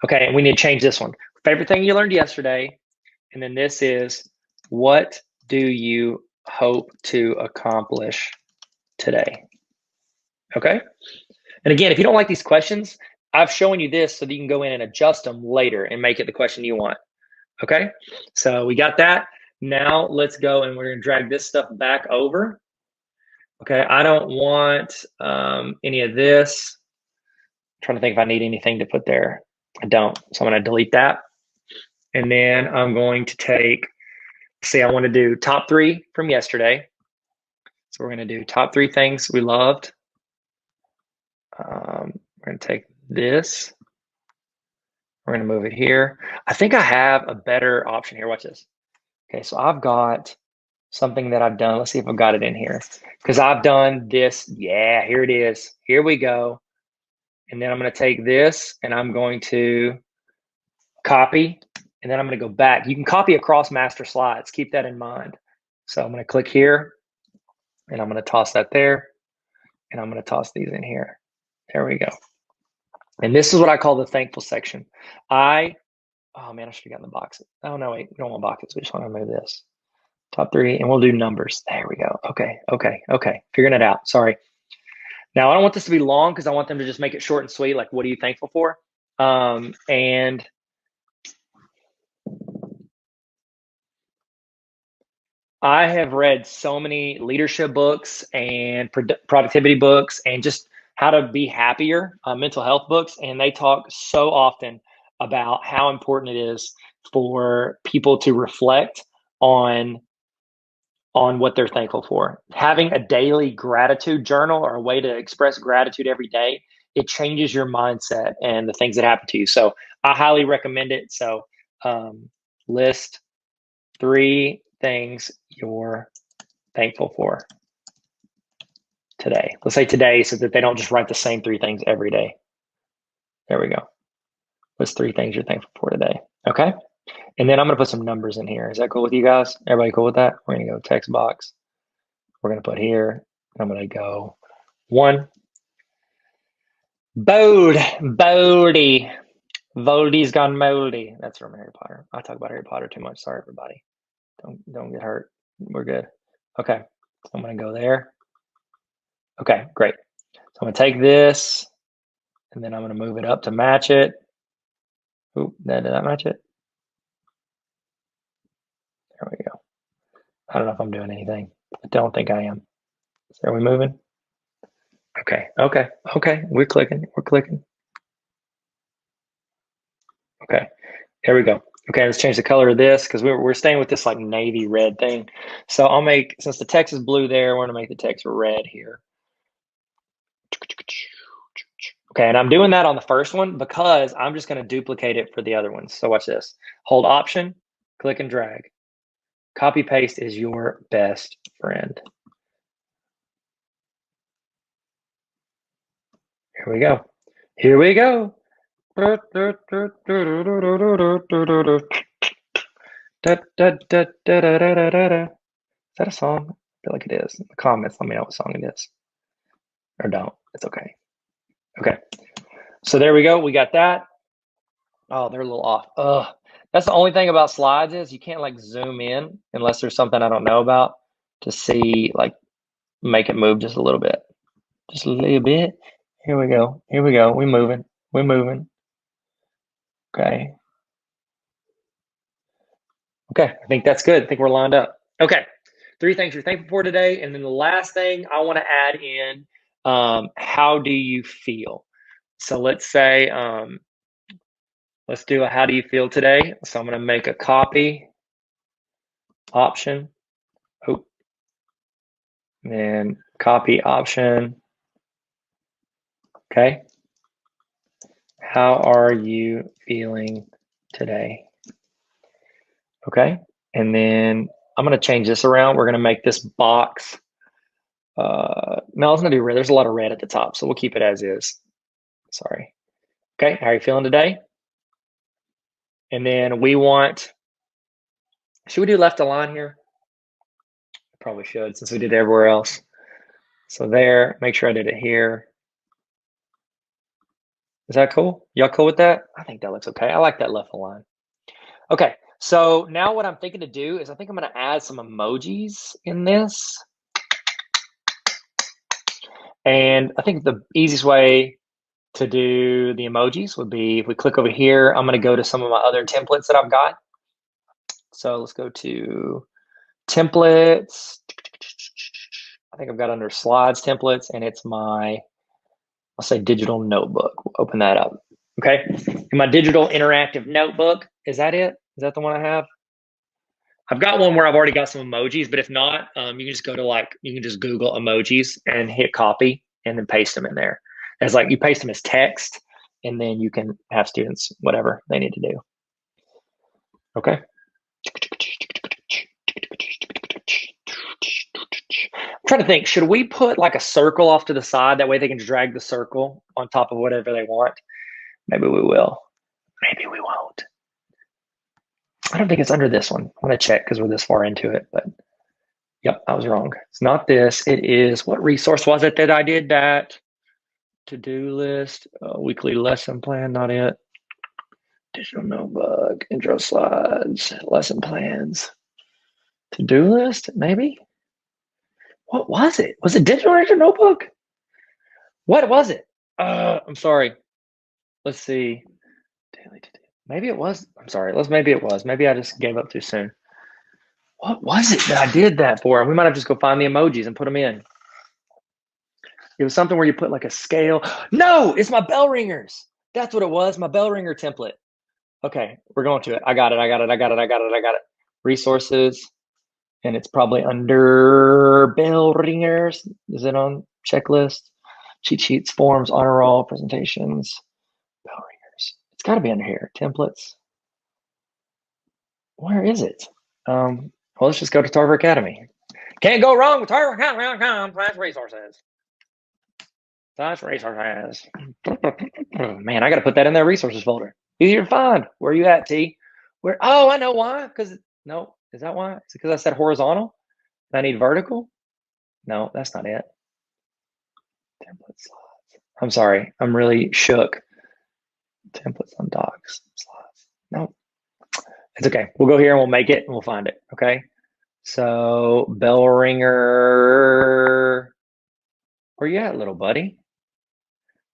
S2: Okay, and we need to change this one. Favorite thing you learned yesterday. And then this is, what do you hope to accomplish today? Okay. And again, if you don't like these questions, I've shown you this so that you can go in and adjust them later and make it the question you want. Okay, so we got that. Now let's go and we're going to drag this stuff back over. Okay, I don't want any of this. I'm trying to think if I need anything to put there. I don't, so I'm going to delete that. And then I'm going to take, say I want to do top 3 from yesterday. So we're going to do top 3 things we loved. We're going to take this. We're going to move it here. I think I have a better option here. Watch this. Okay, so I've got something that I've done. Let's see if I've got it in here. Because I've done this. Yeah, here it is. Here we go. And then I'm going to take this and I'm going to copy. And then I'm going to go back. You can copy across master slides. Keep that in mind. So I'm going to click here. And I'm going to toss that there. And I'm going to toss these in here. There we go. And this is what I call the thankful section. Oh man, I should have gotten the boxes. Oh no, wait, we don't want boxes. We just want to move this. Top 3, and we'll do numbers. There we go. Okay. Figuring it out. Sorry. Now I don't want this to be long because I want them to just make it short and sweet. Like, what are you thankful for? And I have read so many leadership books and productivity books and just how to be happier, mental health books, and they talk so often about how important it is for people to reflect on what they're thankful for. Having a daily gratitude journal or a way to express gratitude every day, it changes your mindset and the things that happen to you. So I highly recommend it. So list 3 things you're thankful for.
S1: today. Let's say today so that they don't just write the same 3 things every day. There we go. What's 3 things you're thankful for today? Okay. And then I'm going to put some numbers in here. Is that cool with you guys? Everybody cool with that? We're going to go text box. We're going to put here. I'm going to go 1. Bodie. Voldy's gone moldy. That's from Harry Potter. I talk about Harry Potter too much. Sorry, everybody. Don't get hurt. We're good. Okay. So I'm going to go there. Okay, great. So I'm going to take this, and then I'm going to move it up to match it. Oop, did that match it? There we go. I don't know if I'm doing anything. I don't think I am. So are we moving? Okay. We're clicking. Okay, there we go. Okay, let's change the color of this because we're staying with this like navy red thing. So I'll make, since the text is blue there, we're gonna make the text red here. Okay, and I'm doing that on the first one because I'm just gonna duplicate it for the other ones. So watch this. Hold Option, click and drag. Copy paste is your best friend. Here we go. Is that a song? I feel like it is. In the comments, let me know what song it is. Or don't. It's okay. Okay. So there we go. We got that. Oh, they're a little off. Ugh. That's the only thing about slides is you can't like zoom in unless there's something I don't know about to see, like make it move just a little bit. Just a little bit. Here we go. We're moving. Okay. Okay, I think that's good. I think we're lined up. Okay, 3 things you're thankful for today. And then the last thing I want to add in, how do you feel? So let's say, let's do a how do you feel today? So I'm going to make a copy option. Oh, and then copy option. Okay. How are you feeling today? Okay. And then I'm going to change this around. We're going to make this box. No, it's going to be red. There's a lot of red at the top, so we'll keep it as is. Sorry. Okay. How are you feeling today? And then we want, should we do left align here? Probably should, since we did everywhere else. So there, make sure I did it here. Is that cool? Y'all cool with that? I think that looks okay. I like that left align. Okay, so now what I'm thinking to do is I think I'm going to add some emojis in this. And I think the easiest way to do the emojis would be if we click over here, I'm going to go to some of my other templates that I've got. So let's go to templates. I think I've got under slides templates, and it's my, I'll say digital notebook. We'll open that up. Okay. In my digital interactive notebook, is that it? Is that the one I have? I've got one where I've already got some emojis, but if not, you can just go to you can just Google emojis and hit copy and then paste them in there. As like you paste them as text, and then you can have students, whatever they need to do. Okay. I'm trying to think, should we put like a circle off to the side? That way they can drag the circle on top of whatever they want. Maybe we will. Maybe we won't. I don't think it's under this one. I'm going to check because we're this far into it, but yep, I was wrong. It's not this. It is, what resource was it that I did that? To-do list, weekly lesson plan, not it. Digital notebook, intro slides, lesson plans. To-do list, maybe? What was it? Was it digital intro notebook? What was it? I'm sorry. Let's see. Daily to-do. Maybe it was. I'm sorry. Maybe it was. Maybe I just gave up too soon. What was it that I did that for? We might have to just go find the emojis and put them in. It was something where you put like a scale. No, it's my bell ringers. That's what it was. My bell ringer template. Okay, we're going to it. I got it. Resources. And it's probably under bell ringers. Is it on checklist? Cheat sheets, forms, honor roll, presentations, bell ringers. It's got to be under here. Templates. Where is it? Well, let's just go to Tarver Academy. Can't go wrong with Tarver Academy.com/resources.
S4: Science resources. Man, I got to put that in their resources folder. Easier to find. Where are you at, T? Where? Oh, I know why. Because no, is that why? Is it because I said horizontal? I need vertical? No, that's not it. Template slides. I'm sorry. I'm really shook. Templates on docs slides. No, it's okay. We'll go here and we'll make it and we'll find it. Okay. So bell ringer. Where you at, little buddy?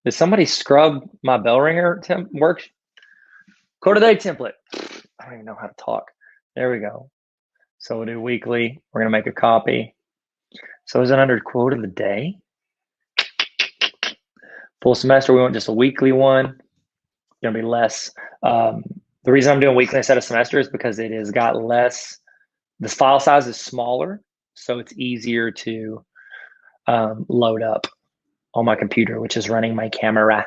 S4: Did somebody scrub my bell ringer work? Quote of the day template. I don't even know how to talk. There we go. So we'll do weekly. We're going to make a copy. So is it under quote of the day? Full semester, we want just a weekly one. It's going to be less. The reason I'm doing weekly instead of semester is because it has got less. The file size is smaller, so it's easier to load up on my computer, which is running my camera.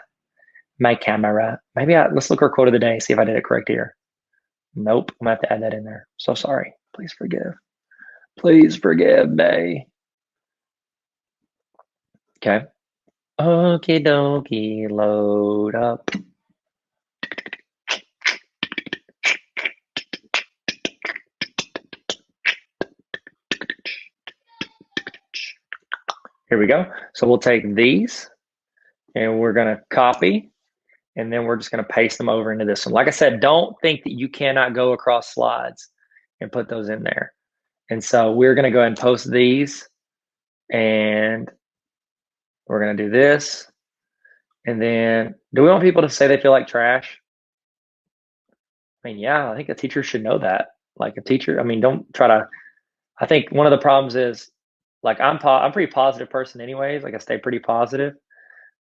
S4: Maybe let's look at our quote of the day, see if I did it correct here. Nope, I'm gonna have to add that in there. So sorry. Please forgive. Please forgive me. Okay. Okie dokie, load up. Here we go. So we'll take these and we're gonna copy, and then we're just gonna paste them over into this one. Like I said, don't think that you cannot go across slides and put those in there. And so we're gonna go ahead and post these, and we're gonna do this. And then, do we want people to say they feel like trash? I mean, yeah, I think a teacher should know that. Like a teacher, I mean, don't try to, I think one of the problems is, like, I'm a pretty positive person anyways. Like I stay pretty positive,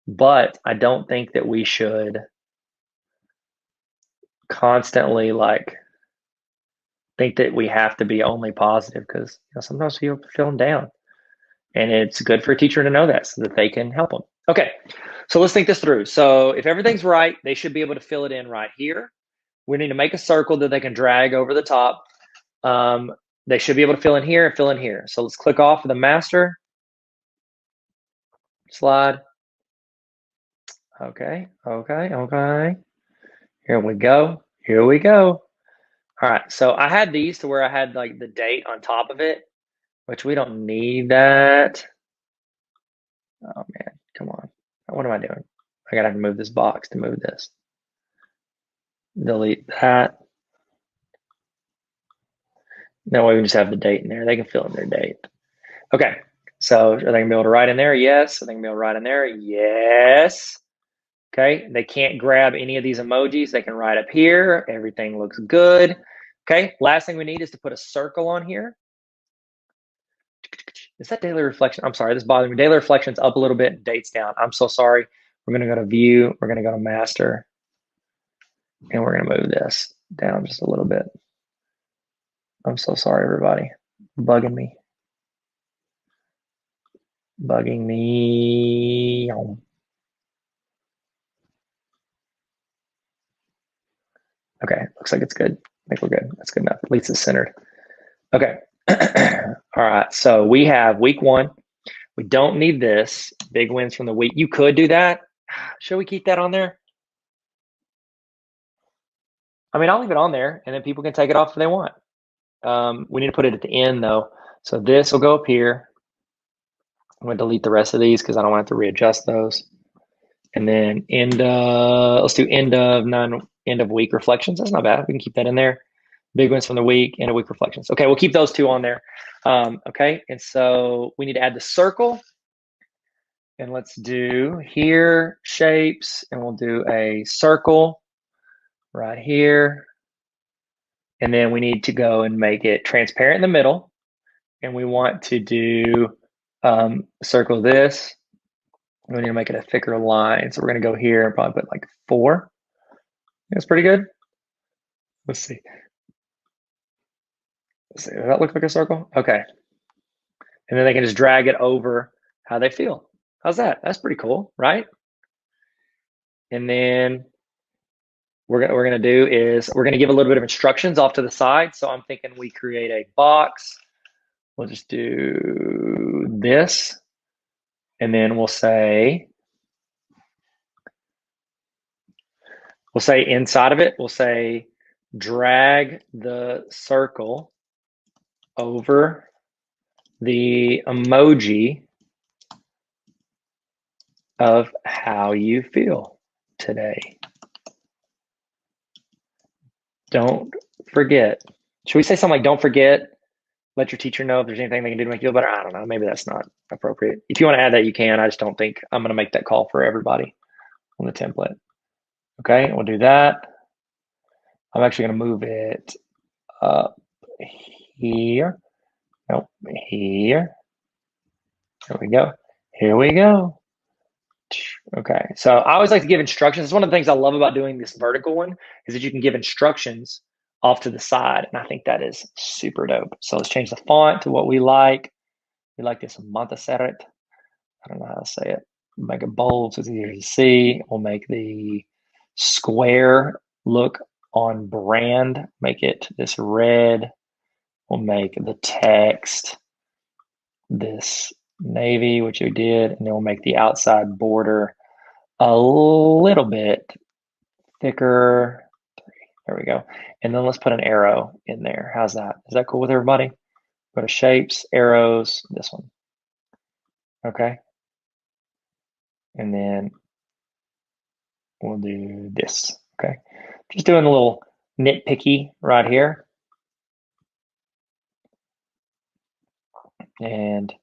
S4: but I don't think that we should constantly like think that we have to be only positive, because sometimes people are feeling down, and it's good for a teacher to know that so that they can help them. Okay, so let's think this through. So if everything's right, they should be able to fill it in right here. We need to make a circle that they can drag over the top. They should be able to fill in here and fill in here. So let's click off of the master slide. Okay. Here we go. All right, so I had these to where I had like the date on top of it, which we don't need that. Oh man, come on. What am I doing? I gotta have to move this box to move this. Delete that. That way we can just have the date in there. They can fill in their date. Okay, so are they gonna be able to write in there? Yes. Are they gonna be able to write in there? Yes. Okay, they can't grab any of these emojis. They can write up here. Everything looks good. Okay, last thing we need is to put a circle on here. Is that daily reflection? I'm sorry, this bothers me. Daily reflection's up a little bit, date's down. I'm so sorry. We're gonna go to view, we're gonna go to master, and we're gonna move this down just a little bit. I'm so sorry, everybody. Bugging me. Okay, looks like it's good. I think we're good. That's good enough. At least it's centered. Okay. All right, so we have week 1. We don't need this. Big wins from the week. You could do that. Should we keep that on there? I mean, I'll leave it on there, and then people can take it off if they want. We need to put it at the end, though. So this will go up here. I'm going to delete the rest of these because I don't want to have to readjust those. And then let's do end of week reflections. That's not bad. We can keep that in there. Big wins from the week, end of week reflections. Okay, we'll keep those 2 on there. Okay, and so we need to add the circle. And let's do here, shapes, and we'll do a circle right here. And then we need to go and make it transparent in the middle. And we want to do circle this. We need to make it a thicker line. So we're going to go here and probably put like 4. That's pretty good. Let's see. Does that look like a circle? Okay. And then they can just drag it over how they feel. How's that? That's pretty cool, right? And then what we're gonna do is we're gonna give a little bit of instructions off to the side. So I'm thinking we create a box. We'll just do this, and then we'll say We'll say inside of it, we'll say drag the circle over the emoji of how you feel today. Don't forget. Should we say something like, don't forget, let your teacher know if there's anything they can do to make you feel better? I don't know. Maybe that's not appropriate. If you want to add that, you can. I just don't think I'm going to make that call for everybody on the template. Okay, we'll do that. I'm actually going to move it up here. Nope, here. There we go. Here we go. Okay, so I always like to give instructions. It's one of the things I love about doing this vertical one is that you can give instructions off to the side, and I think that is super dope. So let's change the font to what we like. We like this Montserrat. I don't know how to say it. We'll make it bold so it's easier to see. We'll make the square look on brand. Make it this red. We'll make the text this navy, which we did, and then we'll make the outside border a little bit thicker. There we go. And then let's put an arrow in there. How's that? Is that cool with everybody? Go to shapes, arrows, this one. Okay. And then we'll do this. Okay. Just doing a little nitpicky right here. And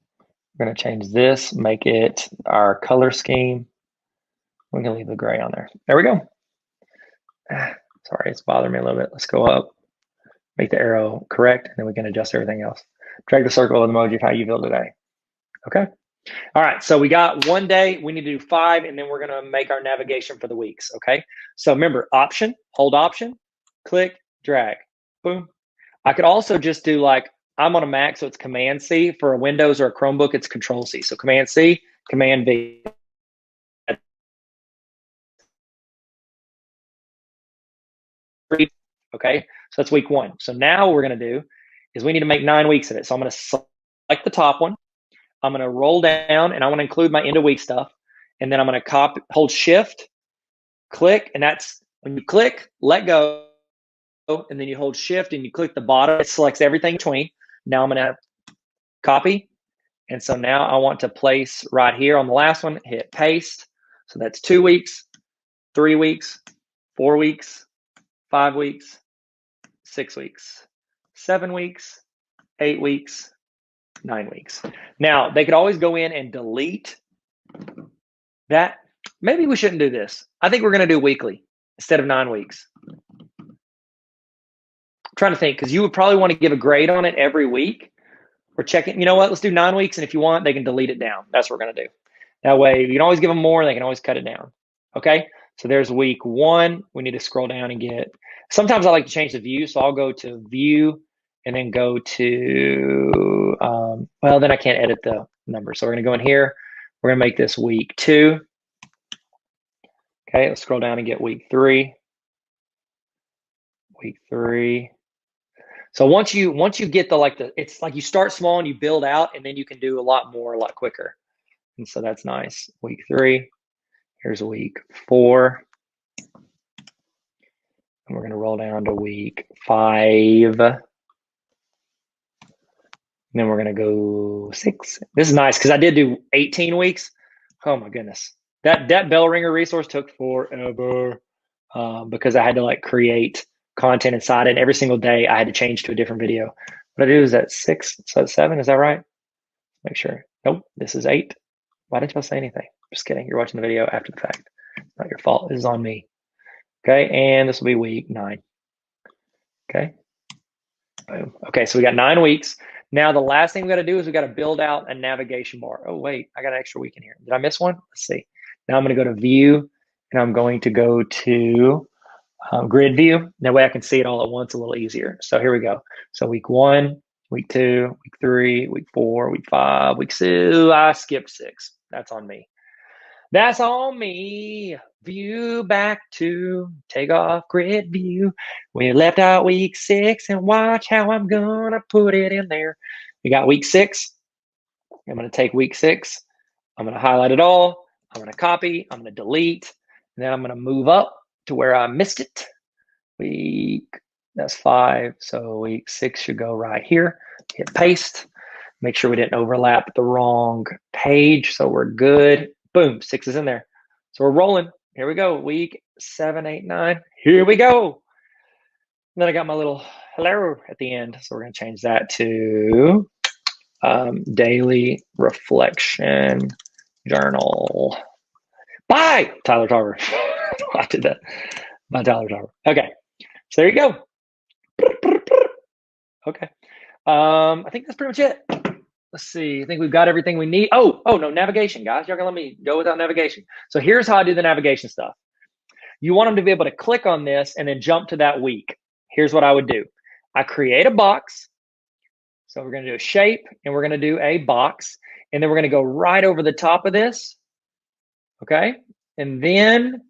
S4: we're going to change this, make it our color scheme. We're going to leave the gray on there. There we go. Sorry, it's bothering me a little bit. Let's go up, make the arrow correct, and then we can adjust everything else. Drag the circle of the emoji of how you feel today. Okay. All right. So we got 1 day. We need to do 5, and then we're going to make our navigation for the weeks. Okay. So remember, option, hold option, click, drag, boom. I could also just do like, I'm on a Mac, so it's Command C. For a Windows or a Chromebook, it's Control C. So Command C, Command V. Okay, so that's week 1. So now what we're going to do is we need to make 9 weeks of it. So I'm going to select the top one. I'm going to roll down, and I want to include my end of week stuff. And then I'm going to copy, hold Shift, click, and that's when you click, let go, and then you hold Shift and you click the bottom. It selects everything in between. Now I'm going to copy. And so now I want to place right here on the last one, hit paste. So that's 2 weeks, 3 weeks, 4 weeks, 5 weeks, 6 weeks, 7 weeks, 8 weeks, 9 weeks. Now, they could always go in and delete that. Maybe we shouldn't do this. I think we're going to do weekly instead of 9 weeks. I'm trying to think, because you would probably want to give a grade on it every week. We're checking, you know what? Let's do 9 weeks, and if you want, they can delete it down. That's what we're going to do. That way, you can always give them more, and they can always cut it down. Okay? So there's week 1. We need to scroll down and get, sometimes I like to change the view, so I'll go to view and then go to, well, then I can't edit the number. So we're going to go in here. We're going to make this week 2. Okay, let's scroll down and get week 3. Week 3. So once you get it's like you start small and you build out, and then you can do a lot more, a lot quicker. And so that's nice. Week 3. Here's week 4. And we're going to roll down to week 5. And then we're going to go 6. This is nice because I did do 18 weeks. Oh my goodness. That bell ringer resource took forever because I had to like create content inside it. And every single day I had to change to a different video. What I do is that 6, so that's 7. Is that right? Make sure. Nope, this is 8. Why didn't y'all say anything? Just kidding. You're watching the video after the fact. It's not your fault. This is on me. Okay, and this will be week 9. Okay. Boom. Okay, so we got 9 weeks. Now the last thing we got to do is we got to build out a navigation bar. Oh wait, I got an extra week in here. Did I miss one? Let's see. Now I'm going to go to view, and I'm going to go to grid view. That way I can see it all at once a little easier. So here we go. So week 1, week 2, week 3, week 4, week 5, week 6. I skipped 6. That's on me. That's on me. View back to take off grid view. We left out week 6 and watch how I'm gonna put it in there. We got week 6. I'm gonna take week 6. I'm gonna highlight it all. I'm gonna copy. I'm gonna delete. And then I'm gonna move up to where I missed it. That's 5. So week 6 should go right here. Hit paste. Make sure we didn't overlap the wrong page. So we're good. Boom, 6 is in there. So we're rolling. Here we go. Week 7, 8, 9. Here we go. And then I got my little hello at the end. So we're going to change that to daily reflection journal. Bye, Tyler Tarver. I did that. By Tyler Tarver. Okay. So there you go. Okay. I think that's pretty much it. Let's see. I think we've got everything we need. Oh, no, navigation, guys. Y'all gonna let me go without navigation. So here's how I do the navigation stuff. You want them to be able to click on this and then jump to that week. Here's what I would do. I create a box. So we're gonna do a shape and we're gonna do a box. And then we're gonna go right over the top of this. Okay. And then,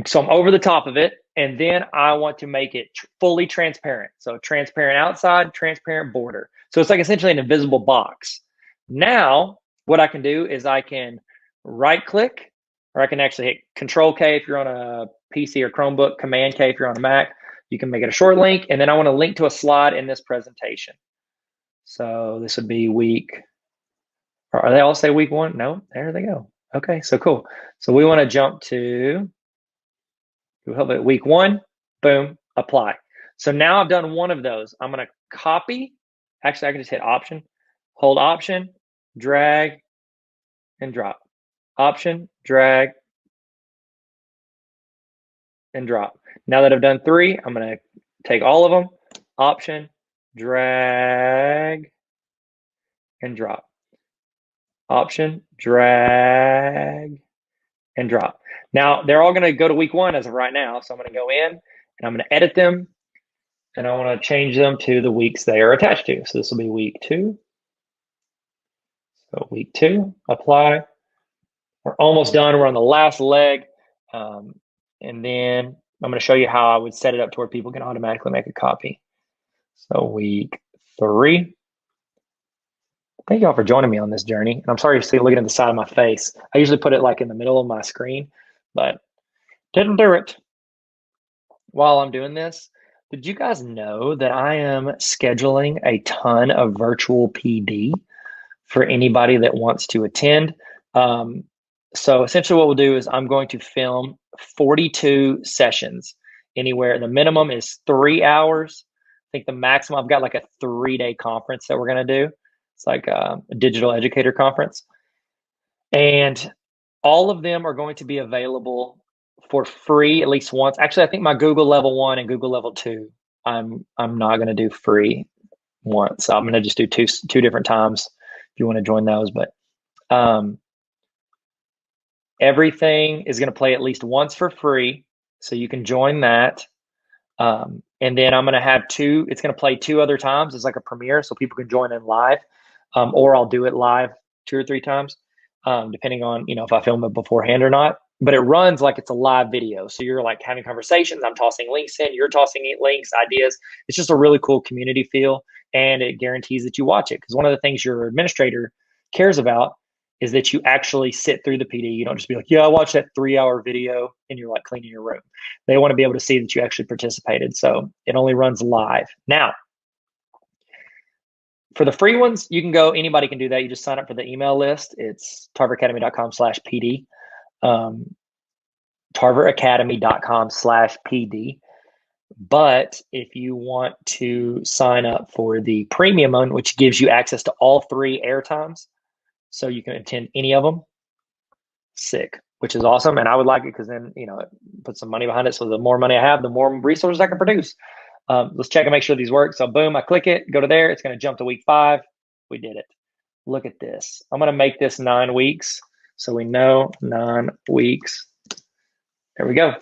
S4: so I'm over the top of it. And then I want to make it fully transparent. So transparent outside, transparent border. So it's like essentially an invisible box. Now, what I can do is I can right click, or I can actually hit Control K if you're on a PC or Chromebook, Command K if you're on a Mac. You can make it a short link. And then I want to link to a slide in this presentation. So this would be week, or they all say week 1? No, there they go. Okay, so cool. So we want to jump to week 1, boom, apply. So now I've done one of those. I'm going to copy. Actually, I can just hit Option, hold Option, drag, and drop. Option, drag, and drop. Now that I've done 3, I'm going to take all of them, Option, drag, and drop. Option, drag, and drop. Now they're all going to go to week 1 as of right now. So I'm going to go in and I'm going to edit them and I want to change them to the weeks they are attached to. So this will be week 2. So week 2, apply. We're almost done. We're on the last leg. And then I'm going to show you how I would set it up to where people can automatically make a copy. So week 3. Thank y'all for joining me on this journey. And I'm sorry you see looking at the side of my face. I usually put it like in the middle of my screen, but didn't do it. While I'm doing this, did you guys know that I am scheduling a ton of virtual PD for anybody that wants to attend? So essentially what we'll do is I'm going to film 42 sessions anywhere. The minimum is 3 hours. I think the maximum, I've got like a 3-day conference that we're going to do. It's like a digital educator conference. And all of them are going to be available for free at least once. Actually, I think my Google level 1 and Google level 2, I'm not going to do free once. So I'm going to just do two different times if you want to join those. But everything is going to play at least once for free. So you can join that. And then I'm going to have it's going to play 2 other times. It's like a premiere so people can join in live. Or I'll do it live 2 or 3 times, depending on, if I film it beforehand or not. But it runs like it's a live video. So you're like having conversations. I'm tossing links in. You're tossing in links, ideas. It's just a really cool community feel. And it guarantees that you watch it. Because one of the things your administrator cares about is that you actually sit through the PD. You don't just be like, yeah, I watched that 3-hour video and you're like cleaning your room. They want to be able to see that you actually participated. So it only runs live. Now, for the free ones, you can go, anybody can do that. You just sign up for the email list. It's tarveracademy.com/PD. tarveracademy.com/PD. But if you want to sign up for the premium one, which gives you access to all 3 air times, so you can attend any of them, sick, which is awesome. And I would like it because then, put some money behind it. So the more money I have, the more resources I can produce. Let's check and make sure these work. So boom, I click it, go to there. It's going to jump to week 5. We did it. Look at this. I'm going to make this 9 weeks. So we know 9 weeks. There we go.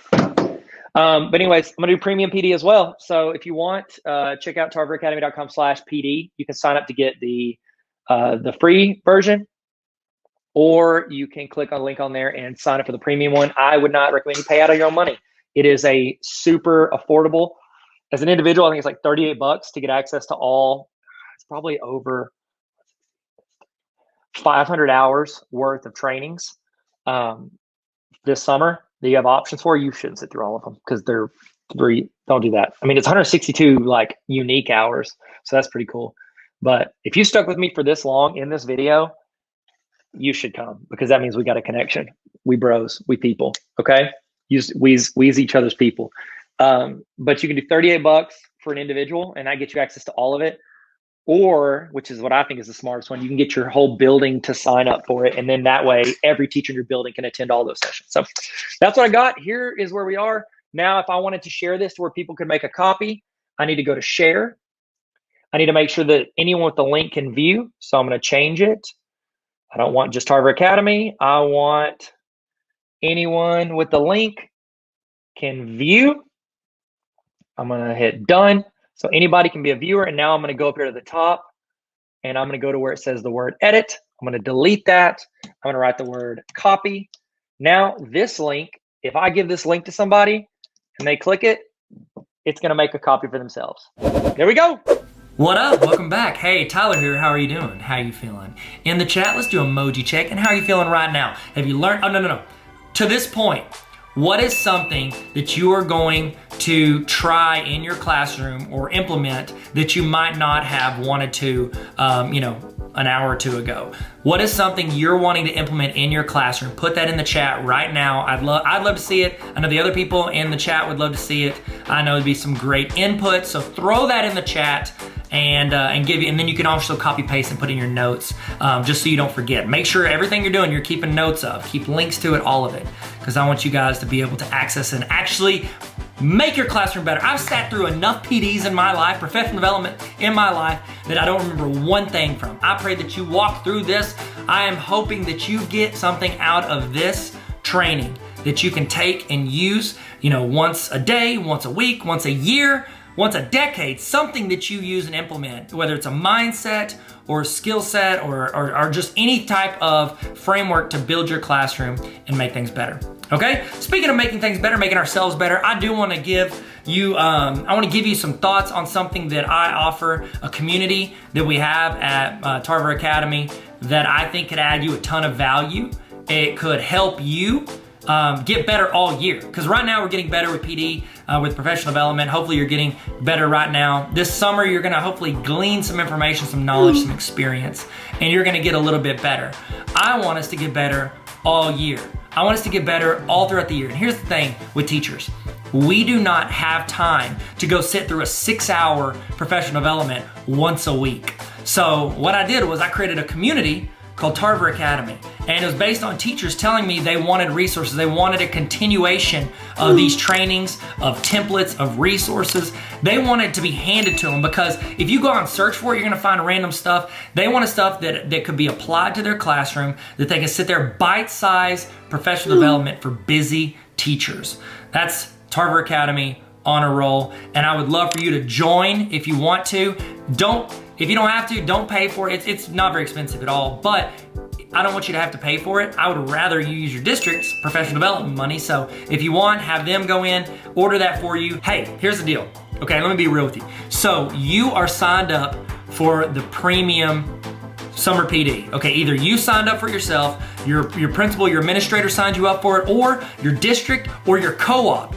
S4: But anyways, I'm going to do premium PD as well. So if you want, check out tarveracademy.com/PD. You can sign up to get the free version, or you can click on the link on there and sign up for the premium one. I would not recommend you pay out of your own money. It is a super affordable. As an individual, I think it's like $38 to get access to all. It's probably over 500 hours worth of trainings this summer. that you have options for, you shouldn't sit through all of them because they're three. Don't do that. I mean, it's 162 like unique hours. So that's pretty cool. But if you stuck with me for this long in this video, you should come because that means we got a connection. We bros, we people. Okay. We's each other's people. But you can do $38 for an individual and I get you access to all of it. Or, which is what I think is the smartest one, you can get your whole building to sign up for it. And then that way, every teacher in your building can attend all those sessions. So that's what I got. Here is where we are. Now, if I wanted to share this to where people could make a copy, I need to go to share. I need to make sure that anyone with the link can view. So I'm going to change it. I don't want just Tarver Academy. I want anyone with the link can view. I'm going to hit done. So anybody can be a viewer. And now I'm going to go up here to the top and I'm going to go to where it says the word edit. I'm going to delete that. I'm going to write the word copy. Now this link, if I give this link to somebody and they click it, it's going to make a copy for themselves. There we go.
S1: What up? Welcome back. Hey, Tyler here. How are you doing? How are you feeling? In the chat, let's do emoji check. And how are you feeling right now? Have you learned? Oh, no. To this point, what is something that you are going to try in your classroom or implement that you might not have wanted to, an hour or two ago? What is something you're wanting to implement in your classroom? Put that in the chat right now. I'd love to see it. I know the other people in the chat would love to see it. I know it'd be some great input. So throw that in the chat and then you can also copy paste and put in your notes just so you don't forget. Make sure everything you're doing, you're keeping notes of. Keep links to it, all of it, because I want you guys to be able to access and actually make your classroom better. I've sat through enough PDs in my life, professional development in my life, that I don't remember one thing from. I pray that you walk through this. I am hoping that you get something out of this training that you can take and use, once a day, once a week, once a year, once a decade, something that you use and implement, whether it's a mindset or a skill set or just any type of framework to build your classroom and make things better. Okay? Speaking of making things better, making ourselves better, I do want to give you, some thoughts on something that I offer, a community that we have at Tarver Academy that I think could add you a ton of value. It could help you get better all year. Because right now we're getting better with PD, with professional development. Hopefully you're getting better right now. This summer you're gonna hopefully glean some information, some knowledge, some experience, and you're gonna get a little bit better. I want us to get better all year. I want us to get better all throughout the year. And here's the thing with teachers. We do not have time to go sit through a 6-hour professional development once a week. So what I did was I created a community called Tarver Academy. And it was based on teachers telling me they wanted resources. They wanted a continuation of these trainings, of templates, of resources. They wanted to be handed to them because if you go out and search for it, you're gonna find random stuff. They wanted stuff that could be applied to their classroom, that they can sit there, bite-sized professional development for busy teachers. That's Tarver Academy on a roll. And I would love for you to join if you want to. If you don't have to, don't pay for it. It's not very expensive at all, but I don't want you to have to pay for it. I would rather you use your district's professional development money. So if you want, have them go in, order that for you. Hey, here's the deal. Okay, let me be real with you. So you are signed up for the premium summer PD. Okay, either you signed up for it yourself, your principal, your administrator signed you up for it, or your district or your co-op.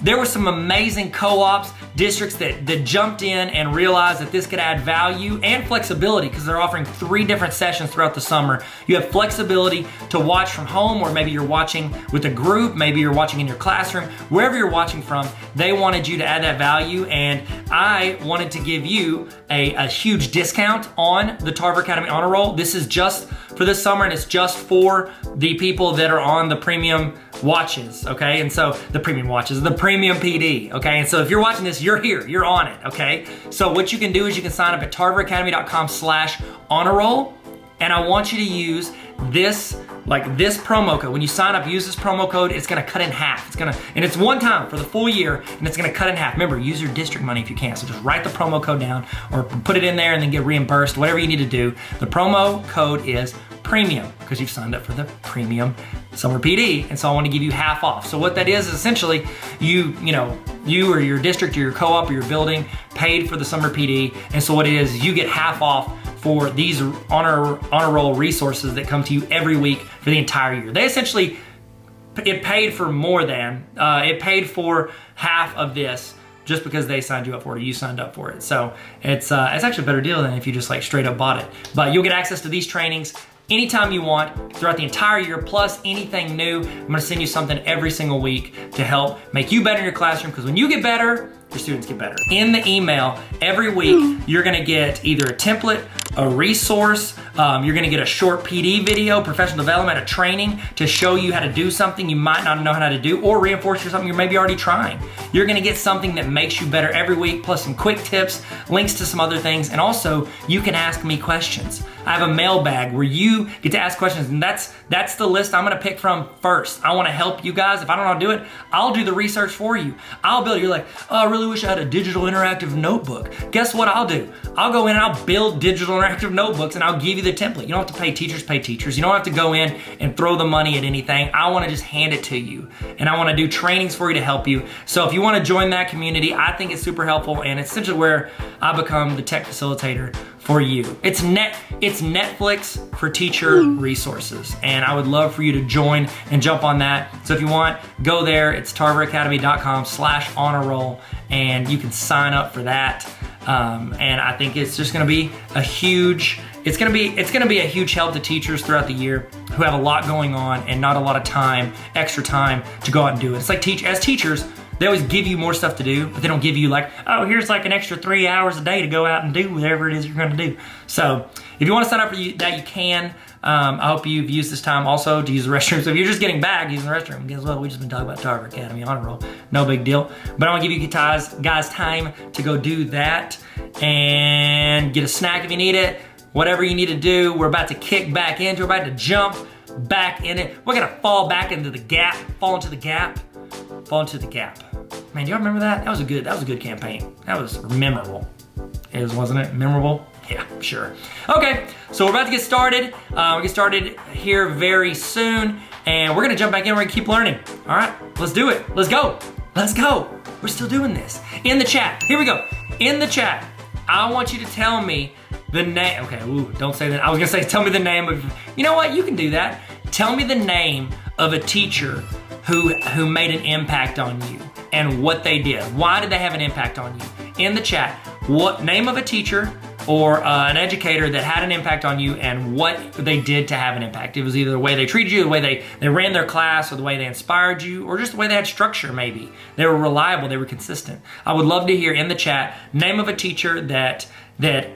S1: There were some amazing co-ops, districts that jumped in and realized that this could add value and flexibility because they're offering 3 different sessions throughout the summer. You have flexibility to watch from home, or maybe you're watching with a group, maybe you're watching in your classroom, wherever you're watching from. They wanted you to add that value, and I wanted to give you a huge discount on the Tarver Academy Honor Roll. This is just for this summer, and it's just for the people that are on the premium watches, okay? And so the premium watches, the premium PD, okay? And so if you're watching this, you're here, you're on it, okay? So what you can do is you can sign up at tarveracademy.com/honorroll, and I want you to use this promo code. When you sign up, use this promo code. It's gonna cut in half. And it's one time for the full year, and it's gonna cut in half. Remember, use your district money if you can. So just write the promo code down or put it in there and then get reimbursed, whatever you need to do. The promo code is premium because you've signed up for the premium summer PD. And so I want to give you half off. So what that is essentially you or your district or your co-op or your building paid for the summer PD. And so what it is, you get half off for these honor roll resources that come to you every week for the entire year. They essentially it paid for more than, it paid for half of this just because they signed you up for it, or you signed up for it. So it's actually a better deal than if you just like straight up bought it. But you'll get access to these trainings anytime you want throughout the entire year, plus anything new. I'm gonna send you something every single week to help make you better in your classroom, because when you get better, your students get better. In the email every week, you're gonna get either a template, a resource, you're gonna get a short PD video, professional development, a training to show you how to do something you might not know how to do, or reinforce you something you're maybe already trying. You're gonna get something that makes you better every week, plus some quick tips, links to some other things, and also you can ask me questions. I have a mailbag where you get to ask questions, and that's the list I'm gonna pick from first. I wanna help you guys. If I don't know how to do it, I'll do the research for you. I'll build, you're like, oh, I really wish I had a digital interactive notebook. Guess what I'll do? I'll go in and I'll build digital interactive notebooks, and I'll give you the template. You don't have to pay teachers. You don't have to go in and throw the money at anything. I wanna just hand it to you, and I wanna do trainings for you to help you. So if you wanna join that community, I think it's super helpful, and it's essentially where I become the tech facilitator for you. It's Netflix for teacher resources, and I would love for you to join and jump on that. So if you want, go there. It's tarveracademy.com/honor-roll, and you can sign up for that. And I think it's just going to be a huge. It's going to be a huge help to teachers throughout the year who have a lot going on and not a lot of time, extra time to go out and do it. It's like as teachers, they always give you more stuff to do, but they don't give you like, oh, here's like an extra 3 hours a day to go out and do whatever it is you're going to do. So if you want to sign up for that, you can. I hope you've used this time also to use the restroom. So if you're just getting back using the restroom, guess what? We've just been talking about Tarver Academy Honor Roll. No big deal. But I want to give you guys time to go do that and get a snack if you need it. Whatever you need to do, we're about to kick back into, we're about to jump back in it. We're going to fall back into the gap, fall into the gap. Man, do y'all remember that? That was a good campaign. That was memorable. Wasn't it? Memorable? Yeah, sure. Okay, so we're about to get started. We'll get started here very soon, and we're gonna jump back in. We're gonna keep learning. All right, let's do it. Let's go. We're still doing this. In the chat, here we go. In the chat, I want you to tell me the name. Okay, don't say that. I was gonna say, tell me the name of, you know what? You can do that. Tell me the name of a teacher who made an impact on you and what they did. Why did they have an impact on you? In the chat, what name of a teacher or an educator that had an impact on you and what they did to have an impact. It was either the way they treated you, the way they ran their class, or the way they inspired you, or just the way they had structure maybe. They were reliable, they were consistent. I would love to hear in the chat, name of a teacher that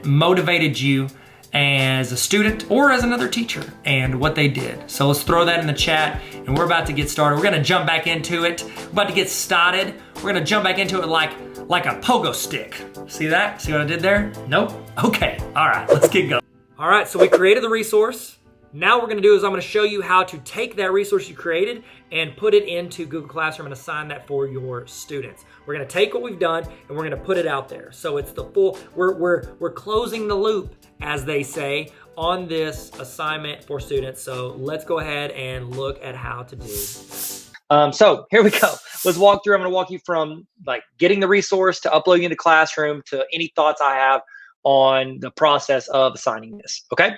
S1: motivated you as a student or as another teacher and what they did. So let's throw that in the chat, and we're about to get started. We're gonna jump back into it. We're about to get started. We're gonna jump back into it like a pogo stick. See that? See what I did there? Nope? Okay, all right, let's get going.
S2: All right, so we created the resource. Now what we're gonna do is I'm gonna show you how to take that resource you created and put it into Google Classroom and assign that for your students. We're gonna take what we've done and we're gonna put it out there. So it's the full, we're closing the loop, as they say, on this assignment for students. So let's go ahead and look at how to do that.
S4: So here we go. Let's walk through. I'm going to walk you from like getting the resource to uploading into Classroom to any thoughts I have on the process of assigning this. Okay.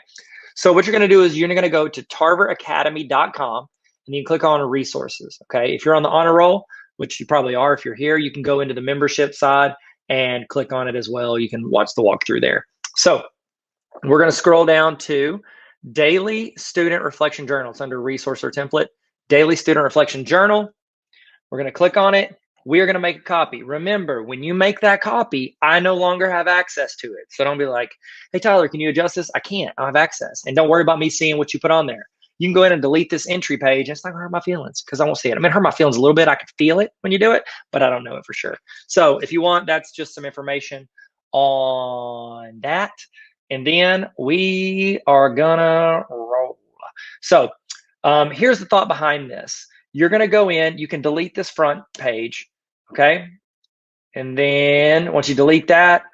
S4: So what you're going to do is you're going to go to tarveracademy.com and you can click on resources. Okay. If you're on the honor roll, which you probably are, if you're here, you can go into the membership side and click on it as well. You can watch the walkthrough there. So we're going to scroll down to Daily Student Reflection Journal. It's under Resource or Template. Daily Student Reflection Journal. We're going to click on it. We are going to make a copy. Remember, when you make that copy, I no longer have access to it. So don't be like, hey, Tyler, can you adjust this? I can't. I don't have access. And don't worry about me seeing what you put on there. You can go in and delete this entry page. And it's not going to hurt my feelings because I won't see it. I mean, it hurt my feelings a little bit. I can feel it when you do it, but I don't know it for sure. So if you want, that's just some information on that. And then we are gonna roll. So here's the thought behind this. You're gonna go in, you can delete this front page, okay? And then once you delete that,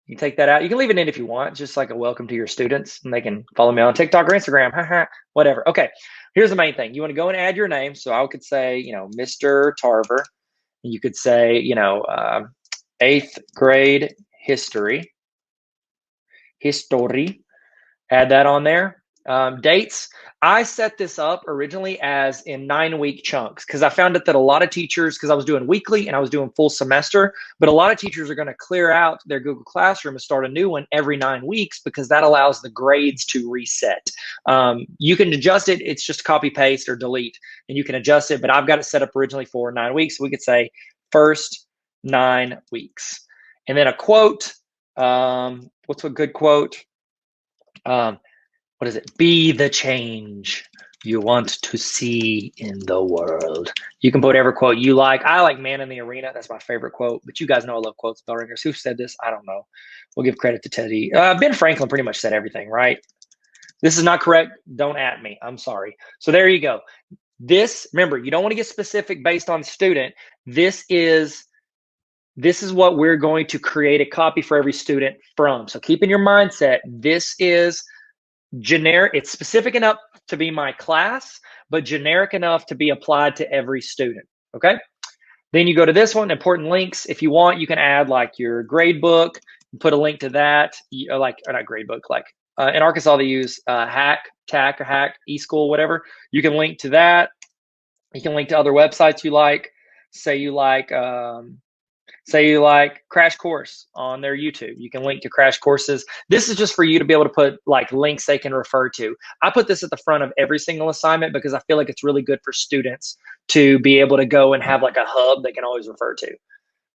S4: you take that out. You can leave it in if you want, just like a welcome to your students, and they can follow me on TikTok or Instagram, whatever. Okay, here's the main thing. You wanna go and add your name. So I could say, Mr. Tarver. You could say, 8th grade history. Add that on there. Dates, I set this up originally as in 9-week chunks because I found that a lot of teachers, because I was doing weekly and I was doing full semester, but a lot of teachers are going to clear out their Google Classroom and start a new one every 9 weeks because that allows the grades to reset. You can adjust it. It's just copy, paste, or delete, and you can adjust it, but I've got it set up originally for 9 weeks. So we could say first 9 weeks. And then a quote. What's a good quote? What is it? Be the change you want to see in the world. You can put whatever quote you like. I like man in the arena. That's my favorite quote. But you guys know I love quotes, bell ringers. Who said this? I don't know. We'll give credit to Teddy. Ben Franklin pretty much said everything, right? This is not correct. Don't at me. I'm sorry. So there you go. This, remember, you don't want to get specific based on student. This is what we're going to create a copy for every student from. So keep in your mindset, this is generic. It's specific enough to be my class, but generic enough to be applied to every student. Okay. Then you go to this one, important links. If you want, you can add like your grade book, put a link to that. Or not grade book, like in Arkansas, they use TAC or Hack, eSchool, whatever. You can link to that. You can link to other websites you like. Say you like Crash Course on their YouTube. You can link to Crash Courses. This is just for you to be able to put like links they can refer to. I put this at the front of every single assignment because I feel like it's really good for students to be able to go and have like a hub they can always refer to.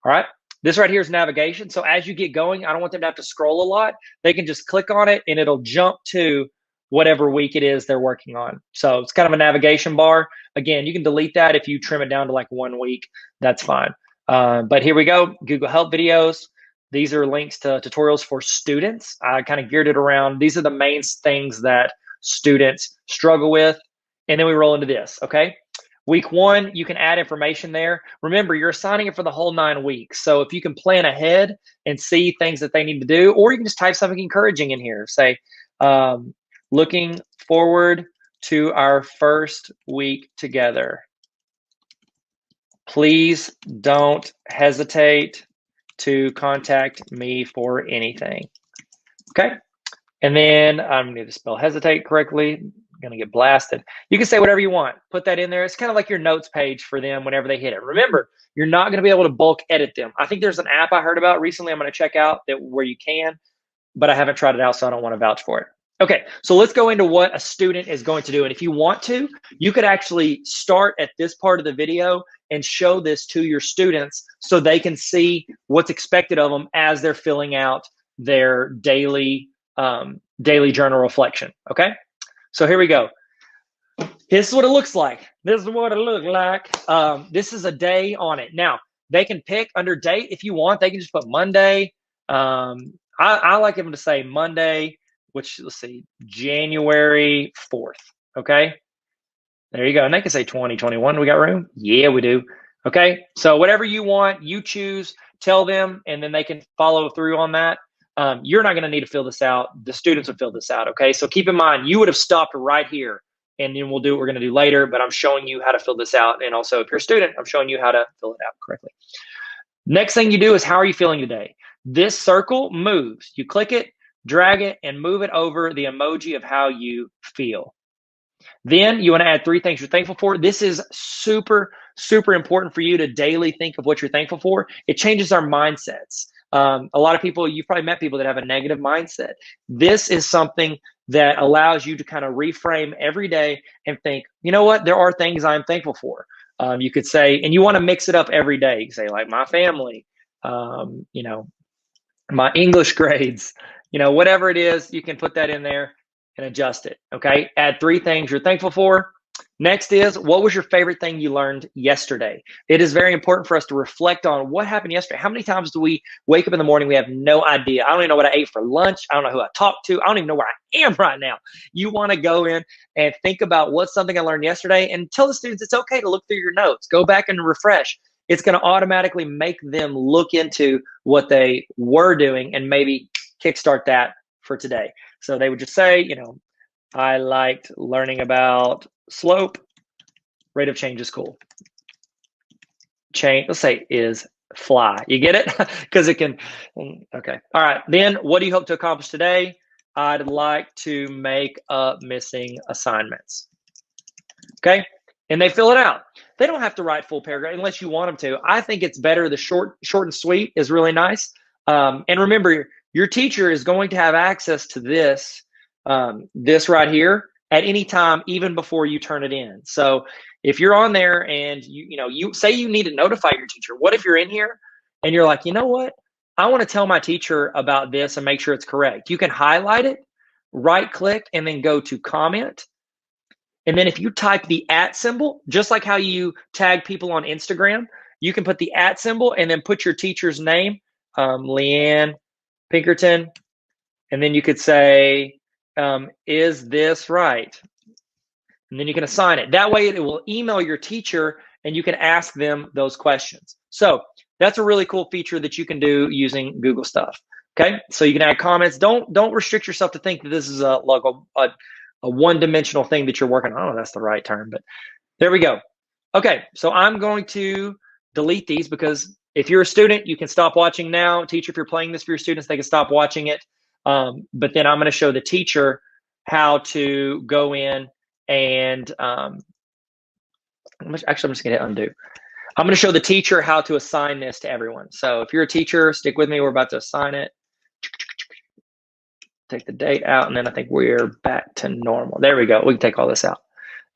S4: All right. This right here is navigation. So as you get going, I don't want them to have to scroll a lot. They can just click on it and it'll jump to whatever week it is they're working on. So it's kind of a navigation bar. Again, you can delete that if you trim it down to like 1 week. That's fine. But here we go, Google Help videos. These are links to tutorials for students. I kind of geared it around. These are the main things that students struggle with. And then we roll into this, okay? Week 1, you can add information there. Remember, you're assigning it for the whole 9 weeks. So if you can plan ahead and see things that they need to do, or you can just type something encouraging in here. Say, looking forward to our first week together. Please don't hesitate to contact me for anything. Okay. And then I'm going to spell hesitate correctly. I'm going to get blasted. You can say whatever you want. Put that in there. It's kind of like your notes page for them whenever they hit it. Remember, you're not going to be able to bulk edit them. I think there's an app I heard about recently. I'm going to check out where you can, but I haven't tried it out, so I don't want to vouch for it. Okay, so let's go into what a student is going to do. And if you want to, you could actually start at this part of the video and show this to your students so they can see what's expected of them as they're filling out their daily journal reflection, okay? So here we go. This is what it looks like. This is what it looks like. This is a day on it. Now, they can pick under date if you want. They can just put Monday. I like them to say Monday, which, let's see, January 4th, okay? There you go. And they can say 2021. We got room? Yeah, we do. Okay, so whatever you want, you choose, tell them, and then they can follow through on that. You're not going to need to fill this out. The students will fill this out, okay? So keep in mind, you would have stopped right here, and then we'll do what we're going to do later, but I'm showing you how to fill this out. And also, if you're a student, I'm showing you how to fill it out correctly. Next thing you do is, how are you feeling today? This circle moves. You click it, drag it, and move it over the emoji of how you feel. Then you want to add 3 things you're thankful for. This is super, super important for you to daily think of what you're thankful for. It changes our mindsets. A lot of people, you've probably met people that have a negative mindset. This is something that allows you to kind of reframe every day and think, you know what, there are things I'm thankful for. You could say, and you want to mix it up every day. You can say like my family, you know, my English grades, you know, whatever it is, you can put that in there and adjust it. Okay. Add 3 things you're thankful for. Next is, what was your favorite thing you learned yesterday? It is very important for us to reflect on what happened yesterday. How many times do we wake up in the morning? We have no idea. I don't even know what I ate for lunch. I don't know who I talked to. I don't even know where I am right now. You want to go in and think about what's something I learned yesterday, and tell the students it's okay to look through your notes. Go back and refresh. It's going to automatically make them look into what they were doing and maybe kickstart that for today. So they would just say, you know, I liked learning about slope. Rate of change is cool. Change, let's say, is fly. You get it? Because it can, okay. All right. Then what do you hope to accomplish today? I'd like to make up missing assignments. Okay, and they fill it out. They don't have to write full paragraph unless you want them to. I think it's better. The short and sweet is really nice. And remember, your teacher is going to have access to this, this right here at any time, even before you turn it in. So if you're on there and you say you need to notify your teacher, what if you're in here and you're like, you know what? I want to tell my teacher about this and make sure it's correct. You can highlight it, right click, and then go to comment. And then if you type the @ symbol, just like how you tag people on Instagram, you can put the @ symbol and then put your teacher's name, Leanne Pinkerton. And then you could say, is this right? And then you can assign it. That way it will email your teacher and you can ask them those questions. So that's a really cool feature that you can do using Google stuff. Okay, so you can add comments. Don't restrict yourself to think that this is a one-dimensional thing that you're working on. I don't know if that's the right term, but there we go. Okay, so I'm going to delete these because if you're a student, you can stop watching now. Teacher, if you're playing this for your students, they can stop watching it. But then I'm going to show the teacher how to go in and actually, I'm just going to hit undo. I'm going to show the teacher how to assign this to everyone. So if you're a teacher, stick with me. We're about to assign it. Take the date out, and then I think we're back to normal. There we go. We can take all this out.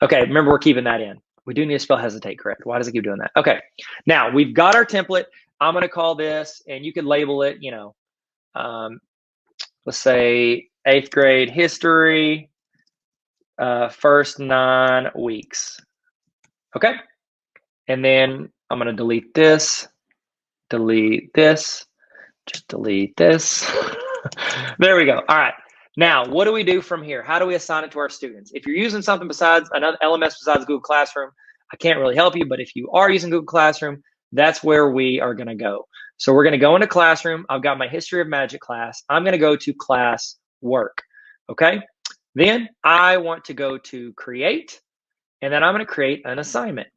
S4: Okay, remember we're keeping that in. We do need to spell hesitate correct. Why does it keep doing that? Okay, now we've got our template. I'm going to call this, and you could label it, let's say 8th grade history, first 9 weeks. Okay, and then I'm going to delete this, just delete this. There we go. All right. Now, what do we do from here? How do we assign it to our students? If you're using something besides another LMS besides Google Classroom, I can't really help you. But if you are using Google Classroom, that's where we are going to go. So we're going to go into Classroom. I've got my History of Magic class. I'm going to go to Class Work. Okay. Then I want to go to Create, and then I'm going to create an assignment.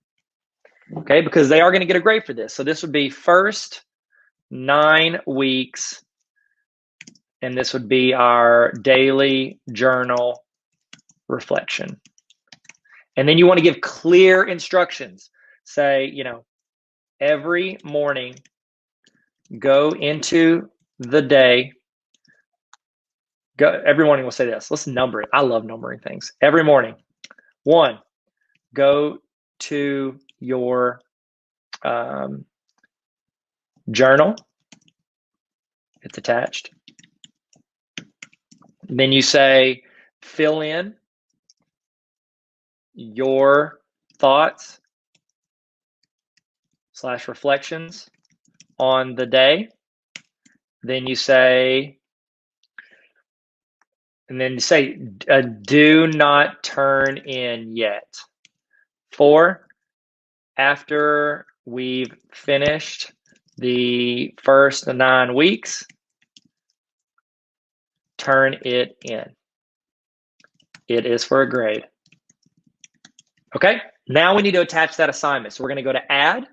S4: Okay, because they are going to get a grade for this. So this would be first 9 weeks. And this would be our daily journal reflection. And then you want to give clear instructions. Say, every morning, go into the day. Every morning we'll say this. Let's number it. I love numbering things. Every morning. 1, go to your journal. It's attached. Then you say, fill in your thoughts / reflections on the day. Then you say, do not turn in yet. 4, after we've finished the first 9 weeks, turn it in. It is for a grade. Okay, now we need to attach that assignment. So we're going to go to Add,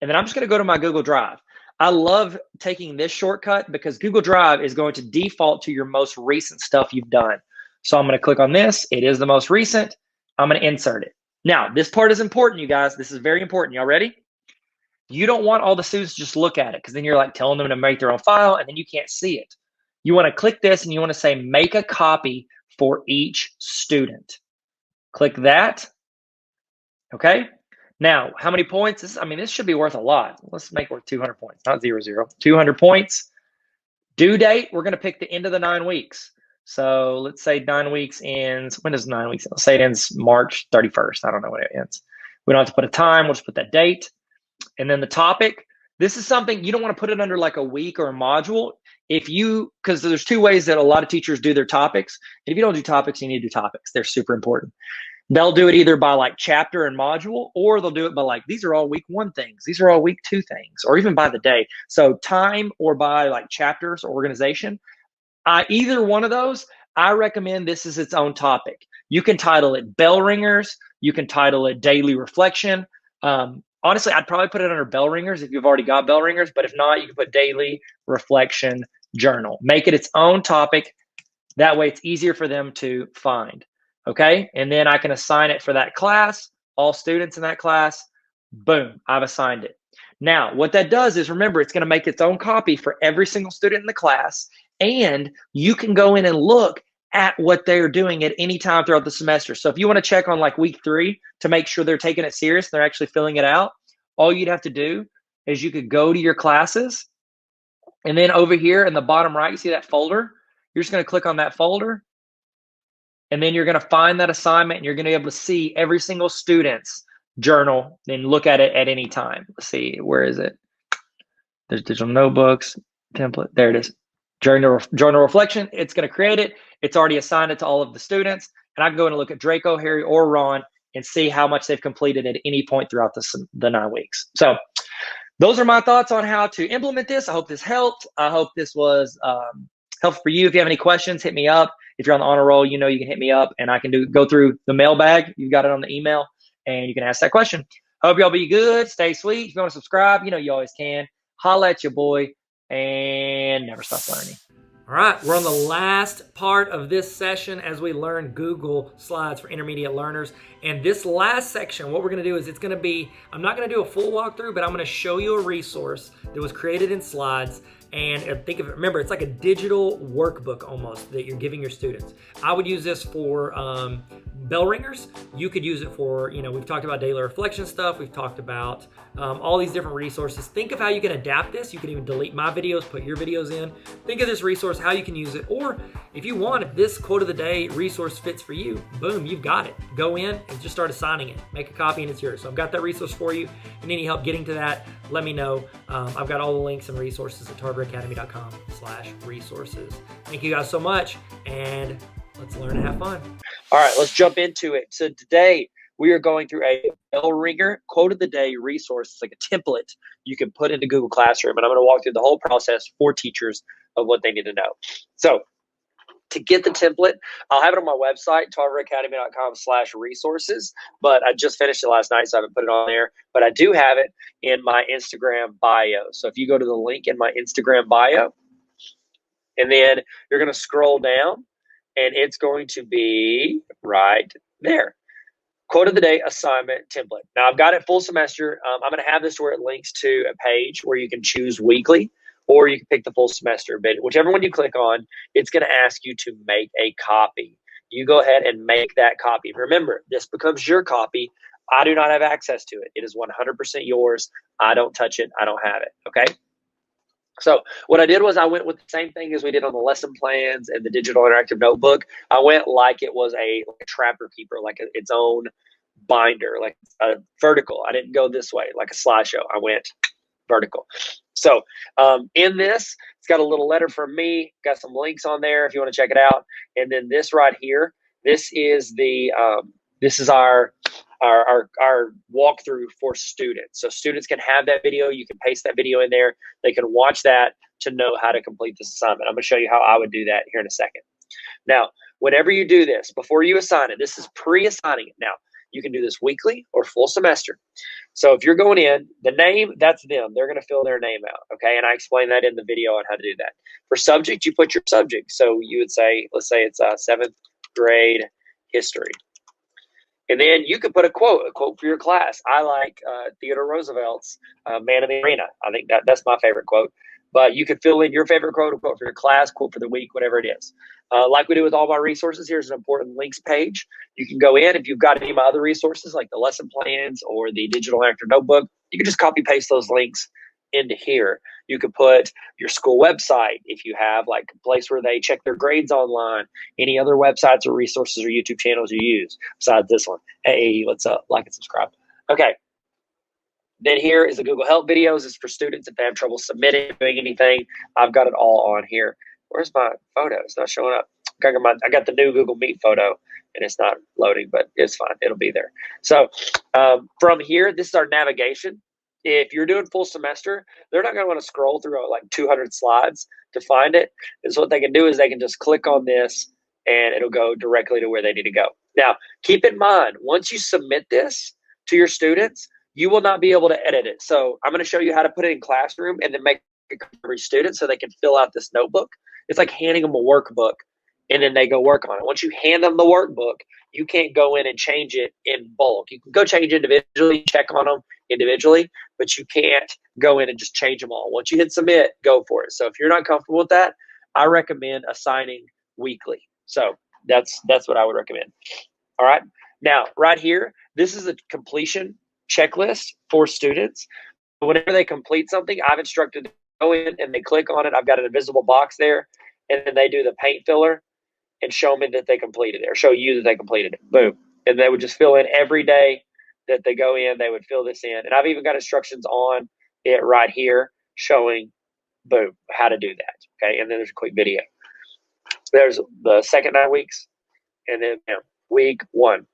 S4: and then I'm just going to go to my Google Drive. I love taking this shortcut because Google Drive is going to default to your most recent stuff you've done. So I'm going to click on this. It is the most recent. I'm going to insert it. Now, this part is important, you guys. This is very important. Y'all ready? You don't want all the students to just look at it because then you're like telling them to make their own file and then you can't see it. You want to click this and you want to say make a copy for each student. Click that. Okay. Now, how many points? This should be worth a lot. Let's make it worth 200 points, not 0, 0. 200 points. Due date, we're going to pick the end of the 9 weeks. So let's say 9 weeks ends. When does 9 weeks end? Let's say it ends March 31st. I don't know when it ends. We don't have to put a time. We'll just put that date. And then the topic. This is something you don't want to put it under like a week or a module. Because there's 2 ways that a lot of teachers do their topics. And if you don't do topics, you need to do topics. They're super important. They'll do it either by like chapter and module, or they'll do it by like, these are all week 1 things. These are all week 2 things, or even by the day. So time or by like chapters or organization. Either one of those, I recommend this is its own topic. You can title it Bell Ringers. You can title it Daily Reflection. Honestly, I'd probably put it under Bell Ringers if you've already got Bell Ringers, but if not, you can put Daily Reflection Journal. Make it its own topic. That way it's easier for them to find. Okay. And then I can assign it for that class, all students in that class. Boom, I've assigned it. Now, what that does is, remember, it's going to make its own copy for every single student in the class. And you can go in and look at what they're doing at any time throughout the semester. So if you want to check on like week 3 to make sure they're taking it serious, they're actually filling it out, all you'd have to do is you could go to your classes, and then over here in the bottom right, you see that folder? You're just going to click on that folder, and then you're going to find that assignment, and you're going to be able to see every single student's journal and look at it at any time. Let's see, where is it? There's digital notebooks, template. There it is. Journal reflection. It's going to create it. It's already assigned it to all of the students. And I can go in and look at Draco, Harry, or Ron and see how much they've completed at any point throughout the 9 weeks. So those are my thoughts on how to implement this. I hope this helped. I hope this was helpful for you. If you have any questions, hit me up. If you're on the honor roll, you know you can hit me up, and I can go through the mailbag. You've got it on the email, and you can ask that question. Hope y'all be good. Stay sweet. If you want to subscribe, you know you always can. Holla at your boy, and never stop learning.
S2: All right, we're on the last part of this session as we learn Google Slides for intermediate learners. And this last section, what we're going to do is it's going to be, I'm not going to do a full walkthrough, but I'm going to show you a resource that was created in Slides. And think of it, remember, it's like a digital workbook almost that you're giving your students. I would use this for bell ringers. You could use it for, we've talked about daily reflection stuff. We've talked about all these different resources. Think of how you can adapt this. You can even delete my videos, put your videos in. Think of this resource, how you can use it. Or if you want, if this quote of the day resource fits for you, boom, you've got it. Go in and just start assigning it. Make a copy and it's yours. So I've got that resource for you. And any help getting to that, let me know. I've got all the links and resources at tarveracademy.com/resources. Thank you guys so much, and let's learn and have fun.
S4: All right, let's jump into it. So today we are going through a bell ringer quote of the day resource. It's like a template you can put into Google Classroom, and I'm going to walk through the whole process for teachers of what they need to know. So to get the template, I'll have it on my website, tarveracademy.com/resources, but I just finished it last night, so I haven't put it on there. But I do have it in my Instagram bio. So if you go to the link in my Instagram bio, and then you're going to scroll down, and it's going to be right there. Quote of the day assignment template. Now, I've got it full semester. I'm going to have this where it links to a page where you can choose weekly, or you can pick the full semester. But whichever one you click on, it's going to ask you to make a copy. You go ahead and make that copy. Remember, this becomes your copy. I do not have access to it. It is 100% yours. I don't touch it. I don't have it. Okay? So what I did was I went with the same thing as we did on the lesson plans and the digital interactive notebook. I went like it was a trapper keeper, like its own binder, like a vertical. I didn't go this way like a slideshow. I went vertical. So in this, it's got a little letter from me, got some links on there if you want to check it out. And then this right here, this is the this is our walkthrough for students. So students can have that video. You can paste that video in there. They can watch that to know how to complete this assignment. I'm going to show you how I would do that here in a second. Now, whenever you do this, before you assign it, this is pre-assigning it. Now, you can do this weekly or full semester. So if you're going in, the name, that's them. They're going to fill their name out, okay? And I explain that in the video on how to do that. For subject, you put your subject. So you would say, let's say it's 7th grade history. And then you could put a quote for your class. I like Theodore Roosevelt's Man in the Arena. I think that's my favorite quote. But you could fill in your favorite quote, a quote for your class, quote for the week, whatever it is. Like we do with all my resources, here's an important links page. You can go in. If you've got any of my other resources, like the lesson plans or the digital interactive notebook, you can just copy paste those links into here. You could put your school website if you have like a place where they check their grades online, any other websites or resources or YouTube channels you use besides this one. Hey, what's up? Like and subscribe. Okay. Then here is the Google Help videos. It's for students if they have trouble submitting, doing anything. I've got it all on here. Where's my photo? It's not showing up. I got the new Google Meet photo, and it's not loading, but it's fine. It'll be there. So from here, this is our navigation. If you're doing full semester, they're not going to want to scroll through like 200 slides to find it. And so what they can do is they can just click on this, and it'll go directly to where they need to go. Now, keep in mind, once you submit this to your students, you will not be able to edit it. So I'm going to show you how to put it in Classroom and then make it for every student so they can fill out this notebook. It's like handing them a workbook
S2: and then they go work on it. Once you hand them the workbook, you can't go in and change it in bulk. You can go change individually, check on them individually, but you can't go in and just change them all. Once you hit submit, go for it. So if you're not comfortable with that, I recommend assigning weekly. So that's what I would recommend. All right. Now, right here, this is a completion checklist for students. Whenever they complete something, I've instructed them to go in and they click on it. I've got an invisible box there, and then they do the paint filler and show me that they completed it, or show you that they completed it. Boom. And they would just fill in every day that they go in, they would fill this in. And I've even got instructions on it right here showing, boom, how to do that. Okay. And then there's a quick video. There's the second 9 weeks, and then week 1.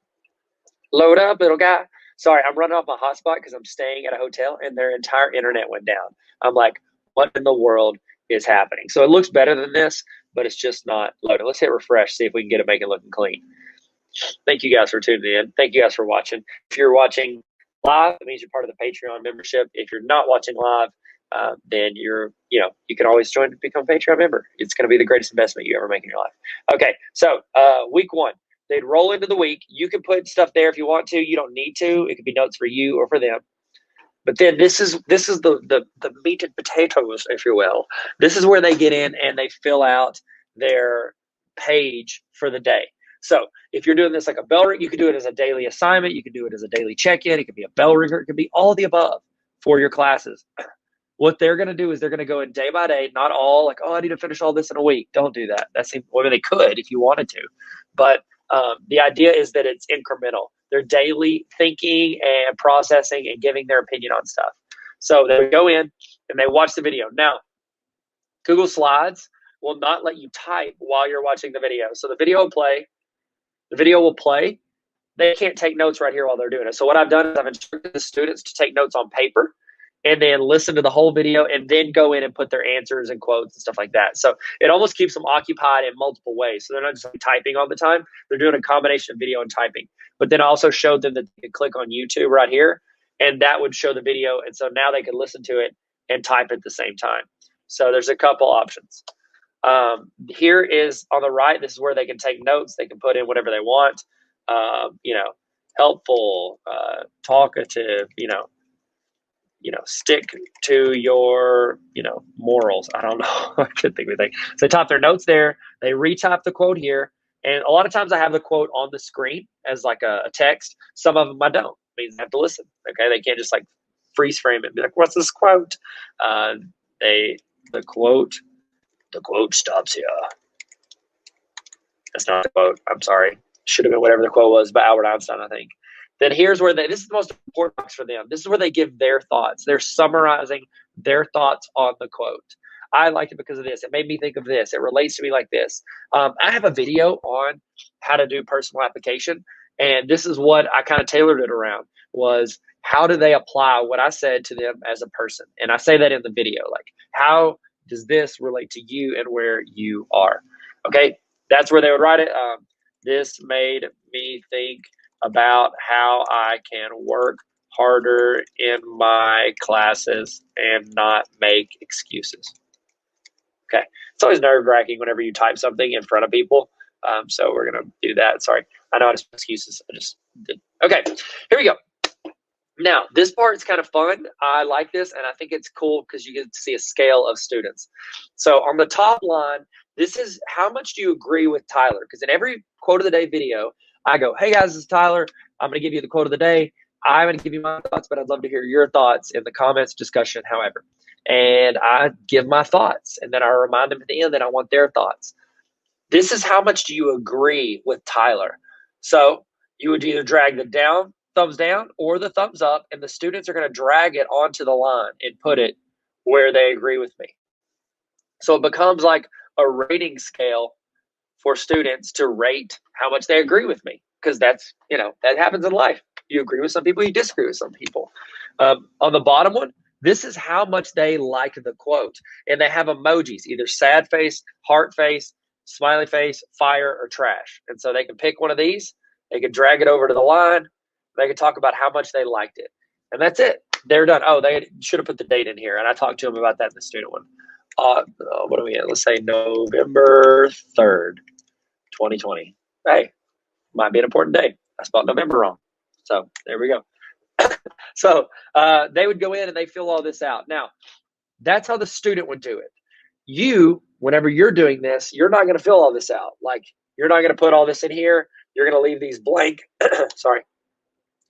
S2: Load up, little guy. Sorry, I'm running off my hotspot because I'm staying at a hotel and their entire internet went down. I'm like, what in the world is happening? So it looks better than this, but it's just not loaded. Let's hit refresh, see if we can get it, make it looking clean. Thank you guys for tuning in. Thank you guys for watching. If you're watching live, it means you're part of the Patreon membership. If you're not watching live, then you can always join to become a Patreon member. It's going to be the greatest investment you ever make in your life. Okay, so week 1. They'd roll into the week. You can put stuff there if you want to. You don't need to. It could be notes for you or for them. But then this is the meat and potatoes, if you will. This is where they get in and they fill out their page for the day. So if you're doing this like a bell ring, you could do it as a daily assignment. You could do it as a daily check-in. It could be a bell ringer. It could be all the above for your classes. What they're going to do is they're going to go in day by day, not all like, oh, I need to finish all this in a week. Don't do that. They could if you wanted to. But the idea is that it's incremental. They're daily thinking and processing and giving their opinion on stuff. So they go in and they watch the video. Now, Google Slides will not let you type while you're watching the video. So the video will play. The video will play. They can't take notes right here while they're doing it. So what I've done is I've instructed the students to take notes on paper and then listen to the whole video and then go in and put their answers and quotes and stuff like that. So it almost keeps them occupied in multiple ways. So they're not just typing all the time. They're doing a combination of video and typing. But then I also showed them that they could click on YouTube right here, and that would show the video. And so now they could listen to it and type at the same time. So there's a couple options. Here is on the right. This is where they can take notes. They can put in whatever they want. Helpful, talkative, stick to your, morals. I don't know. I couldn't think of anything. So they type their notes there. They retype the quote here. And a lot of times I have the quote on the screen as like a text. Some of them I don't. It means I have to listen. Okay. They can't just like freeze frame it and be like, what's this quote? The quote stops here. That's not the quote. I'm sorry. Should have been whatever the quote was by Albert Einstein, I think. Then here's where this is the most important box for them. This is where they give their thoughts. They're summarizing their thoughts on the quote. I liked it because of this. It made me think of this. It relates to me like this. I have a video on how to do personal application. And this is what I kind of tailored it around, was how do they apply what I said to them as a person? And I say that in the video, like, how does this relate to you and where you are? Okay, that's where they would write it. This made me think about how I can work harder in my classes and not make excuses. Okay, it's always nerve-wracking whenever you type something in front of people. So we're going to do that. Sorry, I know I just excuses. I just did. Okay, here we go. Now, this part's kind of fun. I like this, and I think it's cool because you get to see a scale of students. So on the top line, this is how much do you agree with Tyler? Because in every quote of the day video, I go, hey guys, this is Tyler. I'm going to give you the quote of the day. I'm going to give you my thoughts, but I'd love to hear your thoughts in the comments, discussion, however. And I give my thoughts, and then I remind them at the end that I want their thoughts. This is how much do you agree with Tyler? So you would either drag the thumbs down or the thumbs up, and the students are going to drag it onto the line and put it where they agree with me. So it becomes like a rating scale for students to rate how much they agree with me, because that's, that happens in life. You agree with some people, you disagree with some people. On the bottom one, this is how much they like the quote. And they have emojis, either sad face, heart face, smiley face, fire, or trash. And so they can pick one of these. They can drag it over to the line. They can talk about how much they liked it. And that's it. They're done. Oh, they should have put the date in here. And I talked to them about that in the student one. What are we at? Let's say November 3rd.
S4: 2020. Hey, might be an important day. I spelled November wrong. So there we go. So they would go in and they fill all this out. Now, that's how the student would do it. You, whenever you're doing this, you're not going to fill all this out. Like, you're not going to put all this in here. You're going to leave these blank. Sorry.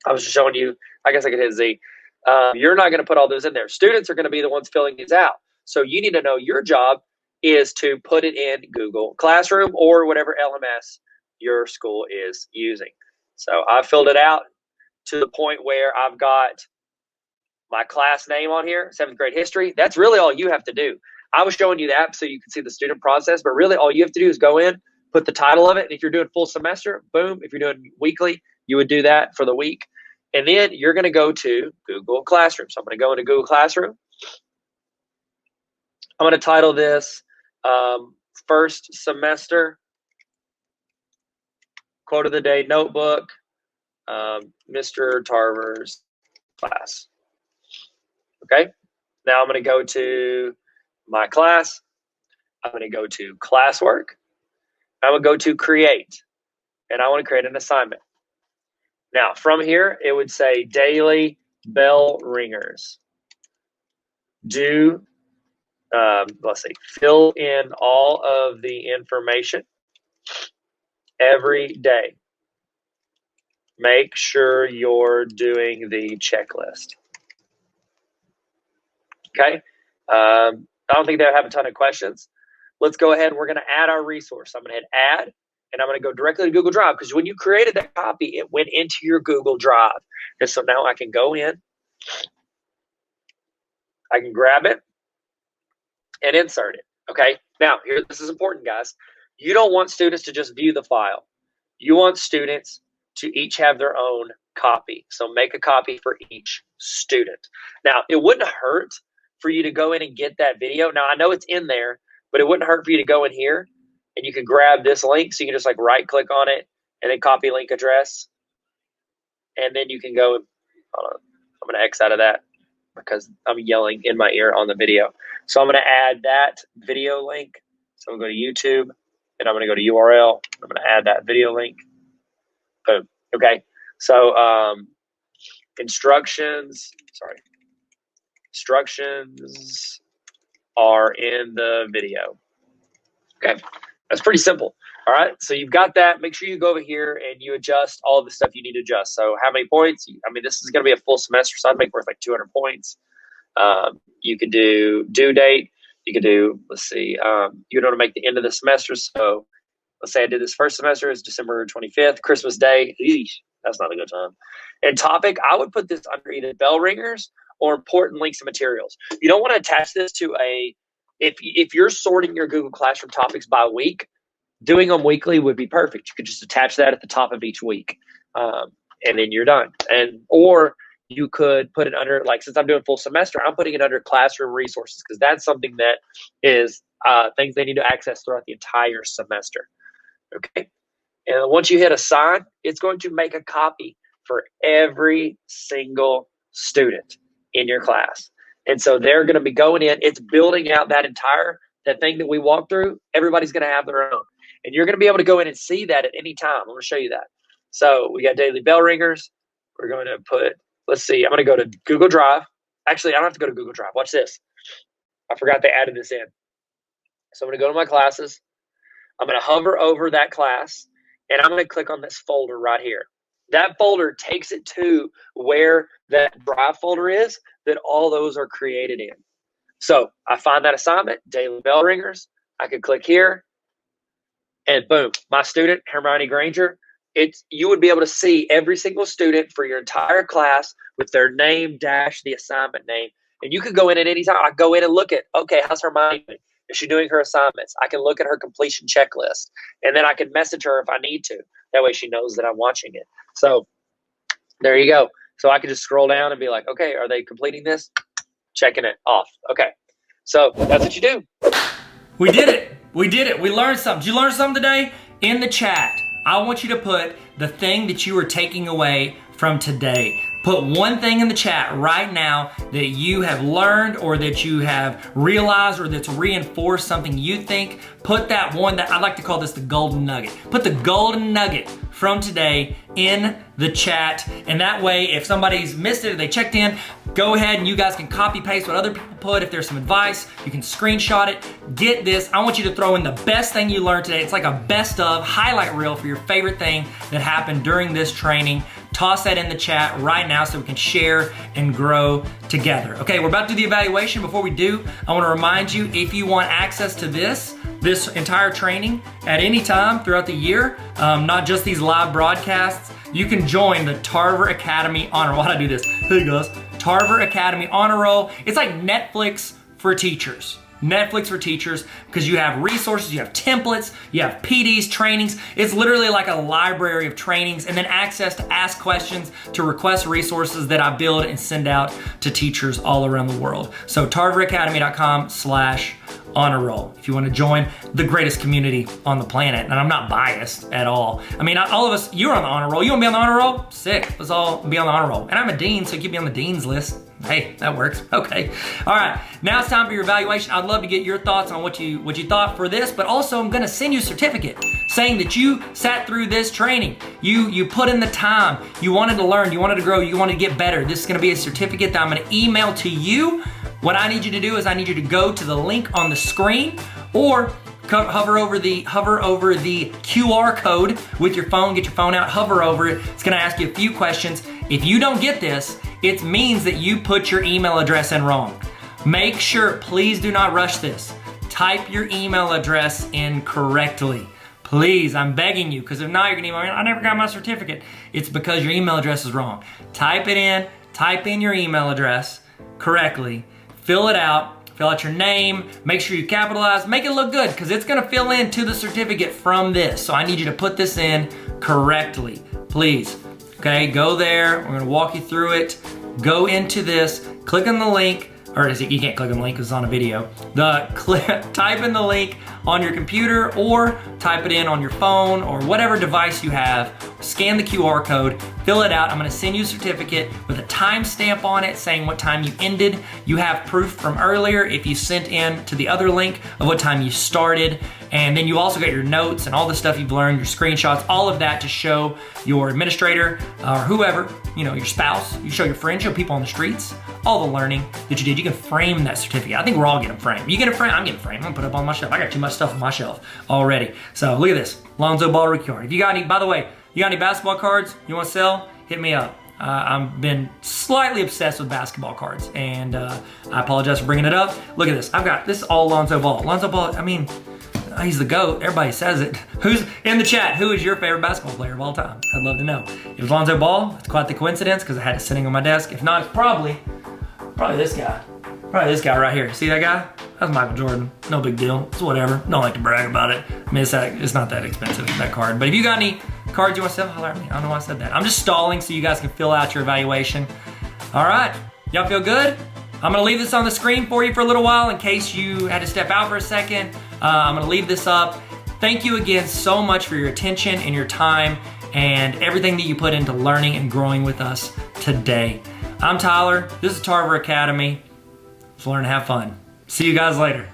S4: I was just showing you. I guess I could hit Z. You're not going to put all those in there. Students are going to be the ones filling these out. So you need to know your job is to put it in Google Classroom or whatever LMS your school is using. So I filled it out to the point where I've got my class name on here, 7th grade history. That's really all you have to do. I was showing you the app so you can see the student process, but really all you have to do is go in, put the title of it. And if you're doing full semester, boom. If you're doing weekly, you would do that for the week. And then you're going to go to Google Classroom. So I'm going to go into Google Classroom. I'm going to title this First Semester Quote of the Day Notebook, Mr. Tarver's class. Okay. Now I'm going to go to my class. I'm going to go to classwork. I'm going to go to create. And I want to create an assignment. Now, from here, it would say daily bell ringers. Let's see, fill in all of the information every day. Make sure you're doing the checklist. Okay. I don't think they have a ton of questions. Let's go ahead and we're going to add our resource. I'm going to hit add. And I'm going to go directly to Google Drive because when you created that copy, it went into your Google Drive. And so now I can go in, I can grab it and insert it. Okay. Now here, this is important, guys. You don't want students to just view the file. You want students to each have their own copy. So make a copy for each student. Now it wouldn't hurt for you to go in and get that video. Now I know it's in there, but it wouldn't hurt for you to go in here and you can grab this link. So you can just like right click on it and then copy link address. And then you can go, hold on, I'm going to X out of that because I'm yelling in my ear on the video. So I'm going to add that video link. So I'm going to go to YouTube and I'm going to go to URL. I'm going to add that video link. Boom. Okay. So instructions are in the video. Okay. That's pretty simple. All right. So you've got that. Make sure you go over here and you adjust all of the stuff you need to adjust. So how many points? I mean, this is going to be a full semester, so I'd make worth like 200 points. You could do due date. You could do, let's see, you don't want to make the end of the semester. So let's say I did this first semester is December 25th, Christmas Day. Eesh, that's not a good time. And topic, I would put this under either bell ringers or important links and materials. You don't want to attach this to if you're sorting your Google Classroom topics by week, doing them weekly would be perfect. You could just attach that at the top of each week, and then you're done. Or you could put it under, like, since I'm doing full semester, I'm putting it under classroom resources because that's something that is things they need to access throughout the entire semester. Okay. And once you hit assign, it's going to make a copy for every single student in your class. And so they're going to be going in, it's building out that thing that we walked through. Everybody's going to have their own. And you're going to be able to go in and see that at any time. I'm going to show you that. So we got daily bell ringers. We're going to put, let's see, I'm going to go to Google Drive. Actually, I don't have to go to Google Drive. Watch this. I forgot they added this in. So I'm going to go to my classes. I'm going to hover over that class, and I'm going to click on this folder right here. That folder takes it to where that Drive folder is that all those are created in. So I find that assignment, daily bell ringers. I could click here, and boom, my student, Hermione Granger, you would be able to see every single student for your entire class with their name dash the assignment name. And you could go in at any time. I go in and look at, okay, how's Hermione doing? Is she doing her assignments? I can look at her completion checklist, and then I can message her if I need to. That way she knows that I'm watching it. So there you go. So I can just scroll down and be like, okay, are they completing this? Checking it off. Okay. So that's what you do.
S1: We did it. We did it. We learned something. Did you learn something today? In the chat, I want you to put the thing that you are taking away from today. Put one thing in the chat right now that you have learned or that you have realized or that's reinforced something you think. Put that one, that I like to call this the golden nugget. Put the golden nugget from today in the chat. And that way, if somebody's missed it or they checked in, go ahead and you guys can copy paste what other people put. If there's some advice, you can screenshot it. Get this. I want you to throw in the best thing you learned today. It's like a best of highlight reel for your favorite thing that happened during this training. Toss that in the chat right now so we can share and grow together. Okay, we're about to do the evaluation. Before we do, I want to remind you, if you want access to this entire training at any time throughout the year, not just these live broadcasts, you can join the Tarver Academy Honor Roll. Why'd I do this? Hey guys, Tarver Academy Honor Roll. It's like Netflix for teachers. Netflix for teachers, because you have resources, you have templates, you have PDs, trainings. It's literally like a library of trainings, and then access to ask questions, to request resources that I build and send out to teachers all around the world. So tarveracademy.com/honor roll if you want to join the greatest community on the planet. And I'm not biased at all. I mean, all of us, you're on the honor roll. You want to be on the honor roll? Sick. Let's all be on the honor roll. And I'm a dean, so keep me on the dean's list. Hey, that works. Okay. All right. Now it's time for your evaluation. I'd love to get your thoughts on what you thought for this, but also I'm going to send you a certificate saying that you sat through this training. You put in the time. You wanted to learn. You wanted to grow. You wanted to get better. This is going to be a certificate that I'm going to email to you. What I need you to do is I need you to go to the link on the screen or hover over the QR code with your phone. Get your phone out, hover over it. It's going to ask you a few questions. If you don't get this, it means that you put your email address in wrong. Make sure, please do not rush this. Type your email address in correctly. Please, I'm begging you, because if not, you're gonna email me, I never got my certificate. It's because your email address is wrong. Type in your email address correctly, fill it out, fill out your name, make sure you capitalize, make it look good, because it's gonna fill into the certificate from this. So I need you to put this in correctly, please. Okay, go there, we're gonna walk you through it. Go into this, click on the link, or you can't click on the link because it's on a video. Type in the link on your computer or type it in on your phone or whatever device you have. Scan the QR code, fill it out. I'm gonna send you a certificate with a timestamp on it saying what time you ended. You have proof from earlier if you sent in to the other link of what time you started. And then you also got your notes and all the stuff you've learned, your screenshots, all of that to show your administrator or whoever, your spouse, you show your friends, show people on the streets, all the learning that you did. You can frame that certificate. I think we're all getting framed. You get it framed, I'm getting framed. I'm gonna put it up on my shelf. I got too much stuff on my shelf already. So look at this, Lonzo Ball rookie card. If you got any, by the way, you got any basketball cards you wanna sell, hit me up. I've been slightly obsessed with basketball cards, and I apologize for bringing it up. Look at this, this is all Lonzo Ball. Lonzo Ball, I mean, he's the GOAT. Everybody says it. Who's in the chat? Who is your favorite basketball player of all time? I'd love to know. If it's Lonzo Ball, it's quite the coincidence because I had it sitting on my desk. If not, it's probably this guy. Probably this guy right here. See that guy? That's Michael Jordan. No big deal. It's whatever. Don't like to brag about it. I mean, it's not that expensive, that card. But if you got any cards you want to sell, holler at me. I don't know why I said that. I'm just stalling so you guys can fill out your evaluation. All right. Y'all feel good? I'm gonna leave this on the screen for you for a little while in case you had to step out for a second. I'm gonna leave this up. Thank you again so much for your attention and your time and everything that you put into learning and growing with us today. I'm Tyler, this is Tarver Academy. Let's learn and have fun. See you guys later.